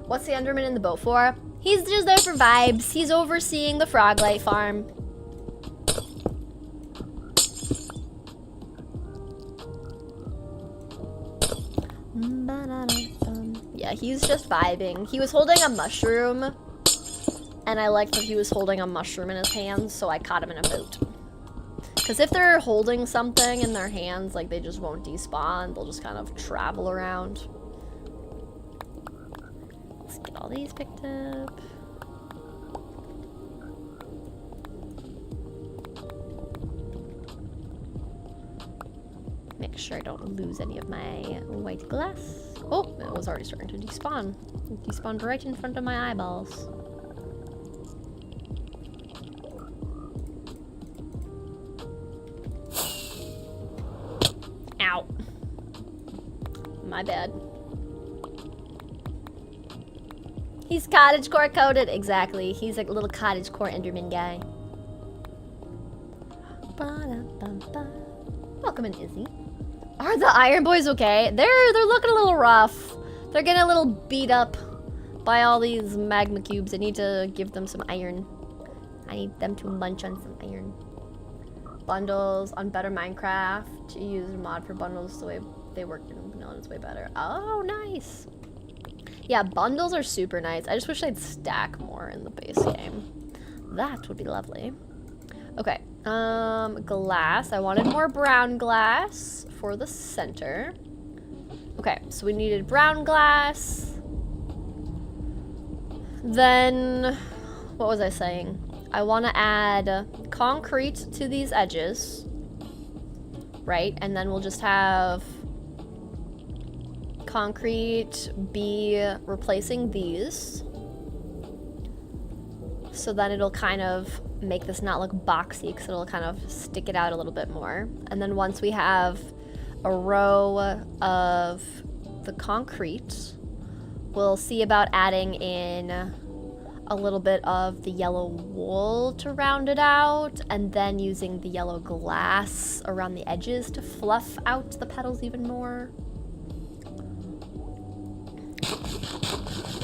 What's the Enderman in the boat for? He's just there for vibes. He's overseeing the Froglight farm. Yeah, he's just vibing. He was holding a mushroom, and I liked that he was holding a mushroom in his hands, so I caught him in a boat. Because if they're holding something in their hands, like, they just won't despawn. They'll just kind of travel around. Let's get all these picked up. Make sure I don't lose any of my white glass. Oh, it was already starting to despawn. It despawned right in front of my eyeballs. Ow. My bad. He's cottagecore coated. Exactly. He's like a little cottagecore Enderman guy. Welcome in, Izzy. Are the Iron Boys okay? They're looking a little rough. They're getting a little beat up by all these magma cubes. I need to give them some iron. I need them to munch on some iron. Bundles on Better Minecraft. To use a mod for bundles the way they work in vanilla is way better. Oh, nice. Yeah, bundles are super nice. I just wish they'd stack more in the base game. That would be lovely. Okay, glass. I wanted more brown glass for the center. Okay, so we needed brown glass. Then, what was I saying? I want to add concrete to these edges, right? And then we'll just have concrete be replacing these. So then it'll kind of make this not look boxy because it'll kind of stick it out a little bit more. And then once we have a row of the concrete, we'll see about adding in a little bit of the yellow wool to round it out, and then using the yellow glass around the edges to fluff out the petals even more.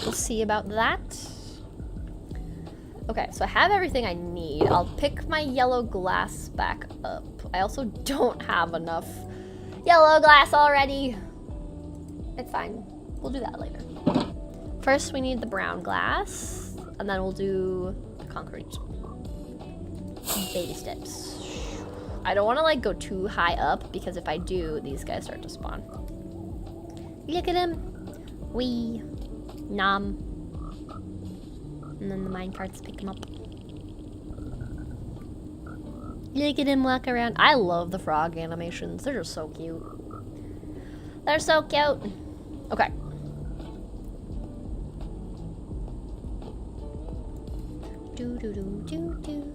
We'll see about that. Okay, so I have everything I need. I'll pick my yellow glass back up. I also don't have enough yellow glass already. It's fine. We'll do that later. First, we need the brown glass, and then we'll do the concrete. Baby steps. I don't want to like go too high up because if I do, these guys start to spawn. Look at him. Wee. Nom. And then the minecarts pick him up. Look at him walk around. I love the frog animations. They're just so cute. They're so cute. Okay. Do do do do do.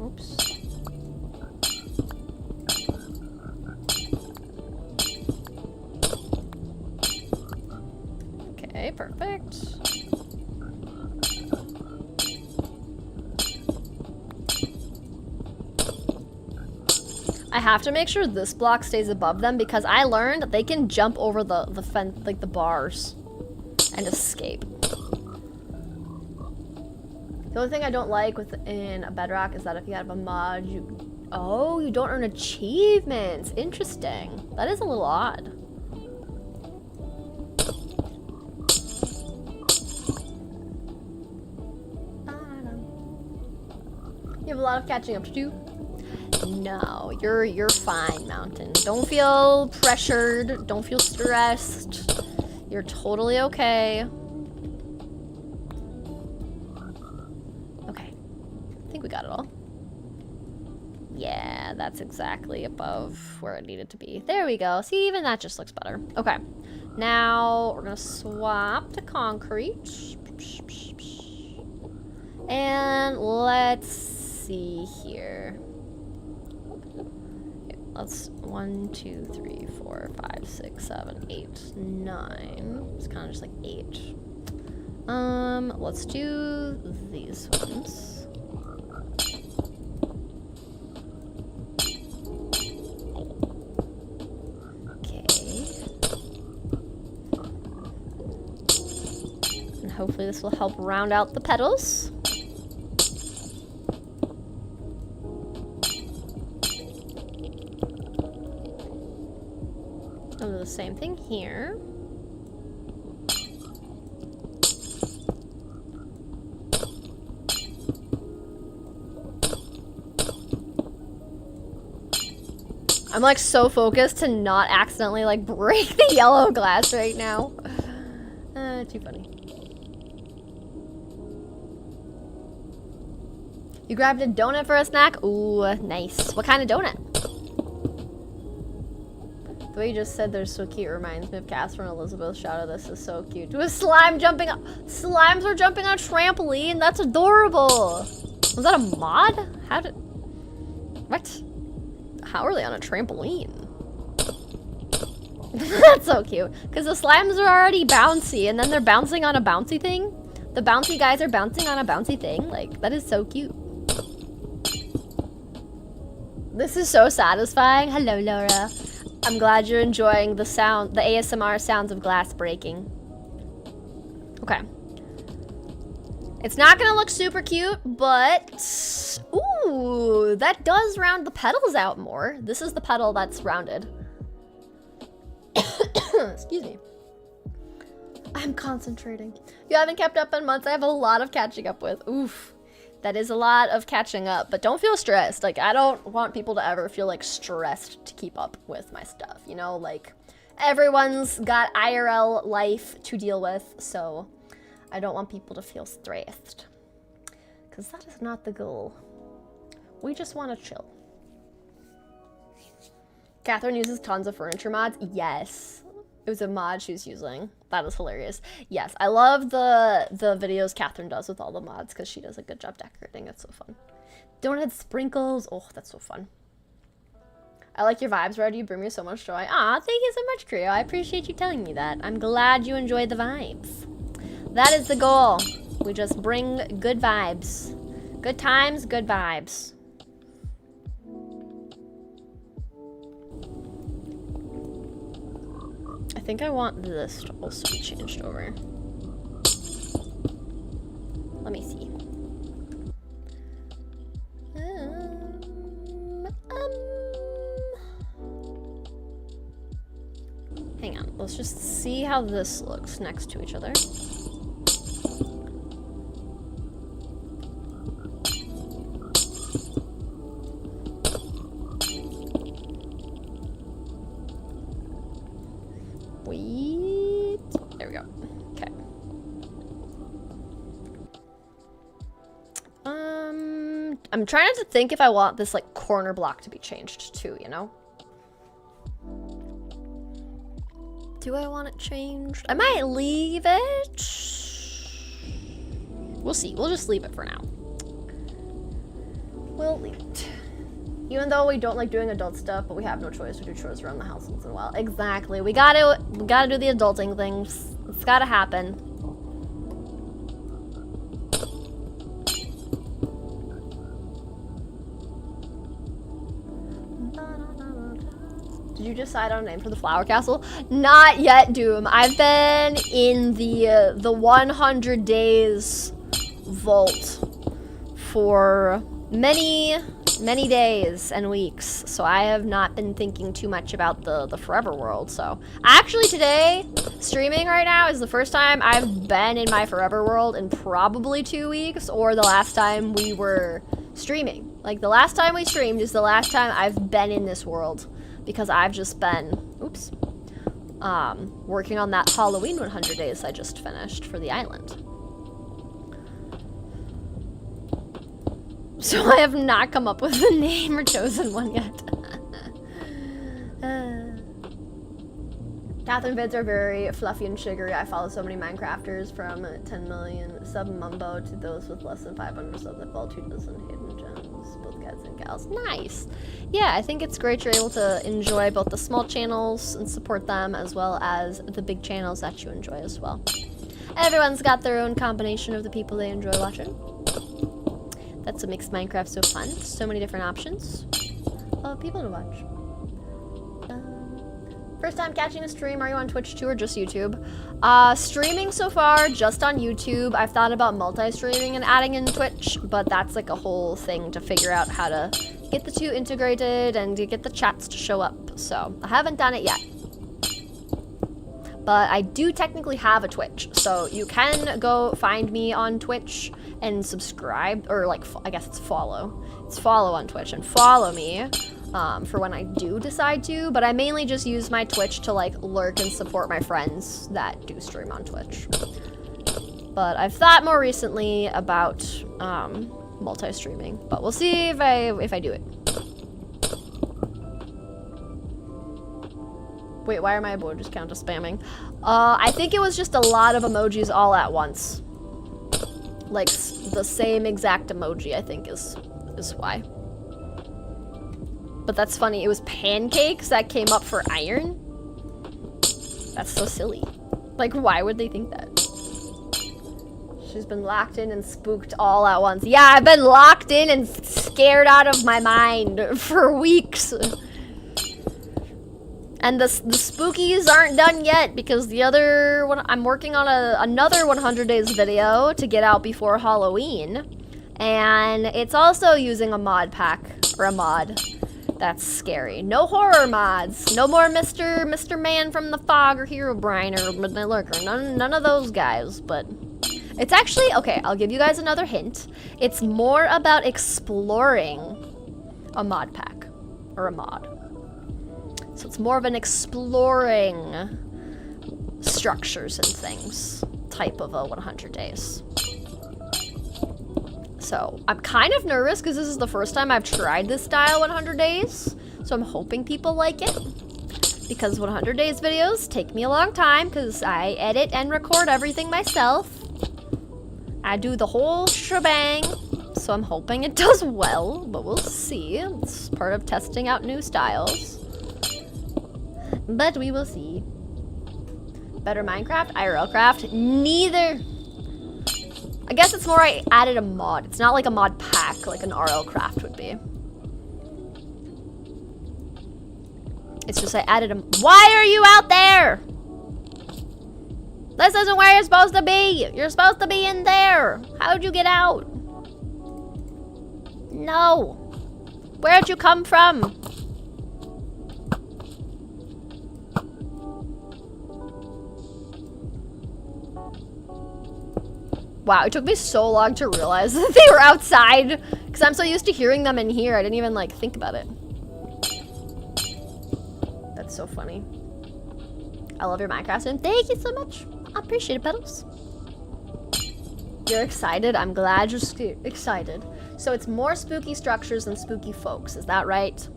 Oops. Okay, perfect. I have to make sure this block stays above them because I learned that they can jump over the fence, like the bars, and escape. The only thing I don't like within a bedrock is that if you have a mod, you don't earn achievements. Interesting. That is a little odd. You have a lot of catching up to do. No, you're fine, Mountain. Don't feel pressured. Don't feel stressed. You're totally okay. Okay. I think we got it all. Yeah, that's exactly above where it needed to be. There we go. See, even that just looks better. Okay. Now we're gonna swap to concrete. And let's see here. Let's 1, 2, 3, 4, 5, 6, 7, 8, 9. It's kind of just like 8. Let's do these ones. Okay. And hopefully this will help round out the petals. I'll do the same thing here. I'm like so focused to not accidentally like break the yellow glass right now. Too funny. You grabbed a donut for a snack? Ooh, nice. What kind of donut? The way you just said they're so cute reminds me of Casper and Elizabeth's shout out. This is so cute. To a slime jumping up. Slimes are jumping on a trampoline. That's adorable. Was that a mod? How did... What? How are they on a trampoline? That's so cute. Because the slimes are already bouncy, and then they're bouncing on a bouncy thing. The bouncy guys are bouncing on a bouncy thing. Like, that is so cute. This is so satisfying. Hello, Laura. I'm glad you're enjoying the sound, the ASMR sounds of glass breaking. Okay. It's not gonna look super cute, but... Ooh, that does round the petals out more. This is the petal that's rounded. Excuse me. I'm concentrating. You haven't kept up in months. I have a lot of catching up with. Oof. That is a lot of catching up, but don't feel stressed. Like, I don't want people to ever feel like stressed to keep up with my stuff, you know? Like, everyone's got IRL life to deal with, so I don't want people to feel stressed. Because that is not the goal. We just want to chill. Catherine uses tons of furniture mods. Yes. It was a mod she was using. That is hilarious. Yes, I love the videos Catherine does with all the mods because she does a good job decorating. It's so fun. Donut sprinkles. Oh, that's so fun. I like your vibes, Red. You bring me so much joy. Aw, thank you so much, Creo. I appreciate you telling me that. I'm glad you enjoy the vibes. That is the goal. We just bring good vibes. Good times, good vibes. I think I want this to also be changed over. Let me see. Hang on, let's just see how this looks next to each other. Wait. There we go. Okay. I'm trying to think if I want this like corner block to be changed too, you know? Do I want it changed? I might leave it. We'll see. We'll just leave it for now. We'll leave it. Even though we don't like doing adult stuff, but we have no choice to do chores around the house once in a while. Exactly. We gotta do the adulting things. It's gotta happen. Did you decide on a name for the flower castle? Not yet, Doom. I've been in the 100 days vault for many days and weeks, so I have not been thinking too much about the forever world. So actually today, streaming right now is the first time I've been in my forever world in probably 2 weeks, or the last time we were streaming. Like the last time we streamed is the last time I've been in this world, because I've just been, oops, working on that Halloween 100 days I just finished for the island. So I have not come up with a name or chosen one yet. Catherine vids are very fluffy and sugary. I follow so many Minecrafters from 10 million sub Mumbo to those with less than 500 subs that fall 2 dozen hidden gems, both guys and gals. Nice. Yeah, I think it's great you're able to enjoy both the small channels and support them as well as the big channels that you enjoy as well. Everyone's got their own combination of the people they enjoy watching. That's what makes Minecraft so fun. So many different options of people to watch. First time catching a stream, are you on Twitch too or just YouTube? Streaming so far, just on YouTube. I've thought about multi-streaming and adding in Twitch, but that's like a whole thing to figure out how to get the two integrated and to get the chats to show up. So I haven't done it yet. But I do technically have a Twitch, so you can go find me on Twitch and subscribe, or like, I guess it's follow. It's follow on Twitch and follow me for when I do decide to, but I mainly just use my Twitch to like lurk and support my friends that do stream on Twitch. But I've thought more recently about multi-streaming, but we'll see if I do it. Wait, why are my emojis count as spamming? I think it was just a lot of emojis all at once. Like the same exact emoji, I think is why. But that's funny, it was pancakes that came up for iron? That's so silly. Like, why would they think that? She's been locked in and spooked all at once. Yeah, I've been locked in and scared out of my mind for weeks. And the spookies aren't done yet because the other one, I'm working on another 100 days video to get out before Halloween. And it's also using a mod pack, or a mod. That's scary. No horror mods. No more Mr. Man from the Fog or Herobrine or Midnight Lurker. None of those guys, but it's actually, okay, I'll give you guys another hint. It's more about exploring a mod pack, or a mod. So it's more of an exploring structures and things type of a 100 days. So I'm kind of nervous because this is the first time I've tried this style 100 days. So I'm hoping people like it. Because 100 days videos take me a long time because I edit and record everything myself. I do the whole shebang. So I'm hoping it does well, but we'll see. It's part of testing out new styles. But we will see. Better Minecraft? IRL craft? Neither. I guess it's more I added a mod. It's not like a mod pack like an RL craft would be. It's just I added a... Why are you out there? This isn't where you're supposed to be. You're supposed to be in there. How'd you get out? No. Where'd you come from? Wow, it took me so long to realize that they were outside because I'm so used to hearing them in here. I didn't even like think about it. That's so funny. I love your Minecraft stream. Thank you so much. I appreciate it, Petals. You're excited? I'm glad you're excited. So it's more spooky structures than spooky folks. Is that right?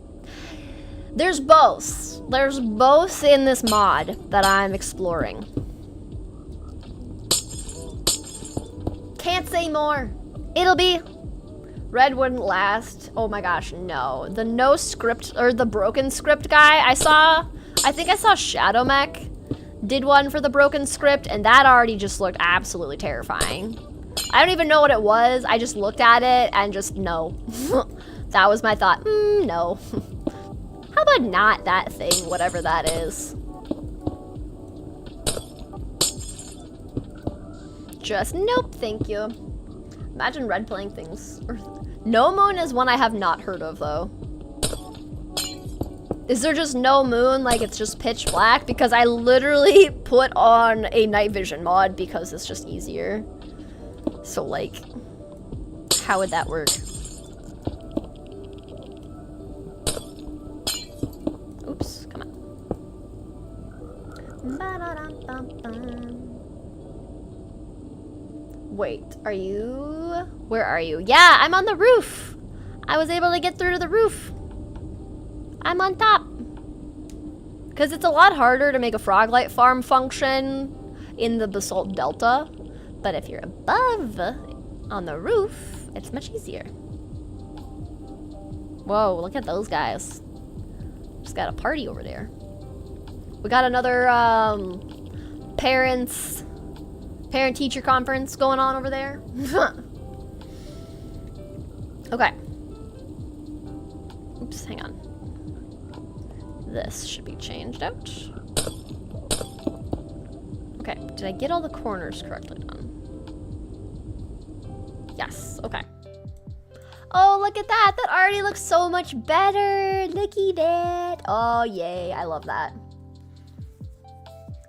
There's both. There's both in this mod that I'm exploring. Can't say more. It'll be. Red wouldn't last. Oh my gosh, no. The no script, or the broken script guy, I think I saw Shadow Mech did one for the broken script, and that already just looked absolutely terrifying. I don't even know what it was. I just looked at it and just, no. That was my thought. No. How about not that thing, whatever that is? Just nope, thank you. Imagine Red playing things. No Moon is one I have not heard of, though. Is there just no moon, like it's just pitch black? Because I literally put on a night vision mod because it's just easier. So, like, how would that work? Oops, come on. Wait, are you? Where are you? Yeah, I'm on the roof. I was able to get through to the roof. I'm on top. Because it's a lot harder to make a Froglight farm function in the Basalt Delta. But if you're above on the roof, it's much easier. Whoa, look at those guys. Just got a party over there. We got another parent-teacher conference going on over there. Okay. Oops, hang on. This should be changed out. Okay, did I get all the corners correctly done? Yes, okay. Oh, look at that. That already looks so much better. Looky that. Oh, yay. I love that.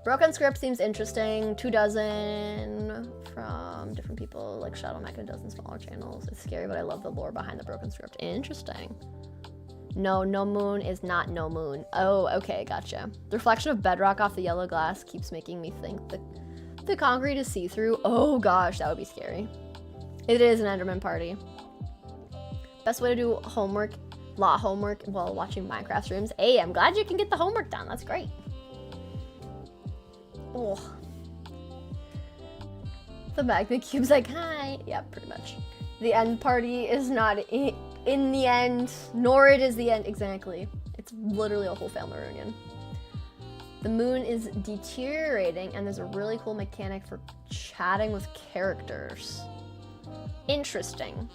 Broken script seems interesting. 24 from different people, like Shadow Mech and a dozen smaller channels. It's scary, but I love the lore behind the broken script. Interesting. No, no moon is not no moon. Oh, okay, gotcha. The reflection of bedrock off the yellow glass keeps making me think the concrete is see-through. Oh gosh, that would be scary. It is an Enderman party. Best way to do homework, law homework, while watching Minecraft streams. Hey, I'm glad you can get the homework done. That's great. Oh. The magnet cube's like, hi. Yeah, pretty much. The end party is not in the end, nor it is the end. Exactly. It's literally a whole family reunion. The moon is deteriorating, and there's a really cool mechanic for chatting with characters. Interesting.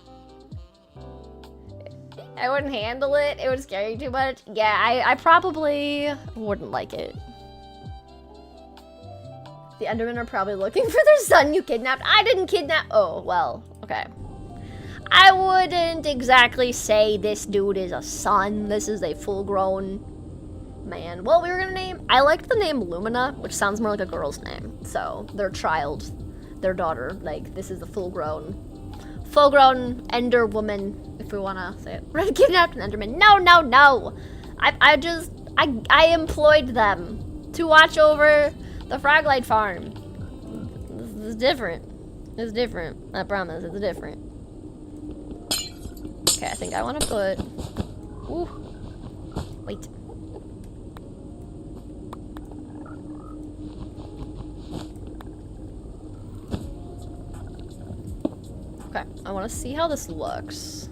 I wouldn't handle it. It would scare you too much. Yeah, I probably wouldn't like it. The Endermen are probably looking for their son you kidnapped. I didn't kidnap. Oh, well, okay. I wouldn't exactly say this dude is a son. This is a full-grown man. Well, we were gonna name... I liked the name Lumina, which sounds more like a girl's name. So, their child, their daughter, like, this is the full-grown Ender woman, if we wanna say it. We're gonna kidnap an Enderman. No, no, no! I employed them to watch over the Froglight farm. This is different. It's different. I promise, it's different. Okay, I think I want to put... Ooh. Wait. Okay, I want to see how this looks.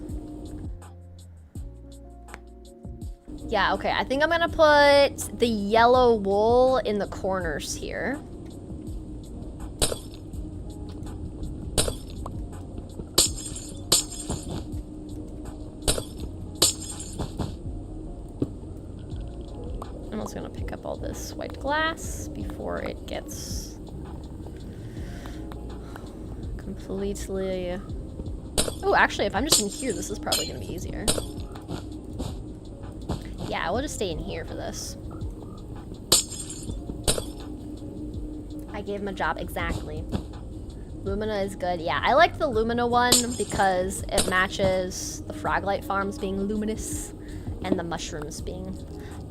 Yeah, okay, I think I'm gonna put the yellow wool in the corners here. I'm also gonna pick up all this white glass before it gets completely... Oh, actually, if I'm just in here, this is probably gonna be easier. Yeah, we'll just stay in here for this. I gave him a job, exactly. Lumina is good. Yeah, I like the Lumina one because it matches the Froglight farms being luminous and the mushrooms being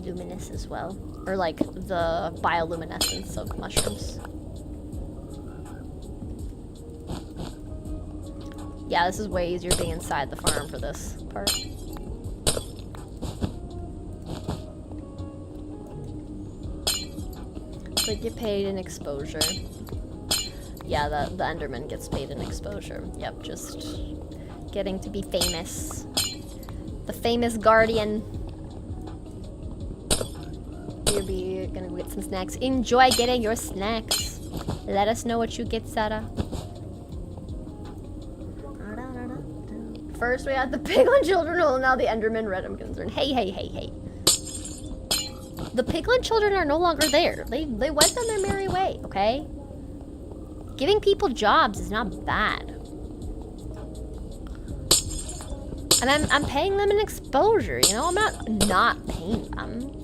luminous as well. Or like the bioluminescent silk mushrooms. Yeah, this is way easier being inside the farm for this part. They get paid in exposure. Yeah, the Enderman gets paid in exposure. Yep, just getting to be famous. The famous guardian. You're gonna get some snacks. Enjoy getting your snacks. Let us know what you get, Sarah. First we had the Piglin children, well now the Enderman Red concerned. Hey, hey, hey, hey. The Piglin children are no longer there. They went on their merry way, okay? Giving people jobs is not bad. And I'm paying them an exposure, you know? I'm not paying them.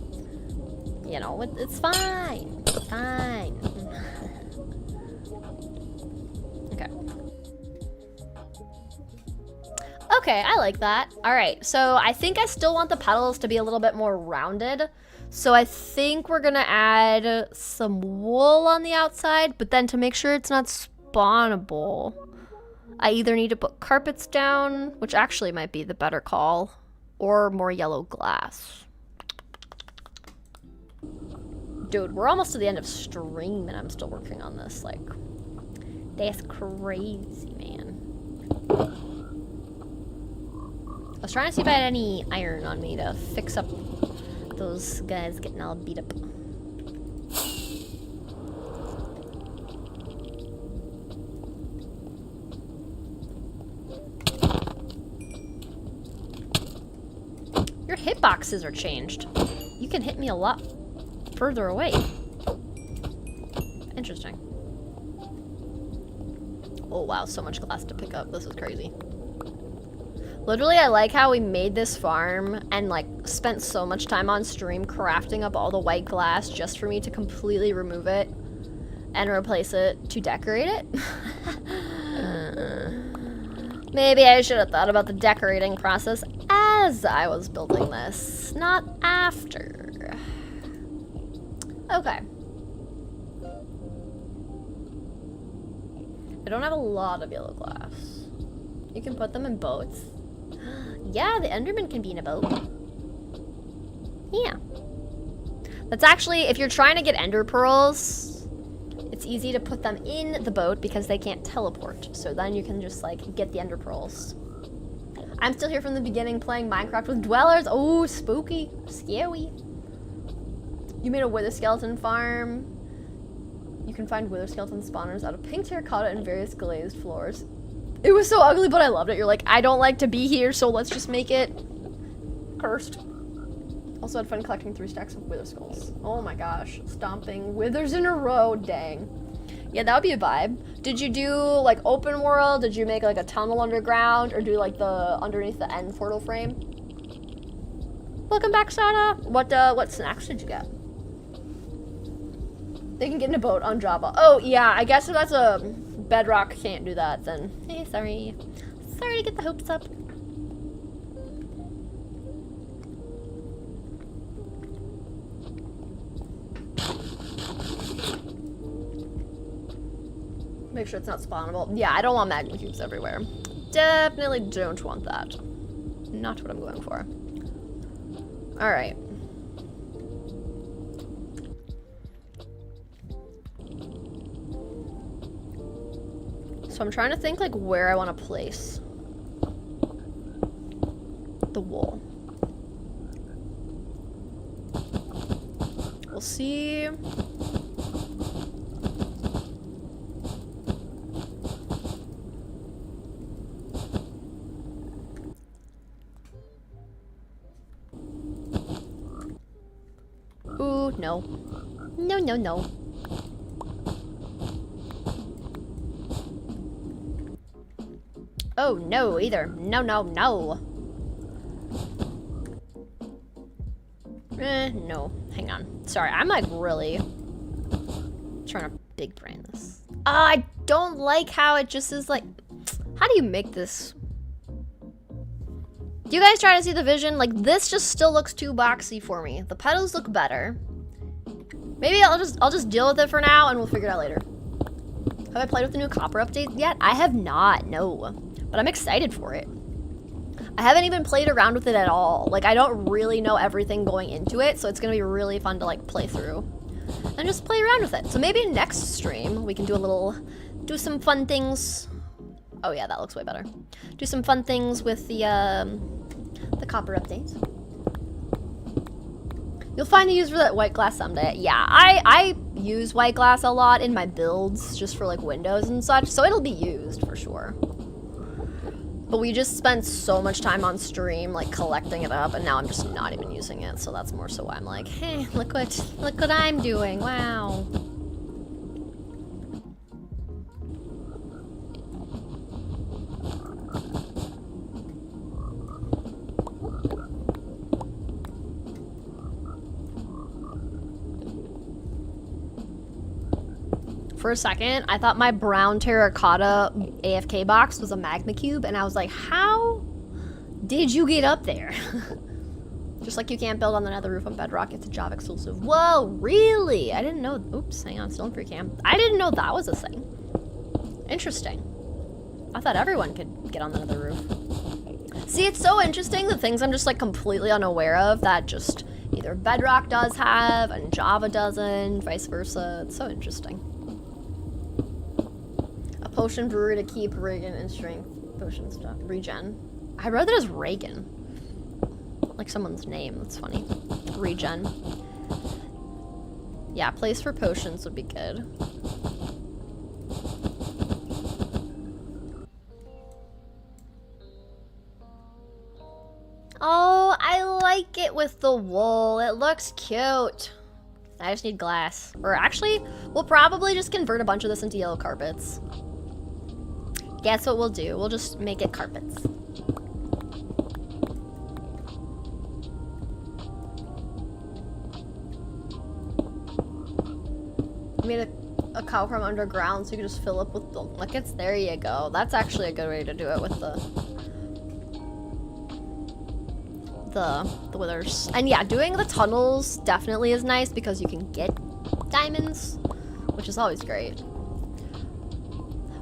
You know, it's fine. It's fine. Okay. Okay, I like that. All right, so I think I still want the petals to be a little bit more rounded. So I think we're gonna add some wool on the outside, but then to make sure it's not spawnable, I either need to put carpets down, which actually might be the better call, or more yellow glass. Dude, we're almost to the end of stream and I'm still working on this. Like, that's crazy, man. I was trying to see if I had any iron on me to fix up those guys getting all beat up. Your hitboxes are changed. You can hit me a lot further away. Interesting. Oh wow, so much glass to pick up. This is crazy. Literally, I like how we made this farm and like spent so much time on stream crafting up all the white glass just for me to completely remove it and replace it to decorate it. Maybe I should have thought about the decorating process as I was building this, not after. Okay. I don't have a lot of yellow glass. You can put them in boats. Yeah, the Enderman can be in a boat. Yeah. That's actually, if you're trying to get Ender Pearls, it's easy to put them in the boat because they can't teleport. So then you can just like get the Ender Pearls. I'm still here from the beginning playing Minecraft with dwellers. Oh, spooky, scary. You made a wither skeleton farm. You can find wither skeleton spawners out of pink terracotta and various glazed floors. It was so ugly, but I loved it. You're like, I don't like to be here, so let's just make it cursed. Also had fun collecting 3 stacks of wither skulls. Oh my gosh, stomping withers in a row, dang. Yeah, that would be a vibe. Did you do like open world? Did you make like a tunnel underground or do like the underneath the end portal frame? Welcome back, Sada. What snacks did you get? They can get in a boat on Java. Oh yeah, I guess if that's a Bedrock can't do that, then hey, sorry. Sorry to get the hopes up. Make sure it's not spawnable. Yeah, I don't want magma cubes everywhere. Definitely don't want that. Not what I'm going for. Alright. So I'm trying to think like where I want to place the wool. We'll see. Ooh, no. No, no, no. Oh, no, either. No, no, no. No. Hang on. Sorry, I'm like really trying to big brain this. I don't like how it just is like... How do you make this? Do you guys try to see the vision? Like, this just still looks too boxy for me. The petals look better. Maybe I'll just deal with it for now and we'll figure it out later. Have I played with the new copper update yet? I have not, no. But I'm excited for it. I haven't even played around with it at all. Like, I don't really know everything going into it, so it's gonna be really fun to like play through and just play around with it. So maybe next stream we can do some fun things. Oh yeah, that looks way better. Do some fun things with the copper update. You'll find a use for that white glass someday. Yeah, I use white glass a lot in my builds just for like windows and such, so it'll be used for sure. But we just spent so much time on stream like collecting it up and now I'm just not even using it, so that's more so why I'm like, hey, look what I'm doing. Wow. For a second, I thought my brown terracotta AFK box was a magma cube, and I was like, how did you get up there? Just like you can't build on the nether roof on Bedrock, it's a Java exclusive. Whoa, really? I didn't know. Oops, hang on, still in free cam. I didn't know that was a thing. Interesting. I thought everyone could get on the nether roof. See, it's so interesting, the things I'm just like completely unaware of that just either Bedrock does have and Java doesn't, vice versa. It's so interesting. A potion brewery to keep Reagan and strength potion stuff. Regen. I wrote that as Reagan. Like someone's name. That's funny. Regen. Yeah, place for potions would be good. Oh, I like it with the wool. It looks cute. I just need glass. Or actually, we'll probably just convert a bunch of this into yellow carpets. Guess what we'll do? We'll just make it carpets. I made a cow farm underground so you can just fill up with the buckets. There you go. That's actually a good way to do it with the withers. And yeah, doing the tunnels definitely is nice because you can get diamonds, which is always great.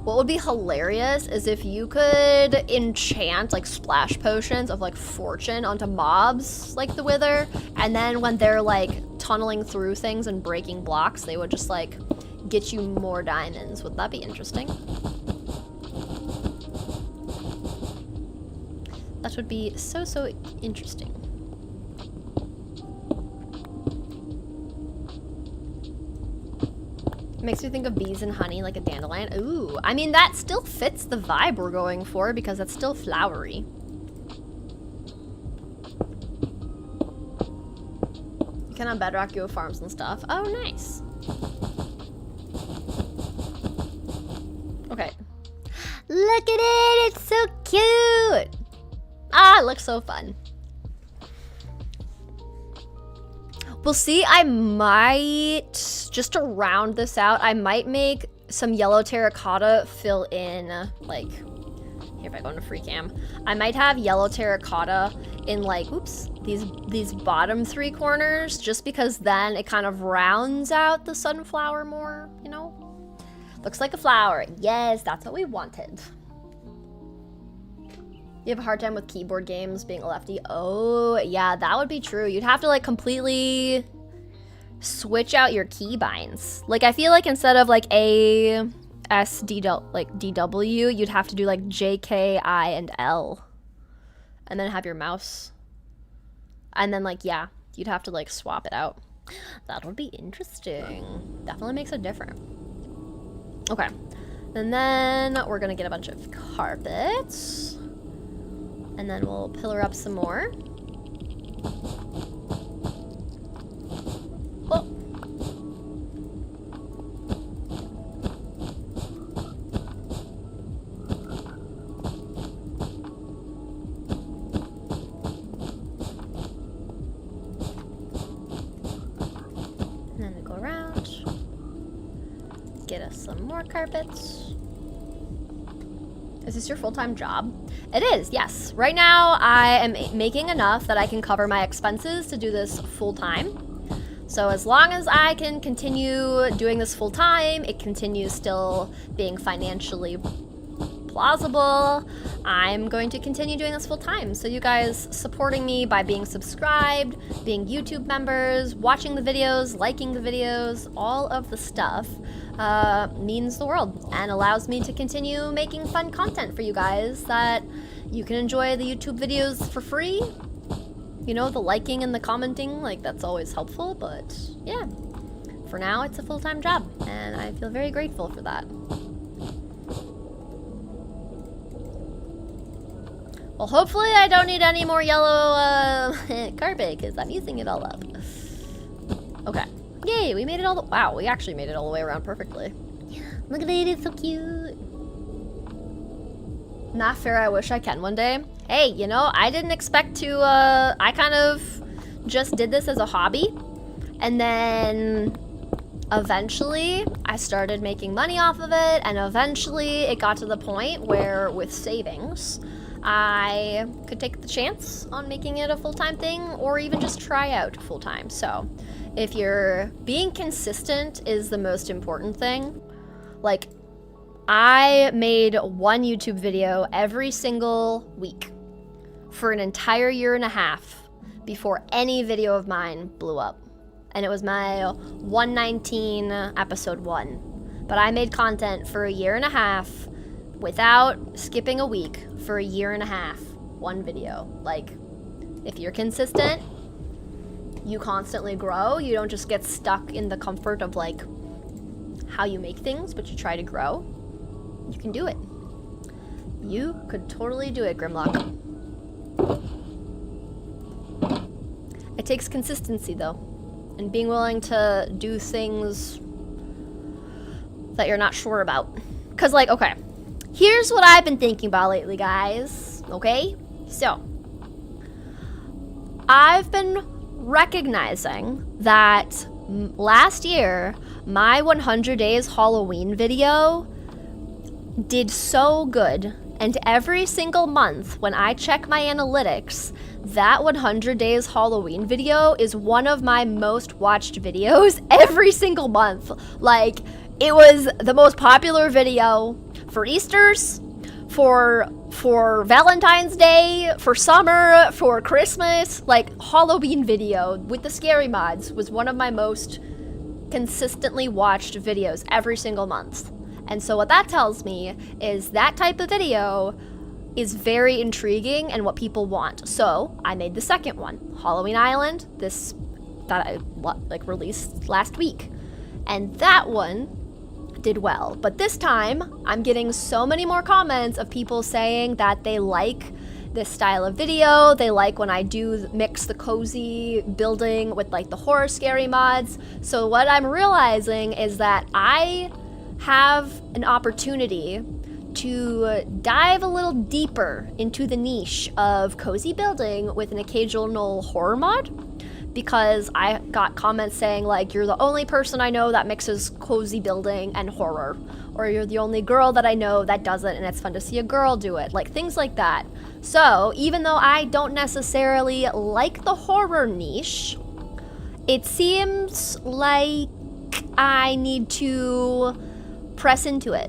What would be hilarious is if you could enchant like splash potions of like fortune onto mobs like the wither, and then when they're like tunneling through things and breaking blocks, they would just like get you more diamonds. Would that be interesting? That would be so interesting. Makes me think of bees and honey, like a dandelion. Ooh, I mean, that still fits the vibe we're going for because it's still flowery. You can on Bedrock, you have farms and stuff. Oh, nice. Okay. Look at it, it's so cute. Ah, it looks so fun. We'll see, I might, just to round this out, I might make some yellow terracotta fill in, like, here if I go into free cam, I might have yellow terracotta in like, oops, these bottom three corners, just because then it kind of rounds out the sunflower more, you know? Looks like a flower. Yes, that's what we wanted. You have a hard time with keyboard games being a lefty? Oh, yeah, that would be true. You'd have to like completely switch out your keybinds. Like I feel like instead of like A, S, D, like DW, you'd have to do like J, K, I, and L. And then have your mouse. And then like, yeah, you'd have to like swap it out. That would be interesting. Definitely makes it different. Okay. And then we're gonna get a bunch of carpets. And then we'll pillar up some more. Oh. And then we go around. Get us some more carpets. Is this your full-time job? It is, yes. Right now, I am making enough that I can cover my expenses to do this full-time. So as long as I can continue doing this full-time, it continues still being financially plausible, I'm going to continue doing this full-time. So you guys supporting me by being subscribed, being YouTube members, watching the videos, liking the videos, all of the stuff means the world and allows me to continue making fun content for you guys that you can enjoy the YouTube videos for free. You know, the liking and the commenting, like that's always helpful, but yeah, for now it's a full-time job and I feel very grateful for that. Well, hopefully I don't need any more yellow carpet because I'm using it all up. Okay. Yay, we made it all the- wow, we actually made it all the way around perfectly. Look at it, it's so cute. Not fair, I wish I can one day. Hey, you know, I didn't expect to, I kind of just did this as a hobby. And then eventually I started making money off of it. And eventually it got to the point where with savings, I could take the chance on making it a full-time thing or even just try out full-time. So if you're being consistent is the most important thing. Like I made one YouTube video every single week for an entire year and a half before any video of mine blew up. And it was my 119 episode 1. But I made content for a year and a half without skipping a week for a year and a half. One video. Like, if you're consistent, you constantly grow. You don't just get stuck in the comfort of like how you make things, but you try to grow. You can do it. You could totally do it, Grimlock. It takes consistency though, and being willing to do things that you're not sure about. Cause like, okay, here's what I've been thinking about lately, guys. Okay, so I've been recognizing that last year my 100 days Halloween video did so good, and every single month when I check my analytics, that 100 days Halloween video is one of my most watched videos every single month. Like, it was the most popular video for Easter's, for Valentine's Day, for summer, for Christmas. Like, Halloween video with the scary mods was one of my most consistently watched videos every single month. And so what that tells me is that type of video is very intriguing and what people want. So I made the second one, Halloween Island, that I like released last week. And that one did well. But this time I'm getting so many more comments of people saying that they like this style of video. They like when I do mix the cozy building with like the horror scary mods. So what I'm realizing is that I have an opportunity to dive a little deeper into the niche of cozy building with an occasional horror mod, because I got comments saying like, you're the only person I know that mixes cozy building and horror, or you're the only girl that I know that does it and it's fun to see a girl do it, like things like that. So even though I don't necessarily like the horror niche, it seems like I need to press into it.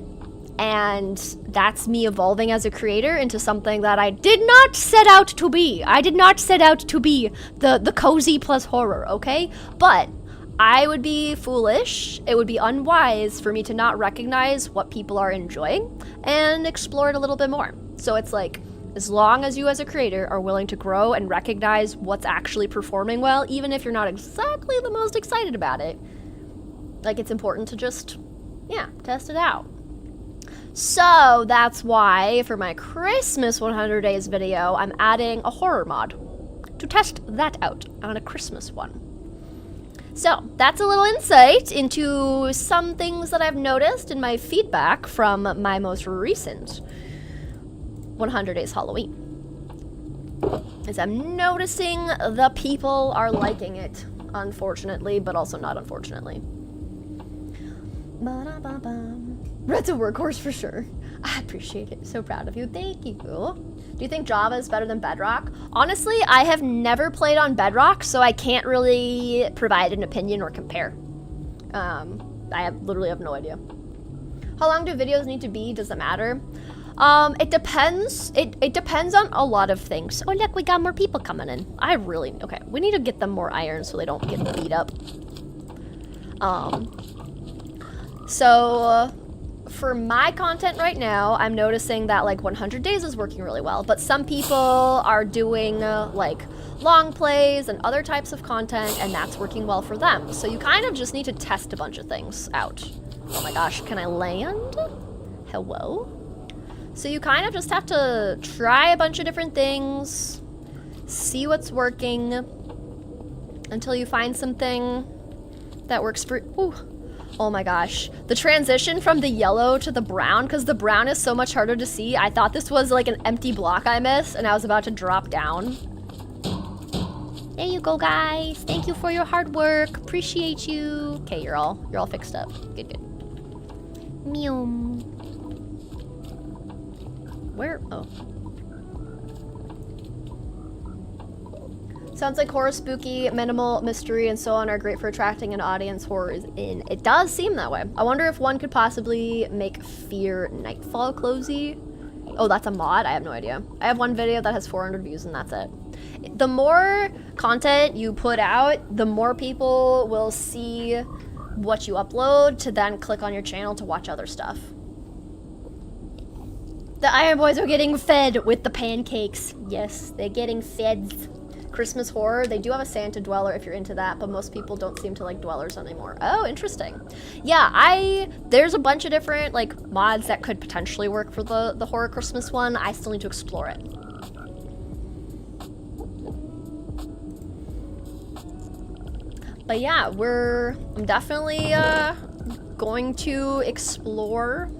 And that's me evolving as a creator into something that I did not set out to be. I did not set out to be the cozy plus horror, okay? But I would be foolish, it would be unwise for me to not recognize what people are enjoying and explore it a little bit more. So it's like, as long as you as a creator are willing to grow and recognize what's actually performing well, even if you're not exactly the most excited about it, like, it's important to just, yeah, test it out. So that's why for my Christmas 100 days video, I'm adding a horror mod to test that out on a Christmas one. So that's a little insight into some things that I've noticed in my feedback from my most recent 100 days Halloween. As I'm noticing the people are liking it, unfortunately, but also not unfortunately. That's a workhorse for sure. I appreciate it. So proud of you. Thank you. Do you think Java is better than Bedrock? Honestly, I have never played on Bedrock, so I can't really provide an opinion or compare. I literally have no idea. How long do videos need to be? Does it matter? It depends. It depends on a lot of things. Oh, look, we got more people coming in. Okay, we need to get them more iron so they don't get beat up. So for my content right now, I'm noticing that like 100 days is working really well, but some people are doing like long plays and other types of content, and that's working well for them. So you kind of just need to test a bunch of things out. Oh my gosh, can I land? Hello? So you kind of just have to try a bunch of different things, see what's working until you find something that works for, ooh. Oh my gosh, the transition from the yellow to the brown, because the brown is so much harder to see. I thought this was like an empty block I missed, and I was about to drop down. There you go, guys. Thank you for your hard work. Appreciate you. Okay, you're all fixed up. Good, good. Meow. Where? Oh. Sounds like horror, spooky, minimal, mystery, and so on are great for attracting an audience. Horror is in. It does seem that way. I wonder if one could possibly make Fear Nightfall cozy. Oh, that's a mod? I have no idea. I have one video that has 400 views and that's it. The more content you put out, the more people will see what you upload to then click on your channel to watch other stuff. The Iron Boys are getting fed with the pancakes. Yes, they're getting fed. Christmas horror, they do have a Santa dweller if you're into that, but most people don't seem to like dwellers anymore. Oh, interesting. Yeah, there's a bunch of different like mods that could potentially work for the horror Christmas one. I still need to explore it. But yeah, I'm definitely going to explore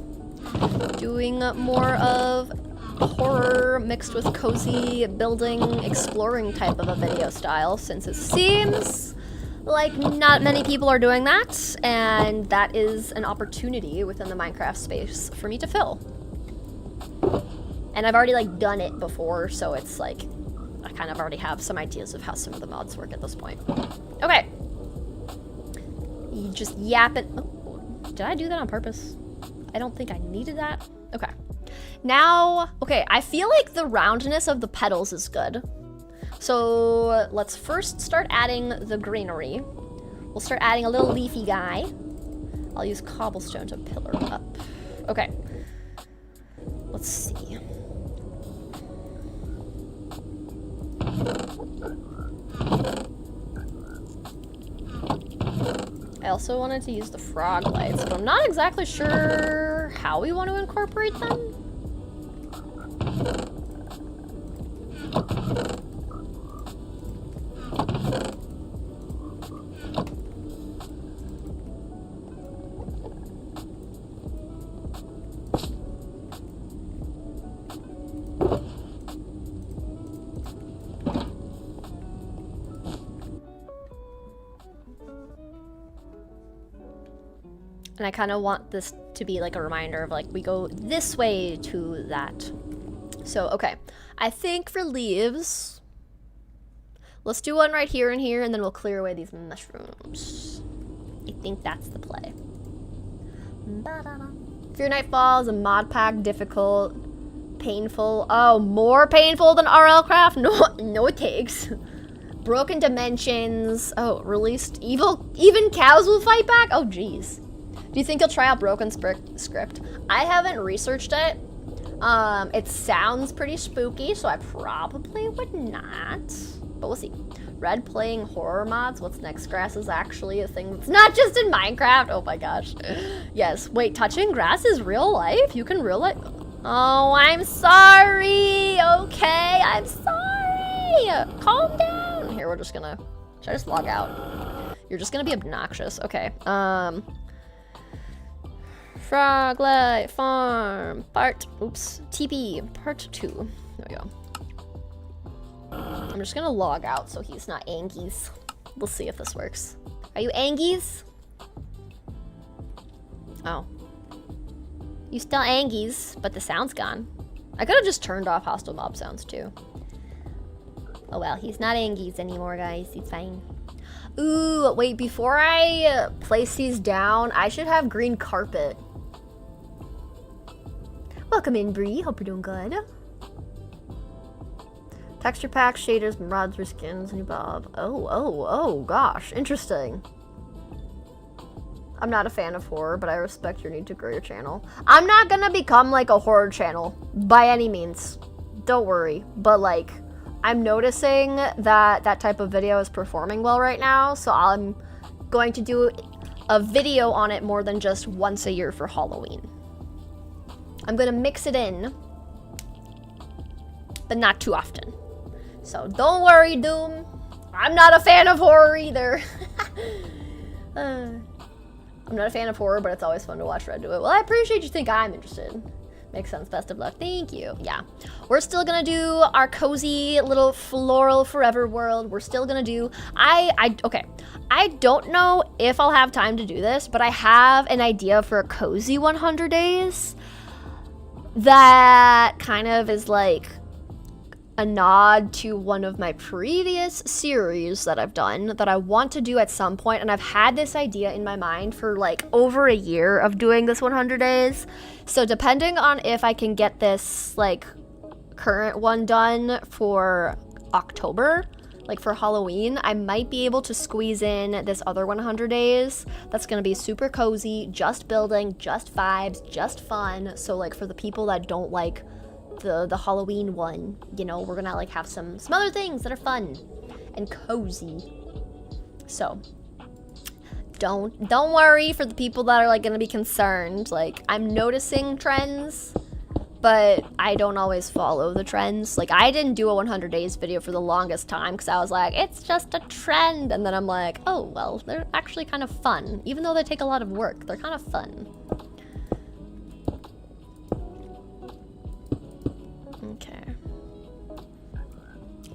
doing more of horror mixed with cozy building, exploring type of a video style, since it seems like not many people are doing that, and that is an opportunity within the Minecraft space for me to fill. And I've already like done it before, so it's like I kind of already have some ideas of how some of the mods work at this point. Okay. You just yap it. Oh, did I do that on purpose? I don't think I needed that. Okay. Now, okay, I feel like the roundness of the petals is good. So let's first start adding the greenery. We'll start adding a little leafy guy. I'll use cobblestone to pillar up. Okay. Let's see. I also wanted to use the Froglights, but I'm not exactly sure how we want to incorporate them. And I kind of want this to be like a reminder of like, we go this way to that. So, okay. I think for leaves, let's do one right here and here, and then we'll clear away these mushrooms. I think that's the play. Fear Nightfall is a mod pack, difficult, painful. Oh, more painful than RL Craft? No it takes. Broken Dimensions. Oh, released evil. Even cows will fight back? Oh, geez. Do you think you'll try out Broken Script? I haven't researched it. It sounds pretty spooky, so I probably would not. But we'll see. Red playing horror mods. What's next? Grass is actually a thing that's not just in Minecraft. Oh my gosh. Yes. Wait, touching grass is real life? You can real life? Oh, I'm sorry. Okay, I'm sorry. Calm down. Here, we're just gonna... Should I just log out? You're just gonna be obnoxious. Okay. Froglight Farm part, oops, TP part 2. There we go. I'm just gonna log out so he's not angies. We'll see if this works. Are you angies? Oh. You still angies, but the sound's gone. I could have just turned off hostile mob sounds too. Oh well, he's not angies anymore, guys. He's fine. Ooh, wait, before I place these down, I should have green carpet. Welcome in, Bree. Hope you're doing good. Texture packs, shaders, mods for skins, new Bob. Oh, gosh. Interesting. I'm not a fan of horror, but I respect your need to grow your channel. I'm not gonna become like a horror channel by any means. Don't worry. But like, I'm noticing that that type of video is performing well right now, so I'm going to do a video on it more than just once a year for Halloween. I'm gonna mix it in, but not too often. So don't worry, Doom. I'm not a fan of horror either. I'm not a fan of horror, but it's always fun to watch Red do it. Well, I appreciate you think I'm interested. Makes sense. Best of luck. Thank you. Yeah. We're still gonna do our cozy little floral forever world. We're still gonna do... Okay. I don't know if I'll have time to do this, but I have an idea for a cozy 100 days that kind of is like a nod to one of my previous series that I've done that I want to do at some point, and I've had this idea in my mind for like over a year of doing this 100 days. So depending on if I can get this like current one done for October, like for Halloween, I might be able to squeeze in this other 100 days that's gonna be super cozy, just building, just vibes, just fun. So like for the people that don't like the Halloween one, you know, we're gonna like have some other things that are fun and cozy. So don't worry for the people that are like gonna be concerned. Like, I'm noticing trends, but I don't always follow the trends. Like, I didn't do a 100 days video for the longest time because I was like, it's just a trend. And then I'm like, oh, well, they're actually kind of fun. Even though they take a lot of work, they're kind of fun. Okay.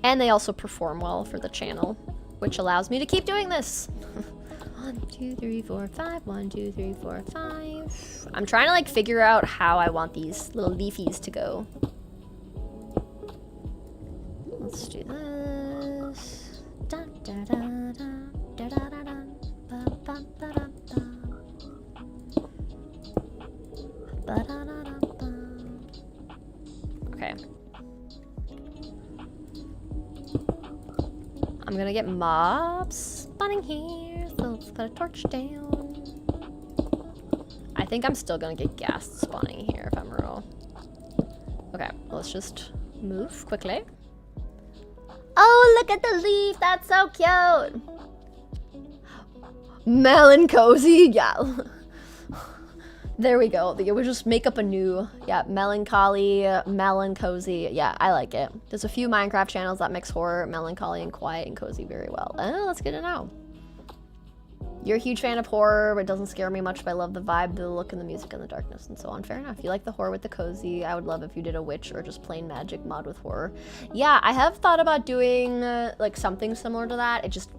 And they also perform well for the channel, which allows me to keep doing this. 1, 2, 3, 4, 5. 1, 2, 3, 4, 5. I'm trying to like figure out how I want these little leafies to go. Let's do this. Da, da, da, da, da, da, da, da, ba, ba, ba, da, ba. Ba, da, da, da, ba. Okay. I'm gonna get mobs spawning here, so let's put a torch down. I think I'm still gonna get ghasts spawning here if I'm real. Okay, let's just move quickly. Oh, look at the leaf, that's so cute. Melon cozy, yeah. There we go. We'll just make up a new, yeah, melancholy, melon cozy. Yeah, I like it. There's a few Minecraft channels that mix horror, melancholy, and quiet and cozy very well. Oh, that's good to know. You're a huge fan of horror, but it doesn't scare me much, but I love the vibe, the look, and the music, and the darkness, and so on. Fair enough. You like the horror with the cozy. I would love if you did a witch or just plain magic mod with horror. Yeah, I have thought about doing like something similar to that. It just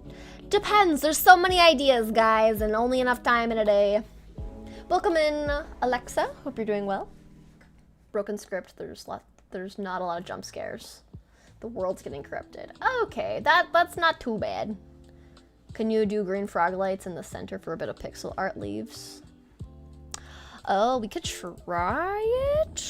depends. There's so many ideas, guys, and only enough time in a day. Welcome in, Alexa. Hope you're doing well. Broken script. There's not a lot of jump scares. The world's getting corrupted. Okay, that's not too bad. Can you do green froglights in the center for a bit of pixel art leaves? Oh, we could try it.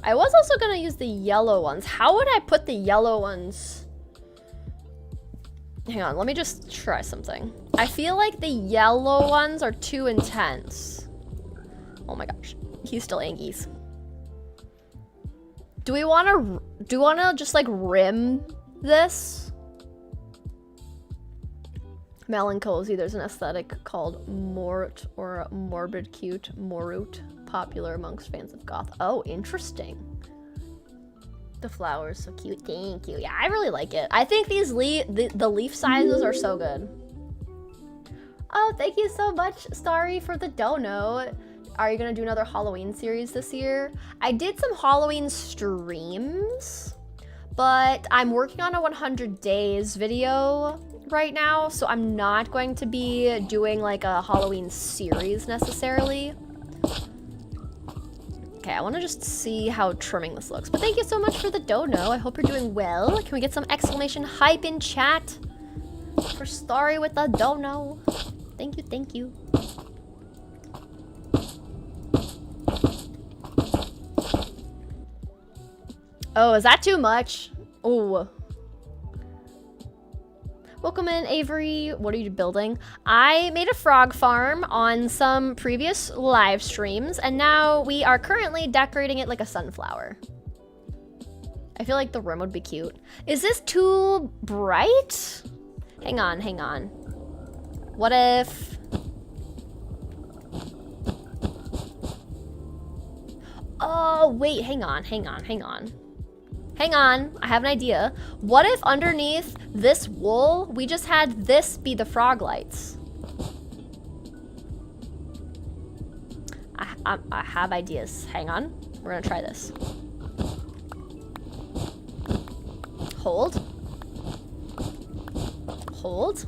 I was also gonna use the yellow ones. How would I put the yellow ones? Hang on, let me just try something. I feel like the yellow ones are too intense. Oh my gosh, he's still Angies. Do we wanna just like rim this? Melancholy, there's an aesthetic called mort or morbid cute, morute, popular amongst fans of goth. Oh, interesting. The flowers, so cute. Thank you. Yeah, I really like it. I think these the leaf sizes are so good. Oh, thank you so much, Starry, for the dono. Are you gonna do another Halloween series this year? I did some Halloween streams, but I'm working on a 100 days video right now, so I'm not going to be doing like a Halloween series necessarily. Okay, I want to just see how trimming this looks. But thank you so much for the dono. I hope you're doing well. Can we get some exclamation hype in chat for Starry with the dono? Thank you, thank you. Oh, is that too much? Oh. Welcome in, Avery. What are you building? I made a frog farm on some previous live streams, and now we are currently decorating it like a sunflower. I feel like the room would be cute. Is this too bright? Hang on, hang on. What if... Oh, wait, hang on, hang on, hang on. Hang on, I have an idea. What if underneath this wool, we just had this be the frog lights? I have ideas. Hang on, we're gonna try this. Hold. Hold.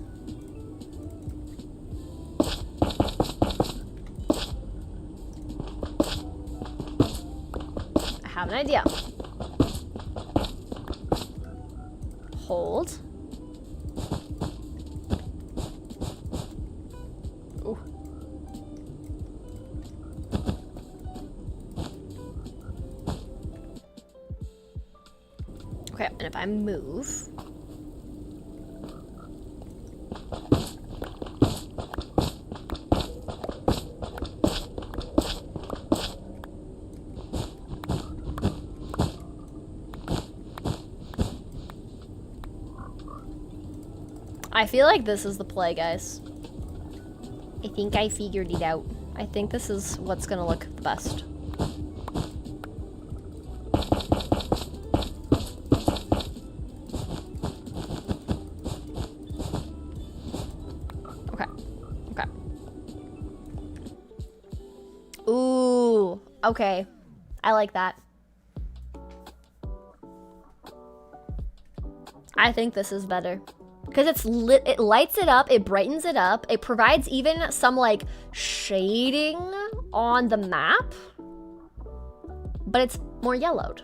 have an idea. Hold. Ooh. Okay, and if I move... I feel like this is the play, guys. I think I figured it out. I think this is what's gonna look the best. Okay. Okay. Ooh. Okay. I like that. I think this is better. Because it's lit, it lights it up, it brightens it up, it provides even some like shading on the map, but it's more yellowed.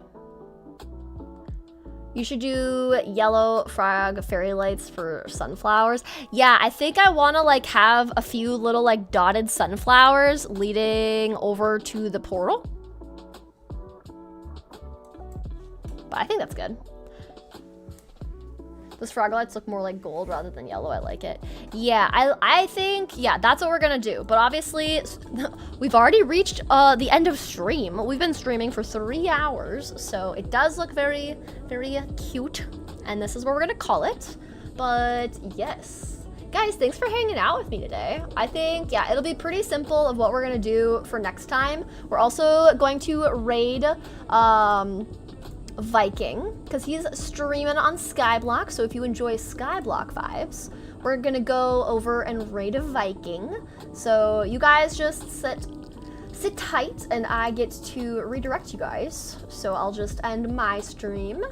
You should do yellow frog fairy lights for sunflowers. Yeah, I think I want to like have a few little like dotted sunflowers leading over to the portal. But I think that's good. Those Froglights look more like gold rather than yellow. I like it. Yeah, I think, yeah, that's what we're gonna do. But obviously, we've already reached the end of stream. We've been streaming for 3 hours, so it does look very, very cute. And this is what we're gonna call it. But yes. Guys, thanks for hanging out with me today. I think, yeah, it'll be pretty simple of what we're gonna do for next time. We're also going to raid, Viking, because he's streaming on Skyblock, so if you enjoy Skyblock vibes, we're gonna go over and raid a Viking. So you guys just sit tight, and I get to redirect you guys. So I'll just end my stream,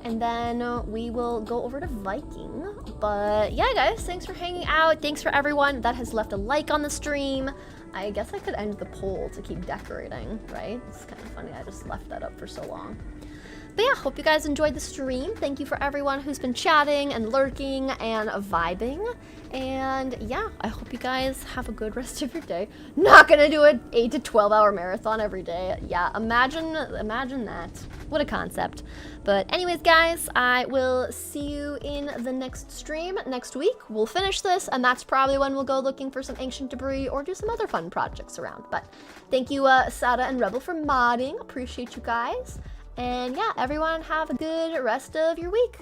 and then we will go over to Viking. But yeah, guys, thanks for hanging out. Thanks for everyone that has left a like on the stream. I guess I could end the poll to keep decorating, right? It's kind of funny, I just left that up for so long. But yeah, hope you guys enjoyed the stream. Thank you for everyone who's been chatting and lurking and vibing. And yeah, I hope you guys have a good rest of your day. Not gonna do an 8 to 12 hour marathon every day. Yeah, imagine that. What a concept. But anyways, guys, I will see you in the next stream next week. We'll finish this, and that's probably when we'll go looking for some ancient debris or do some other fun projects around. But thank you, Sada and Rebel, for modding. Appreciate you guys. And yeah, everyone have a good rest of your week.